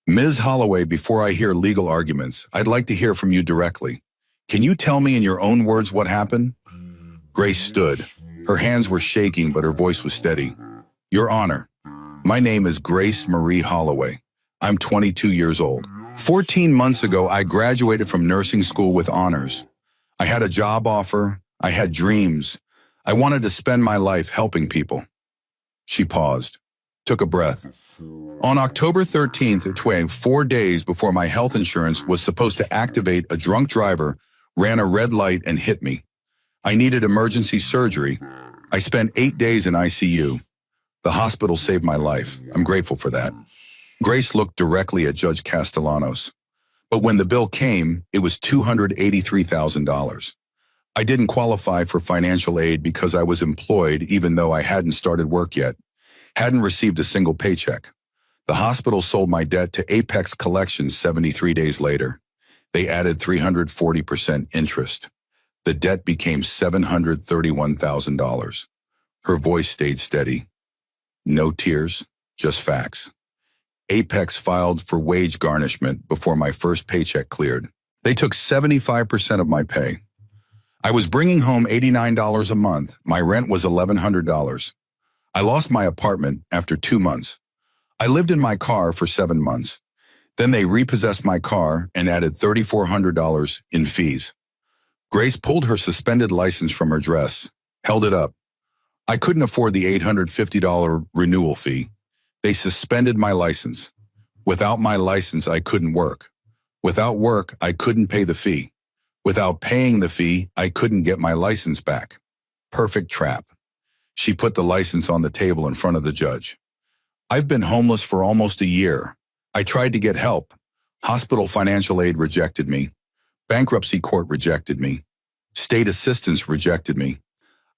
"Ms. Holloway, before I hear legal arguments, I'd like to hear from you directly. Can you tell me in your own words what happened?" Grace stood. Her hands were shaking, but her voice was steady. "Your Honor, my name is Grace Marie Holloway. I'm 22 years old. 14 months ago, I graduated from nursing school with honors. I had a job offer. I had dreams. I wanted to spend my life helping people." She paused, took a breath. "On October 13th, 4 days before my health insurance was supposed to activate, a drunk driver ran a red light and hit me. I needed emergency surgery. I spent 8 days in ICU. The hospital saved my life. I'm grateful for that." Grace looked directly at Judge Castellanos. "But when the bill came, it was $283,000. I didn't qualify for financial aid because I was employed even though I hadn't started work yet, hadn't received a single paycheck. The hospital sold my debt to Apex Collections 73 days later. They added 340% interest. The debt became $731,000. Her voice stayed steady. No tears, just facts. Apex filed for wage garnishment before my first paycheck cleared. They took 75% of my pay. I was bringing home $89 a month. My rent was $1,100. I lost my apartment after 2 months. I lived in my car for 7 months. Then they repossessed my car and added $3,400 in fees. Grace pulled her suspended license from her dress, held it up. I couldn't afford the $850 renewal fee. They suspended my license. Without my license, I couldn't work. Without work, I couldn't pay the fee. Without paying the fee, I couldn't get my license back. Perfect trap. She put the license on the table in front of the judge. I've been homeless for almost a year. I tried to get help. Hospital financial aid rejected me. Bankruptcy court rejected me. State assistance rejected me.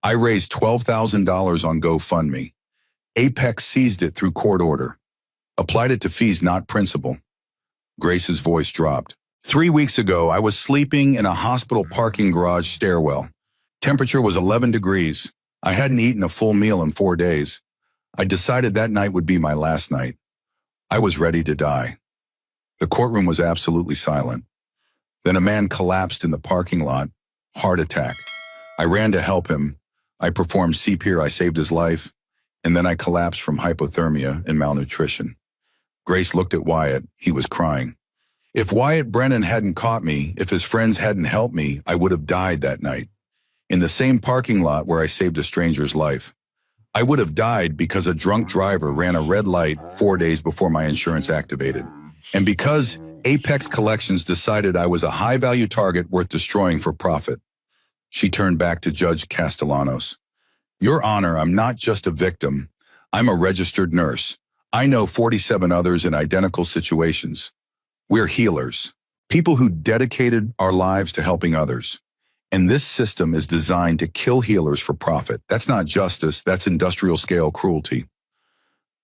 I raised $12,000 on GoFundMe. Apex seized it through court order. Applied it to fees, not principal. Grace's voice dropped. 3 weeks ago, I was sleeping in a hospital parking garage stairwell. Temperature was 11 degrees. I hadn't eaten a full meal in 4 days. I decided that night would be my last night. I was ready to die. The courtroom was absolutely silent. Then a man collapsed in the parking lot. Heart attack. I ran to help him. I performed CPR. I saved his life. And then I collapsed from hypothermia and malnutrition. Grace looked at Wyatt. He was crying. If Wyatt Brennan hadn't caught me, if his friends hadn't helped me, I would have died that night. In the same parking lot where I saved a stranger's life. I would have died because a drunk driver ran a red light 4 days before my insurance activated. And because Apex Collections decided I was a high-value target worth destroying for profit. She turned back to Judge Castellanos. Your Honor, I'm not just a victim. I'm a registered nurse. I know 47 others in identical situations. We're healers, people who dedicated our lives to helping others. And this system is designed to kill healers for profit. That's not justice, that's industrial-scale cruelty.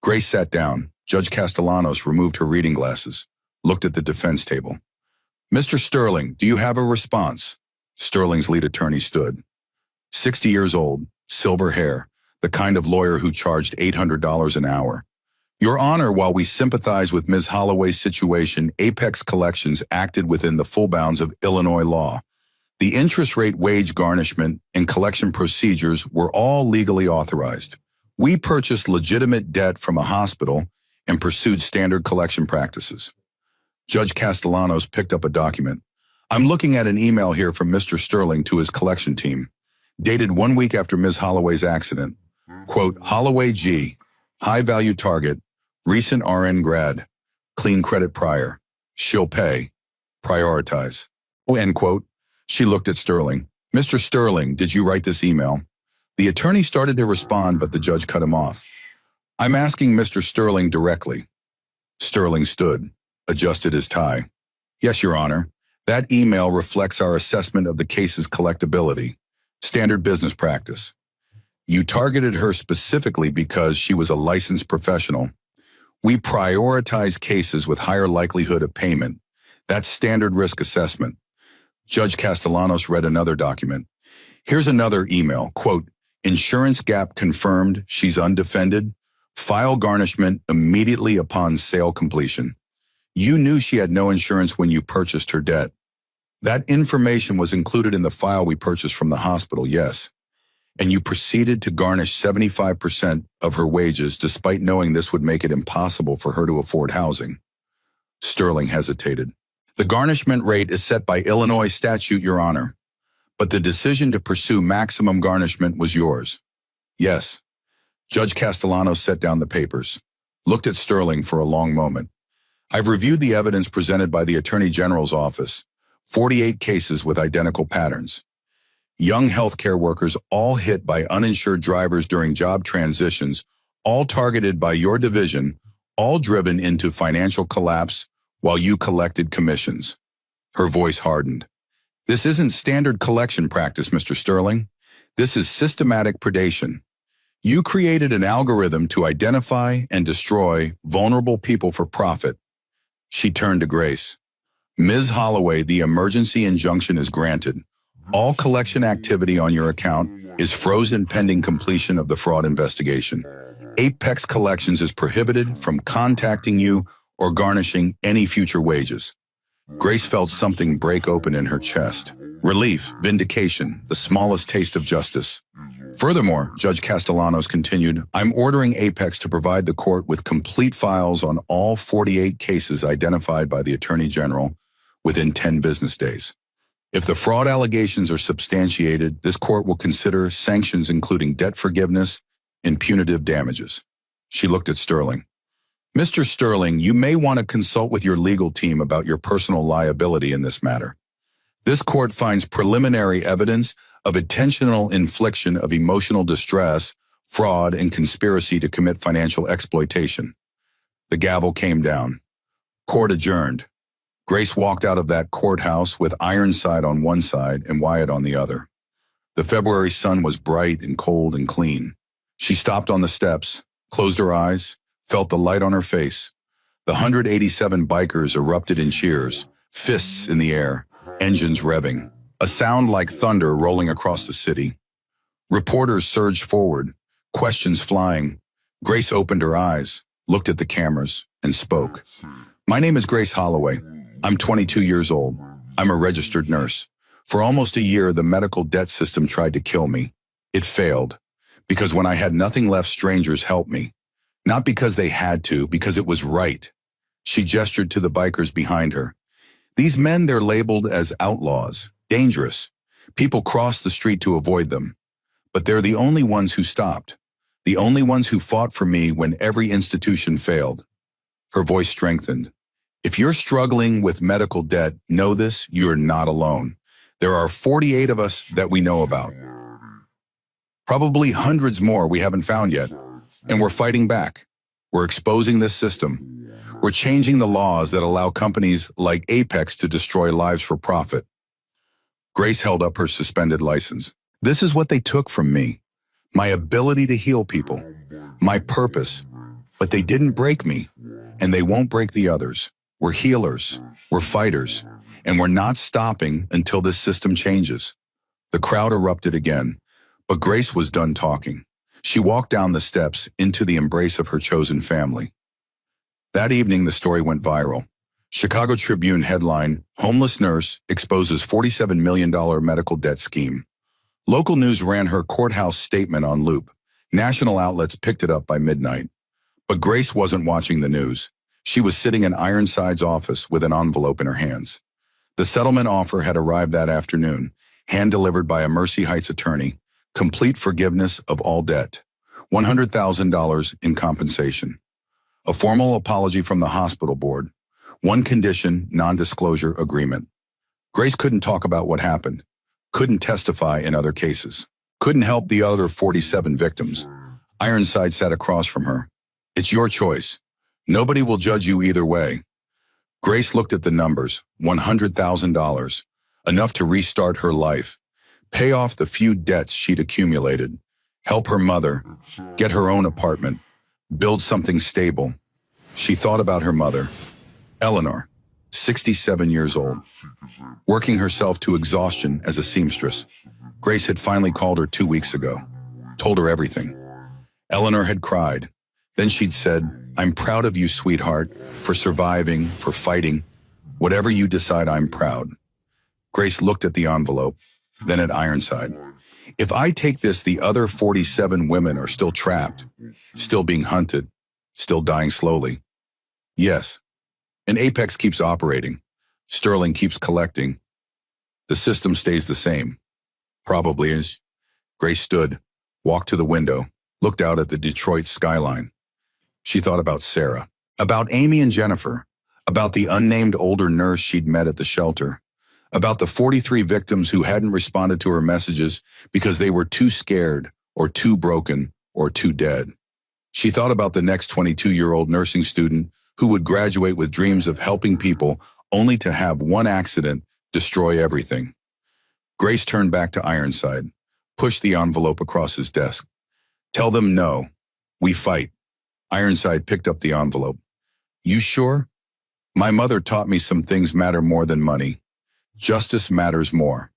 Grace sat down. Judge Castellanos removed her reading glasses, looked at the defense table. Mr. Sterling, do you have a response? Sterling's lead attorney stood. 60 years old, silver hair, the kind of lawyer who charged $800 an hour. Your Honor, while we sympathize with Ms. Holloway's situation, Apex Collections acted within the full bounds of Illinois law. The interest rate, wage garnishment, and collection procedures were all legally authorized. We purchased legitimate debt from a hospital and pursued standard collection practices. Judge Castellanos picked up a document. I'm looking at an email here from Mr. Sterling to his collection team, dated 1 week after Ms. Holloway's accident. Quote, Holloway G, high-value target, recent RN grad, clean credit prior, she'll pay, prioritize. End quote. She looked at Sterling. Mr. Sterling, did you write this email? The attorney started to respond, but the judge cut him off. I'm asking Mr. Sterling directly. Sterling stood, adjusted his tie. Yes, Your Honor. That email reflects our assessment of the case's collectability, standard business practice. You targeted her specifically because she was a licensed professional. We prioritize cases with higher likelihood of payment. That's standard risk assessment. Judge Castellanos read another document. Here's another email, quote, insurance gap confirmed, she's undefended, file garnishment immediately upon sale completion. You knew she had no insurance when you purchased her debt. That information was included in the file we purchased from the hospital, yes. And you proceeded to garnish 75% of her wages despite knowing this would make it impossible for her to afford housing. Sterling hesitated. The garnishment rate is set by Illinois statute, Your Honor, but the decision to pursue maximum garnishment was yours. Yes. Judge Castellanos set down the papers, looked at Sterling for a long moment. I've reviewed the evidence presented by the Attorney General's office, 48 cases with identical patterns. Young healthcare workers all hit by uninsured drivers during job transitions, all targeted by your division, all driven into financial collapse while you collected commissions. Her voice hardened. This isn't standard collection practice, Mr. Sterling. This is systematic predation. You created an algorithm to identify and destroy vulnerable people for profit. She turned to Grace. Ms. Holloway, the emergency injunction is granted. All collection activity on your account is frozen pending completion of the fraud investigation. Apex Collections is prohibited from contacting you or garnishing any future wages. Grace felt something break open in her chest. Relief, vindication, the smallest taste of justice. Furthermore, Judge Castellanos continued, I'm ordering Apex to provide the court with complete files on all 48 cases identified by the Attorney General within 10 business days. If the fraud allegations are substantiated, this court will consider sanctions including debt forgiveness and punitive damages. She looked at Sterling. Mr. Sterling, you may want to consult with your legal team about your personal liability in this matter. This court finds preliminary evidence of intentional infliction of emotional distress, fraud, and conspiracy to commit financial exploitation. The gavel came down. Court adjourned. Grace walked out of that courthouse with Ironside on one side and Wyatt on the other. The February sun was bright and cold and clean. She stopped on the steps, closed her eyes, felt the light on her face. The 187 bikers erupted in cheers, fists in the air, engines revving, a sound like thunder rolling across the city. Reporters surged forward, questions flying. Grace opened her eyes, looked at the cameras, and spoke. My name is Grace Holloway. I'm 22 years old. I'm a registered nurse. For almost a year, the medical debt system tried to kill me. It failed, because when I had nothing left, strangers helped me. Not because they had to, because it was right. She gestured to the bikers behind her. These men, they're labeled as outlaws, dangerous. People cross the street to avoid them. But they're the only ones who stopped. The only ones who fought for me when every institution failed. Her voice strengthened. If you're struggling with medical debt, know this, you're not alone. There are 48 of us that we know about. Probably hundreds more we haven't found yet. And we're fighting back. We're exposing this system. We're changing the laws that allow companies like Apex to destroy lives for profit. Grace held up her suspended license. This is what they took from me. My ability to heal people. My purpose. But they didn't break me. And they won't break the others. We're healers. We're fighters. And we're not stopping until this system changes. The crowd erupted again. But Grace was done talking. She walked down the steps into the embrace of her chosen family. That evening, the story went viral. Chicago Tribune headline, Homeless Nurse Exposes $47 million Medical Debt Scheme. Local news ran her courthouse statement on loop. National outlets picked it up by midnight. But Grace wasn't watching the news. She was sitting in Ironside's office with an envelope in her hands. The settlement offer had arrived that afternoon, hand-delivered by a Mercy Heights attorney. Complete forgiveness of all debt, $100,000 in compensation, a formal apology from the hospital board, one condition, non-disclosure agreement. Grace couldn't talk about what happened, couldn't testify in other cases, couldn't help the other 47 victims. Ironside sat across from her. It's your choice. Nobody will judge you either way. Grace looked at the numbers, $100,000, enough to restart her life. Pay off the few debts she'd accumulated, help her mother, get her own apartment, build something stable. She thought about her mother, Eleanor, 67 years old, working herself to exhaustion as a seamstress. Grace had finally called her 2 weeks ago, told her everything. Eleanor had cried. Then she'd said, I'm proud of you, sweetheart, for surviving, for fighting. Whatever you decide, I'm proud. Grace looked at the envelope, then at Ironside. If I take this, the other 47 women are still trapped, still being hunted, still dying slowly. Yes. And Apex keeps operating. Sterling keeps collecting. The system stays the same. Probably is. Grace stood, walked to the window, looked out at the Detroit skyline. She thought about Sarah, about Amy and Jennifer, about the unnamed older nurse she'd met at the shelter, about the 43 victims who hadn't responded to her messages because they were too scared or too broken or too dead. She thought about the next 22-year-old nursing student who would graduate with dreams of helping people only to have one accident destroy everything. Grace turned back to Ironside, pushed the envelope across his desk. Tell them no. We fight. Ironside picked up the envelope. You sure? My mother taught me some things matter more than money. Justice matters more.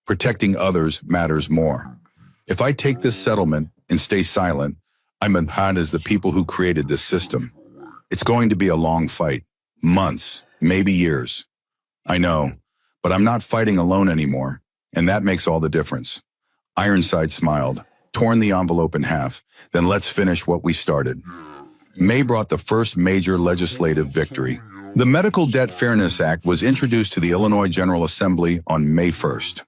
Protecting others matters more. If I take this settlement and stay silent, I'm as bad as the people who created this system. It's going to be a long fight. Months, maybe years. I know, but I'm not fighting alone anymore, and that makes all the difference. Ironside smiled, torn the envelope in half. Then let's finish what we started. May brought the first major legislative victory. The Medical Debt Fairness Act was introduced to the Illinois General Assembly on May 1st.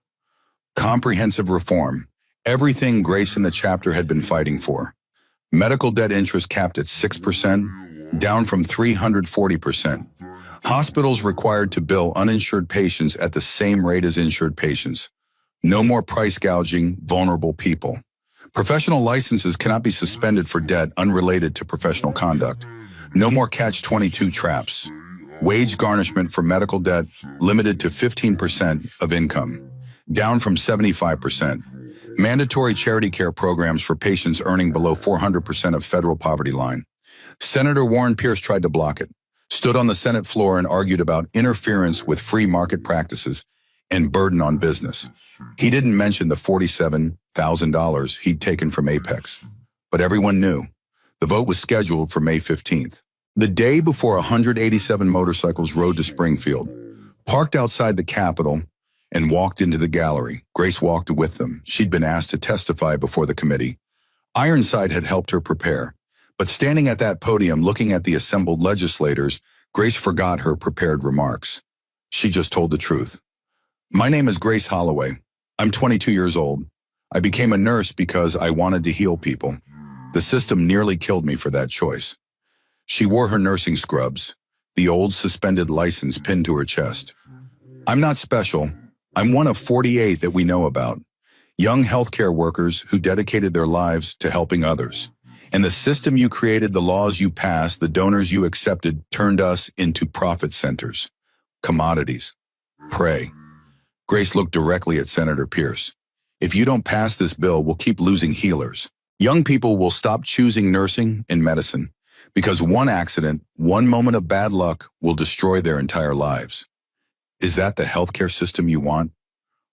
Comprehensive reform, everything Grace in the chapter had been fighting for. Medical debt interest capped at 6%, down from 340%. Hospitals required to bill uninsured patients at the same rate as insured patients. No more price gouging vulnerable people. Professional licenses cannot be suspended for debt unrelated to professional conduct. No more catch-22 traps. Wage garnishment for medical debt limited to 15% of income, down from 75%. Mandatory charity care programs for patients earning below 400% of federal poverty line. Senator Warren Pierce tried to block it, stood on the Senate floor and argued about interference with free market practices and burden on business. He didn't mention the $47,000 he'd taken from Apex, but everyone knew. The vote was scheduled for May 15th. The day before 187 motorcycles rode to Springfield, parked outside the Capitol, and walked into the gallery. Grace walked with them. She'd been asked to testify before the committee. Ironside had helped her prepare, but standing at that podium looking at the assembled legislators, Grace forgot her prepared remarks. She just told the truth. My name is Grace Holloway. I'm 22 years old. I became a nurse because I wanted to heal people. The system nearly killed me for that choice. She wore her nursing scrubs, the old suspended license pinned to her chest. I'm not special. I'm one of 48 that we know about. Young healthcare workers who dedicated their lives to helping others. And the system you created, the laws you passed, the donors you accepted, turned us into profit centers. Commodities. Prey. Grace looked directly at Senator Pierce. If you don't pass this bill, we'll keep losing healers. Young people will stop choosing nursing and medicine because one accident, one moment of bad luck will destroy their entire lives. Is that the healthcare system you want,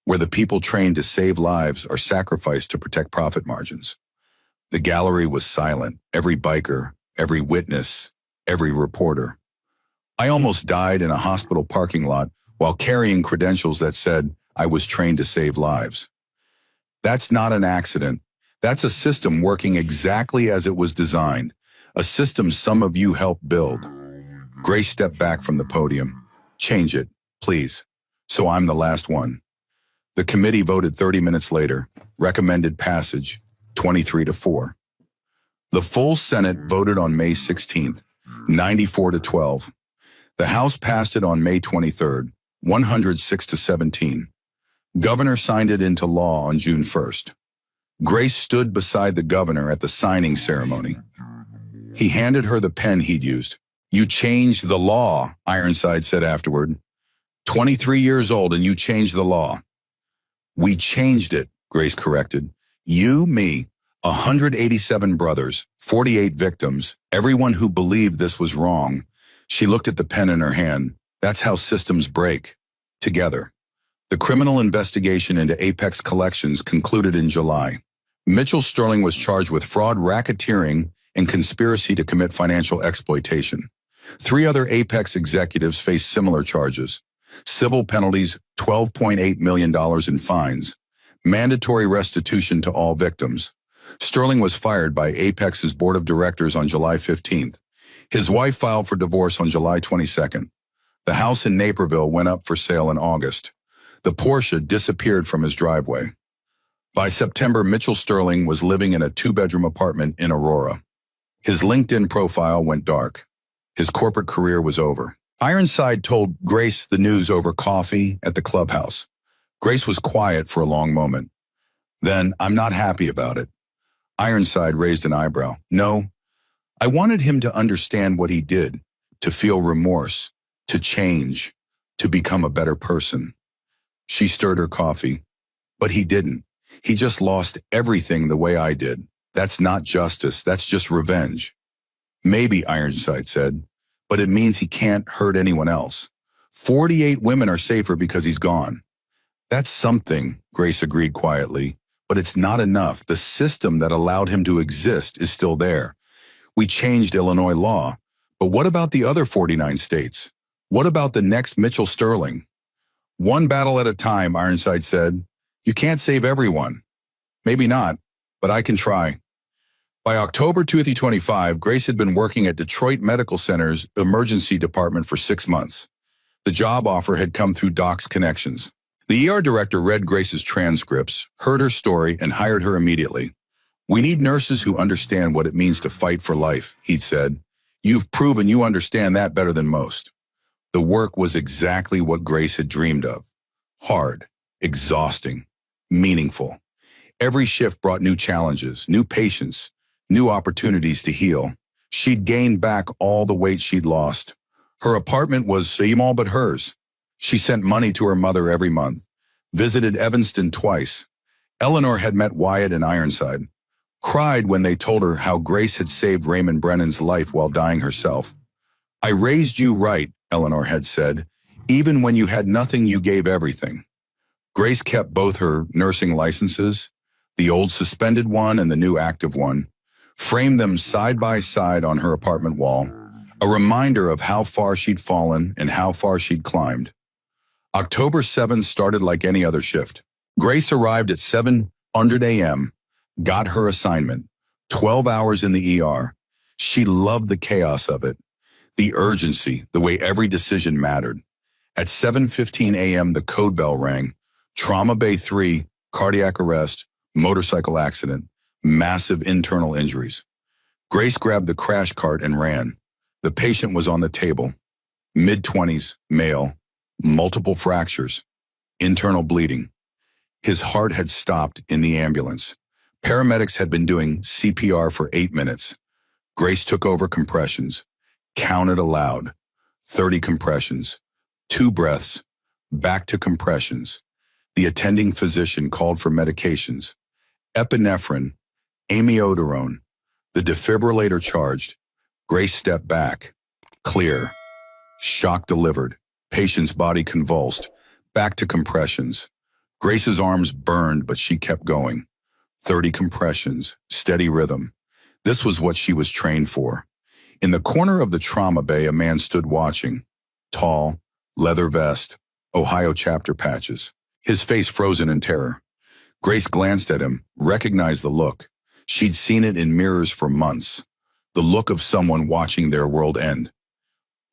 where the people trained to save lives are sacrificed to protect profit margins? The gallery was silent, every biker, every witness, every reporter. I almost died in a hospital parking lot while carrying credentials that said I was trained to save lives. That's not an accident. That's a system working exactly as it was designed, a system some of you helped build. Grace stepped back from the podium. Change it, please. So I'm the last one. The committee voted 30 minutes later, recommended passage, 23-4. The full Senate voted on May 16th, 94-12. The House passed it on May 23rd, 106-17. Governor signed it into law on June 1st. Grace stood beside the governor at the signing ceremony. He handed her the pen he'd used. You changed the law, Ironside said afterward. 23 years old and you changed the law. We changed it, Grace corrected. You, me, 187 brothers, 48 victims, everyone who believed this was wrong. She looked at the pen in her hand. That's how systems break. Together. The criminal investigation into Apex Collections concluded in July. Mitchell Sterling was charged with fraud, racketeering, and conspiracy to commit financial exploitation. 3 other Apex executives faced similar charges. Civil penalties, $12.8 million in fines. Mandatory restitution to all victims. Sterling was fired by Apex's board of directors on July 15th. His wife filed for divorce on July 22nd. The house in Naperville went up for sale in August. The Porsche disappeared from his driveway. By September, Mitchell Sterling was living in a 2-bedroom apartment in Aurora. His LinkedIn profile went dark. His corporate career was over. Ironside told Grace the news over coffee at the clubhouse. Grace was quiet for a long moment. Then, I'm not happy about it. Ironside raised an eyebrow. No, I wanted him to understand what he did, to feel remorse, to change, to become a better person. She stirred her coffee. But he didn't. He just lost everything the way I did. That's not justice, that's just revenge. Maybe, Ironside said, but it means he can't hurt anyone else. 48 women are safer because he's gone. That's something, Grace agreed quietly, but it's not enough. The system that allowed him to exist is still there. We changed Illinois law, but what about the other 49 states? What about the next Mitchell Sterling? One battle at a time, Ironside said. You can't save everyone. Maybe not, but I can try. By October 2025, Grace had been working at Detroit Medical Center's emergency department for 6 months. The job offer had come through Doc's connections. The ER director read Grace's transcripts, heard her story, and hired her immediately. We need nurses who understand what it means to fight for life, he'd said. You've proven you understand that better than most. The work was exactly what Grace had dreamed of. Hard, exhausting, meaningful. Every shift brought new challenges, new patients, new opportunities to heal. She'd gained back all the weight she'd lost. Her apartment was small but hers. She sent money to her mother every month, visited Evanston twice. Eleanor had met Wyatt and Ironside, cried when they told her how Grace had saved Raymond Brennan's life while dying herself. I raised you right, Eleanor had said. Even when you had nothing, you gave everything. Grace kept both her nursing licenses, the old suspended one and the new active one, framed them side by side on her apartment wall, a reminder of how far she'd fallen and how far she'd climbed. October 7th started like any other shift. Grace arrived at 7:00 a.m., got her assignment, 12 hours in the ER. She loved the chaos of it, the urgency, the way every decision mattered. At 7:15 a.m., the code bell rang. Trauma Bay 3, cardiac arrest, motorcycle accident, massive internal injuries. Grace grabbed the crash cart and ran. The patient was on the table. Mid-20s, male, multiple fractures, internal bleeding. His heart had stopped in the ambulance. Paramedics had been doing CPR for 8 minutes. Grace took over compressions, counted aloud. 30 compressions, 2 breaths, back to compressions. The attending physician called for medications. Epinephrine, amiodarone. The defibrillator charged. Grace stepped back. Clear. Shock delivered. Patient's body convulsed. Back to compressions. Grace's arms burned, but she kept going. 30 compressions, steady rhythm. This was what she was trained for. In the corner of the trauma bay, a man stood watching. Tall, leather vest, Ohio chapter patches. His face frozen in terror. Grace glanced at him, recognized the look. She'd seen it in mirrors for months. The look of someone watching their world end.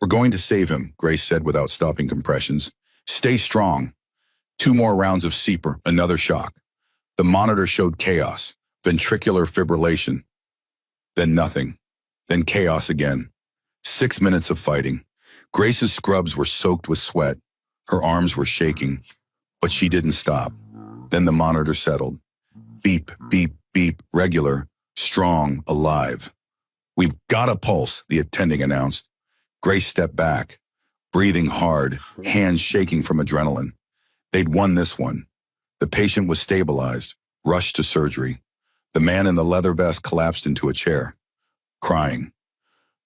We're going to save him, Grace said without stopping compressions. Stay strong. 2 more rounds of CPR, another shock. The monitor showed chaos, ventricular fibrillation. Then nothing. Then chaos again. 6 minutes of fighting. Grace's scrubs were soaked with sweat. Her arms were shaking. But she didn't stop. Then the monitor settled. Beep, beep, beep, regular, strong, alive. We've got a pulse, the attending announced. Grace stepped back, breathing hard, hands shaking from adrenaline. They'd won this one. The patient was stabilized, rushed to surgery. The man in the leather vest collapsed into a chair, crying.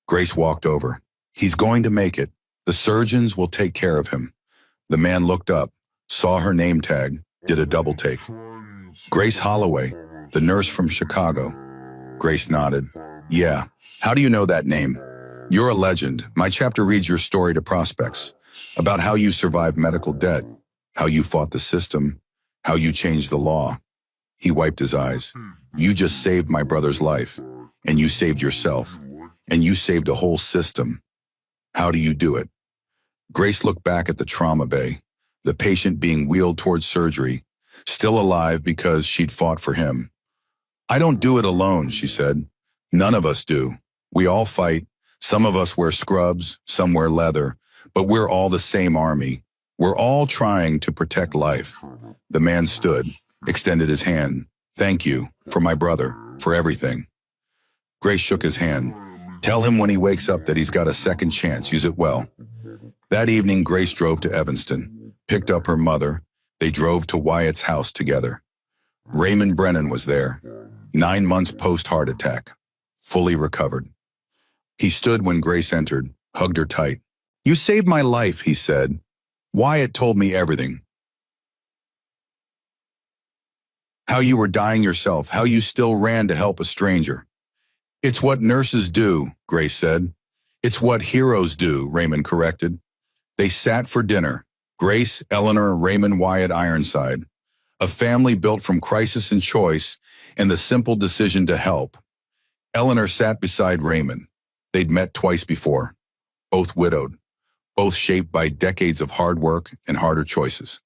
Grace walked over. He's going to make it. The surgeons will take care of him. The man looked up, saw her name tag, did a double take. Grace Holloway, the nurse from Chicago. Grace nodded. Yeah. How do you know that name? You're a legend. My chapter reads your story to prospects, about how you survived medical debt, how you fought the system, how you changed the law. He wiped his eyes. You just saved my brother's life, and you saved yourself, and you saved a whole system. How do you do it? Grace looked back at the trauma bay, the patient being wheeled towards surgery, still alive because she'd fought for him. I don't do it alone, she said. None of us do. We all fight. Some of us wear scrubs, some wear leather, but we're all the same army. We're all trying to protect life. The man stood, extended his hand. Thank you, for my brother, for everything. Grace shook his hand. Tell him when he wakes up that he's got a second chance. Use it well. That evening, Grace drove to Evanston, picked up her mother, They drove to Wyatt's house together. Raymond Brennan was there, 9 months post-heart attack, fully recovered. He stood when Grace entered, hugged her tight. "You saved my life," he said. "Wyatt told me everything. How you were dying yourself, how you still ran to help a stranger." "It's what nurses do," Grace said. "It's what heroes do," Raymond corrected. They sat for dinner. Grace, Eleanor, Raymond, Wyatt Ironside. A family built from crisis and choice and the simple decision to help. Eleanor sat beside Raymond. They'd met twice before, both widowed, both shaped by decades of hard work and harder choices.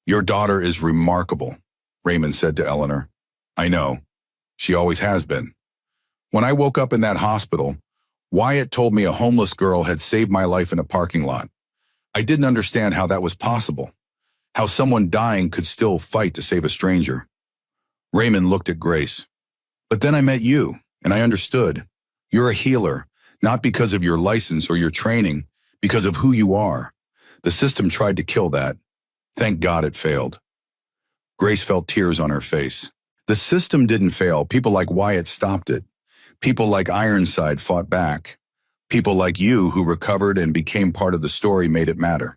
"Your daughter is remarkable," Raymond said to Eleanor. "I know. She always has been. When I woke up in that hospital, Wyatt told me a homeless girl had saved my life in a parking lot. I didn't understand how that was possible, how someone dying could still fight to save a stranger." Raymond looked at Grace. "But then I met you, and I understood. You're a healer, not because of your license or your training, because of who you are. The system tried to kill that. Thank God it failed." Grace felt tears on her face. The system didn't fail. People like Wyatt stopped it. People like Ironside fought back. People like you who recovered and became part of the story made it matter.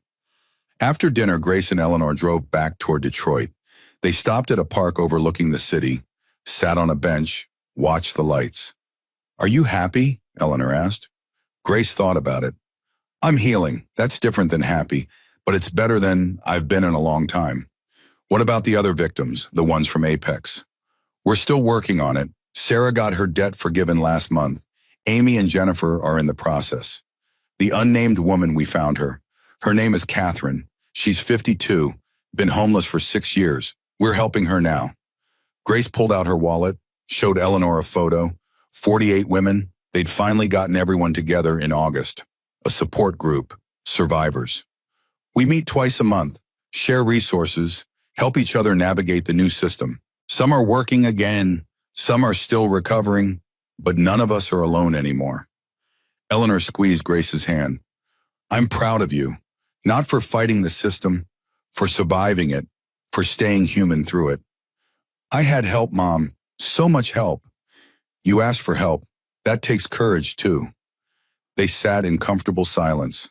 After dinner, Grace and Eleanor drove back toward Detroit. They stopped at a park overlooking the city, sat on a bench, watched the lights. "Are you happy?" Eleanor asked. Grace thought about it. "I'm healing. That's different than happy, but it's better than I've been in a long time." "What about the other victims, the ones from Apex?" "We're still working on it. Sarah got her debt forgiven last month. Amy and Jennifer are in the process. The unnamed woman, we found her. Her name is Catherine. She's 52, been homeless for 6 years. We're helping her now." Grace pulled out her wallet, showed Eleanor a photo. 48 women. They'd finally gotten everyone together in August. A support group, survivors. "We meet twice a month, share resources, help each other navigate the new system. Some are working again, some are still recovering, but none of us are alone anymore." Eleanor squeezed Grace's hand. "I'm proud of you, not for fighting the system, for surviving it, for staying human through it." "I had help, Mom, so much help." "You asked for help. That takes courage, too." They sat in comfortable silence,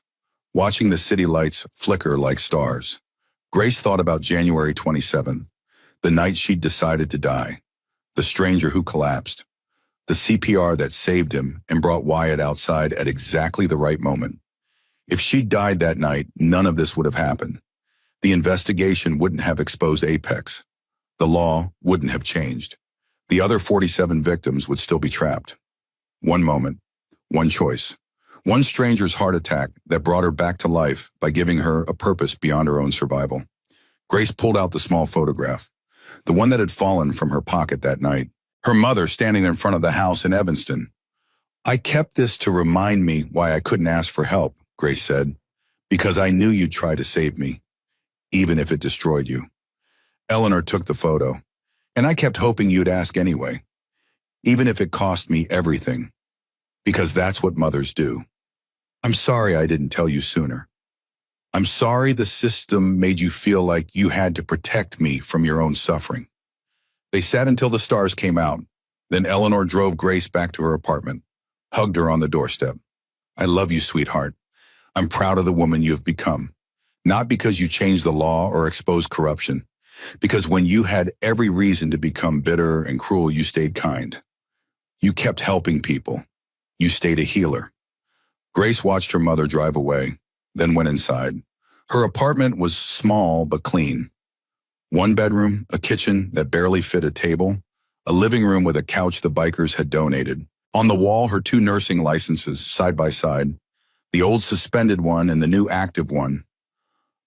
watching the city lights flicker like stars. Grace thought about January 27th, the night she'd decided to die, the stranger who collapsed, the CPR that saved him and brought Wyatt outside at exactly the right moment. If she'd died that night, none of this would have happened. The investigation wouldn't have exposed Apex. The law wouldn't have changed. The other 47 victims would still be trapped. One moment, one choice, one stranger's heart attack that brought her back to life by giving her a purpose beyond her own survival. Grace pulled out the small photograph, the one that had fallen from her pocket that night. Her mother standing in front of the house in Evanston. "I kept this to remind me why I couldn't ask for help," Grace said, "because I knew you'd try to save me, even if it destroyed you." Eleanor took the photo. "And I kept hoping you'd ask anyway, even if it cost me everything, because that's what mothers do. I'm sorry I didn't tell you sooner. I'm sorry the system made you feel like you had to protect me from your own suffering." They sat until the stars came out. Then Eleanor drove Grace back to her apartment, hugged her on the doorstep. "I love you, sweetheart. I'm proud of the woman you have become. Not because you changed the law or exposed corruption, because when you had every reason to become bitter and cruel, you stayed kind. You kept helping people. You stayed a healer." Grace watched her mother drive away, then went inside. Her apartment was small but clean. One bedroom, a kitchen that barely fit a table, a living room with a couch the bikers had donated. On the wall, her 2 nursing licenses, side by side, the old suspended one and the new active one.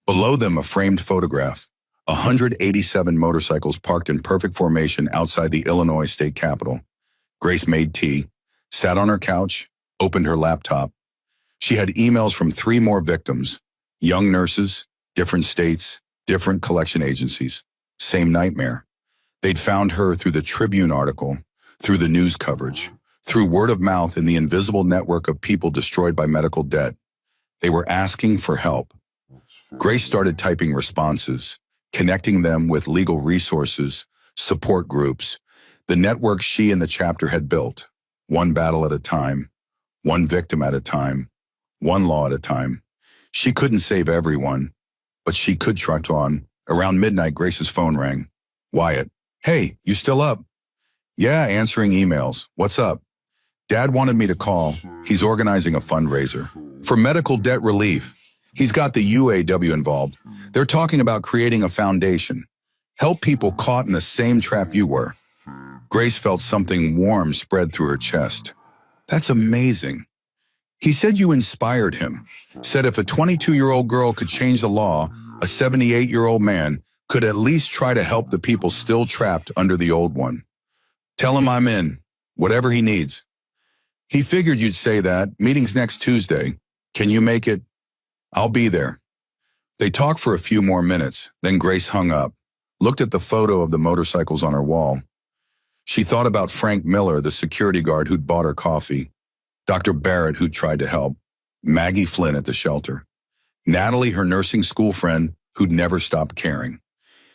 Below them, a framed photograph, 187 motorcycles parked in perfect formation outside the Illinois state capitol. Grace made tea, sat on her couch, opened her laptop. She had emails from 3 more victims, young nurses, different states, different collection agencies. Same nightmare. They'd found her through the Tribune article, through the news coverage, through word of mouth in the invisible network of people destroyed by medical debt. They were asking for help. Grace started typing responses, connecting them with legal resources, support groups, the network she and the chapter had built, one battle at a time, one victim at a time, one law at a time. She couldn't save everyone, but she could trudge on. Around midnight, Grace's phone rang. Wyatt. Hey, you still up? Yeah, answering emails. What's up? Dad wanted me to call. He's organizing a fundraiser for medical debt relief. He's got the UAW involved. They're talking about creating a foundation. Help people caught in the same trap you were. Grace felt something warm spread through her chest. That's amazing. He said you inspired him. Said if a 22-year-old girl could change the law, a 78-year-old man could at least try to help the people still trapped under the old one. Tell him I'm in, whatever he needs. He figured you'd say that. Meeting's next Tuesday. Can you make it? I'll be there. They talked for a few more minutes, then Grace hung up, looked at the photo of the motorcycles on her wall. She thought about Frank Miller, the security guard who'd bought her coffee, Dr. Barrett, who'd tried to help, Maggie Flynn at the shelter, Natalie, her nursing school friend, who'd never stopped caring.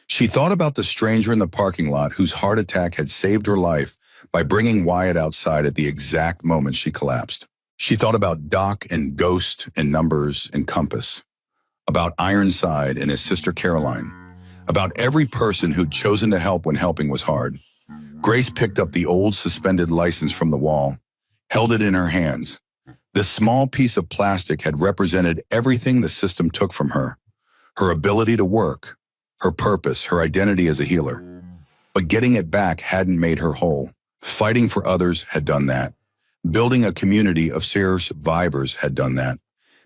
She thought about the stranger in the parking lot whose heart attack had saved her life by bringing Wyatt outside at the exact moment she collapsed. She thought about Doc and Ghost and Numbers and Compass, about Ironside and his sister Caroline, about every person who'd chosen to help when helping was hard. Grace picked up the old suspended license from the wall, held it in her hands. This small piece of plastic had represented everything the system took from her, her ability to work, her purpose, her identity as a healer. But getting it back hadn't made her whole. Fighting for others had done that. Building a community of survivors had done that.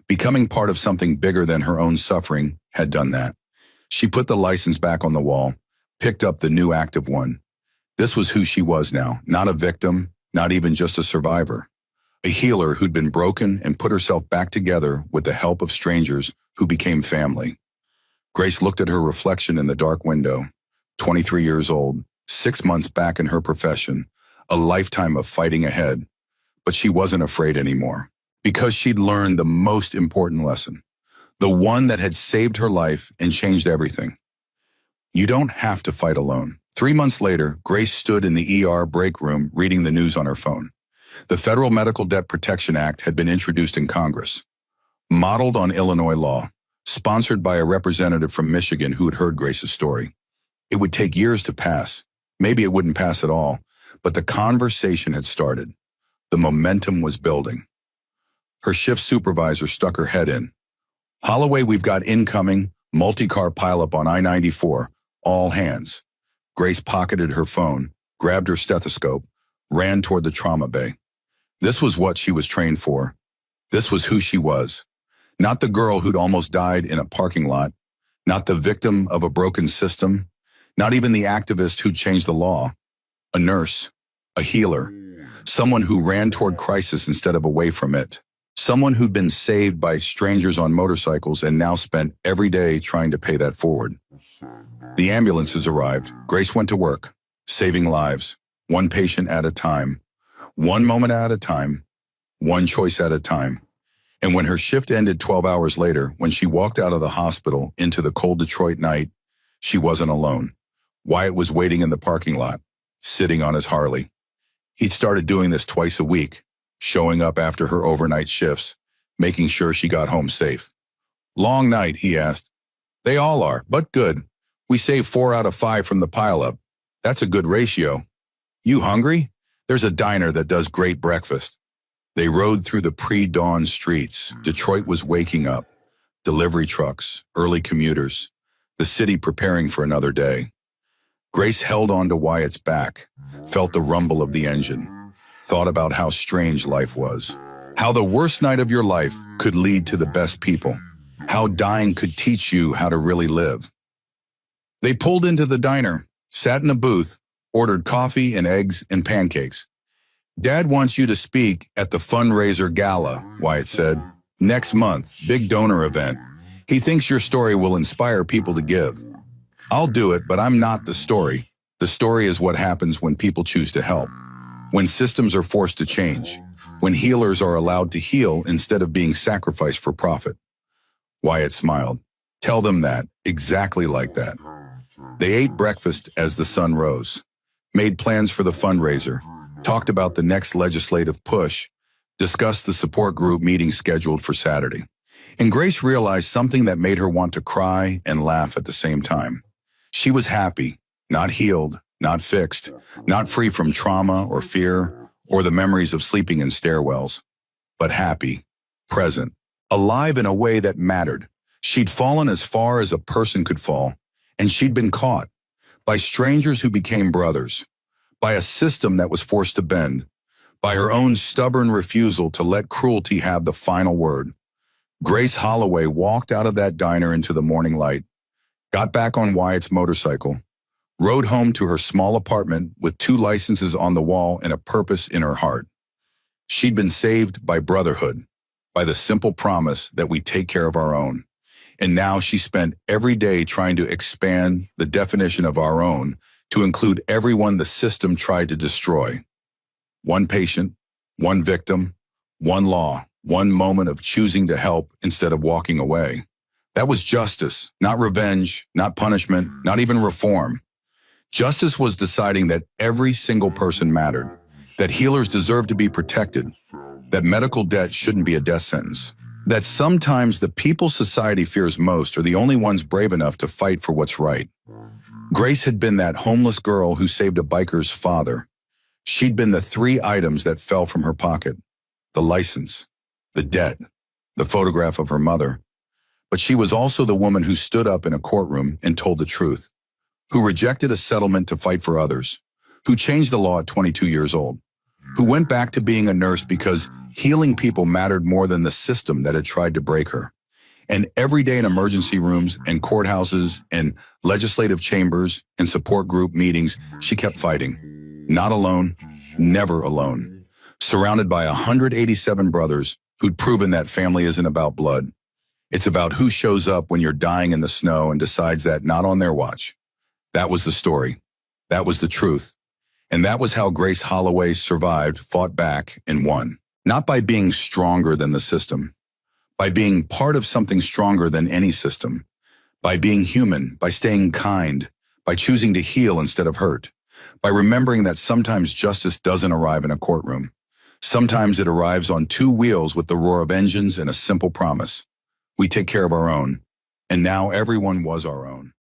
Becoming part of something bigger than her own suffering had done that. She put the license back on the wall, picked up the new active one. This was who she was now, not a victim, not even just a survivor. A healer who'd been broken and put herself back together with the help of strangers who became family. Grace looked at her reflection in the dark window. 23 years old, 6 months back in her profession, a lifetime of fighting ahead. But she wasn't afraid anymore, because she'd learned the most important lesson, the one that had saved her life and changed everything. You don't have to fight alone. 3 months later, Grace stood in the ER break room reading the news on her phone. The Federal Medical Debt Protection Act had been introduced in Congress, modeled on Illinois law, sponsored by a representative from Michigan who had heard Grace's story. It would take years to pass. Maybe it wouldn't pass at all, but the conversation had started. The momentum was building. Her shift supervisor stuck her head in. Holloway, we've got incoming, multi-car pileup on I-94, all hands. Grace pocketed her phone, grabbed her stethoscope, ran toward the trauma bay. This was what she was trained for. This was who she was. Not the girl who'd almost died in a parking lot, not the victim of a broken system, not even the activist who'd changed the law. A nurse, a healer, someone who ran toward crisis instead of away from it. Someone who'd been saved by strangers on motorcycles and now spent every day trying to pay that forward. The ambulances arrived. Grace went to work, saving lives, one patient at a time, one moment at a time, one choice at a time. And when her shift ended 12 hours later, when she walked out of the hospital into the cold Detroit night, she wasn't alone. Wyatt was waiting in the parking lot, sitting on his Harley. He'd started doing this twice a week, showing up after her overnight shifts, making sure she got home safe. Long night, he asked. They all are, but good. We saved 4 out of 5 from the pileup. That's a good ratio. You hungry? There's a diner that does great breakfast. They rode through the pre-dawn streets. Detroit was waking up. Delivery trucks, early commuters, the city preparing for another day. Grace held on to Wyatt's back, felt the rumble of the engine, thought about how strange life was, how the worst night of your life could lead to the best people, how dying could teach you how to really live. They pulled into the diner, sat in a booth, ordered coffee and eggs and pancakes. Dad wants you to speak at the fundraiser gala, Wyatt said. Next month, big donor event. He thinks your story will inspire people to give. I'll do it, but I'm not the story. The story is what happens when people choose to help, when systems are forced to change, when healers are allowed to heal instead of being sacrificed for profit. Wyatt smiled. Tell them that, exactly like that. They ate breakfast as the sun rose, made plans for the fundraiser, talked about the next legislative push, discussed the support group meeting scheduled for Saturday. And Grace realized something that made her want to cry and laugh at the same time. She was happy, not healed, not fixed, not free from trauma or fear or the memories of sleeping in stairwells, but happy, present, alive in a way that mattered. She'd fallen as far as a person could fall, and she'd been caught by strangers who became brothers, by a system that was forced to bend, by her own stubborn refusal to let cruelty have the final word. Grace Holloway walked out of that diner into the morning light, got back on Wyatt's motorcycle, rode home to her small apartment with 2 licenses on the wall and a purpose in her heart. She'd been saved by Brotherhood, by the simple promise that we take care of our own. And now she spent every day trying to expand the definition of our own to include everyone the system tried to destroy. One patient, one victim, one law, one moment of choosing to help instead of walking away. That was justice, not revenge, not punishment, not even reform. Justice was deciding that every single person mattered, that healers deserved to be protected, that medical debt shouldn't be a death sentence, that sometimes the people society fears most are the only ones brave enough to fight for what's right. Grace had been that homeless girl who saved a biker's father. She'd been the 3 items that fell from her pocket: the license, the debt, the photograph of her mother. But she was also the woman who stood up in a courtroom and told the truth, who rejected a settlement to fight for others, who changed the law at 22 years old, who went back to being a nurse because healing people mattered more than the system that had tried to break her. And every day in emergency rooms and courthouses and legislative chambers and support group meetings, she kept fighting. Not alone, never alone. Surrounded by 187 brothers who'd proven that family isn't about blood. It's about who shows up when you're dying in the snow and decides that not on their watch. That was the story. That was the truth. And that was how Grace Holloway survived, fought back, and won. Not by being stronger than the system, by being part of something stronger than any system, by being human, by staying kind, by choosing to heal instead of hurt, by remembering that sometimes justice doesn't arrive in a courtroom. Sometimes it arrives on 2 wheels with the roar of engines and a simple promise. We take care of our own. And now everyone was our own.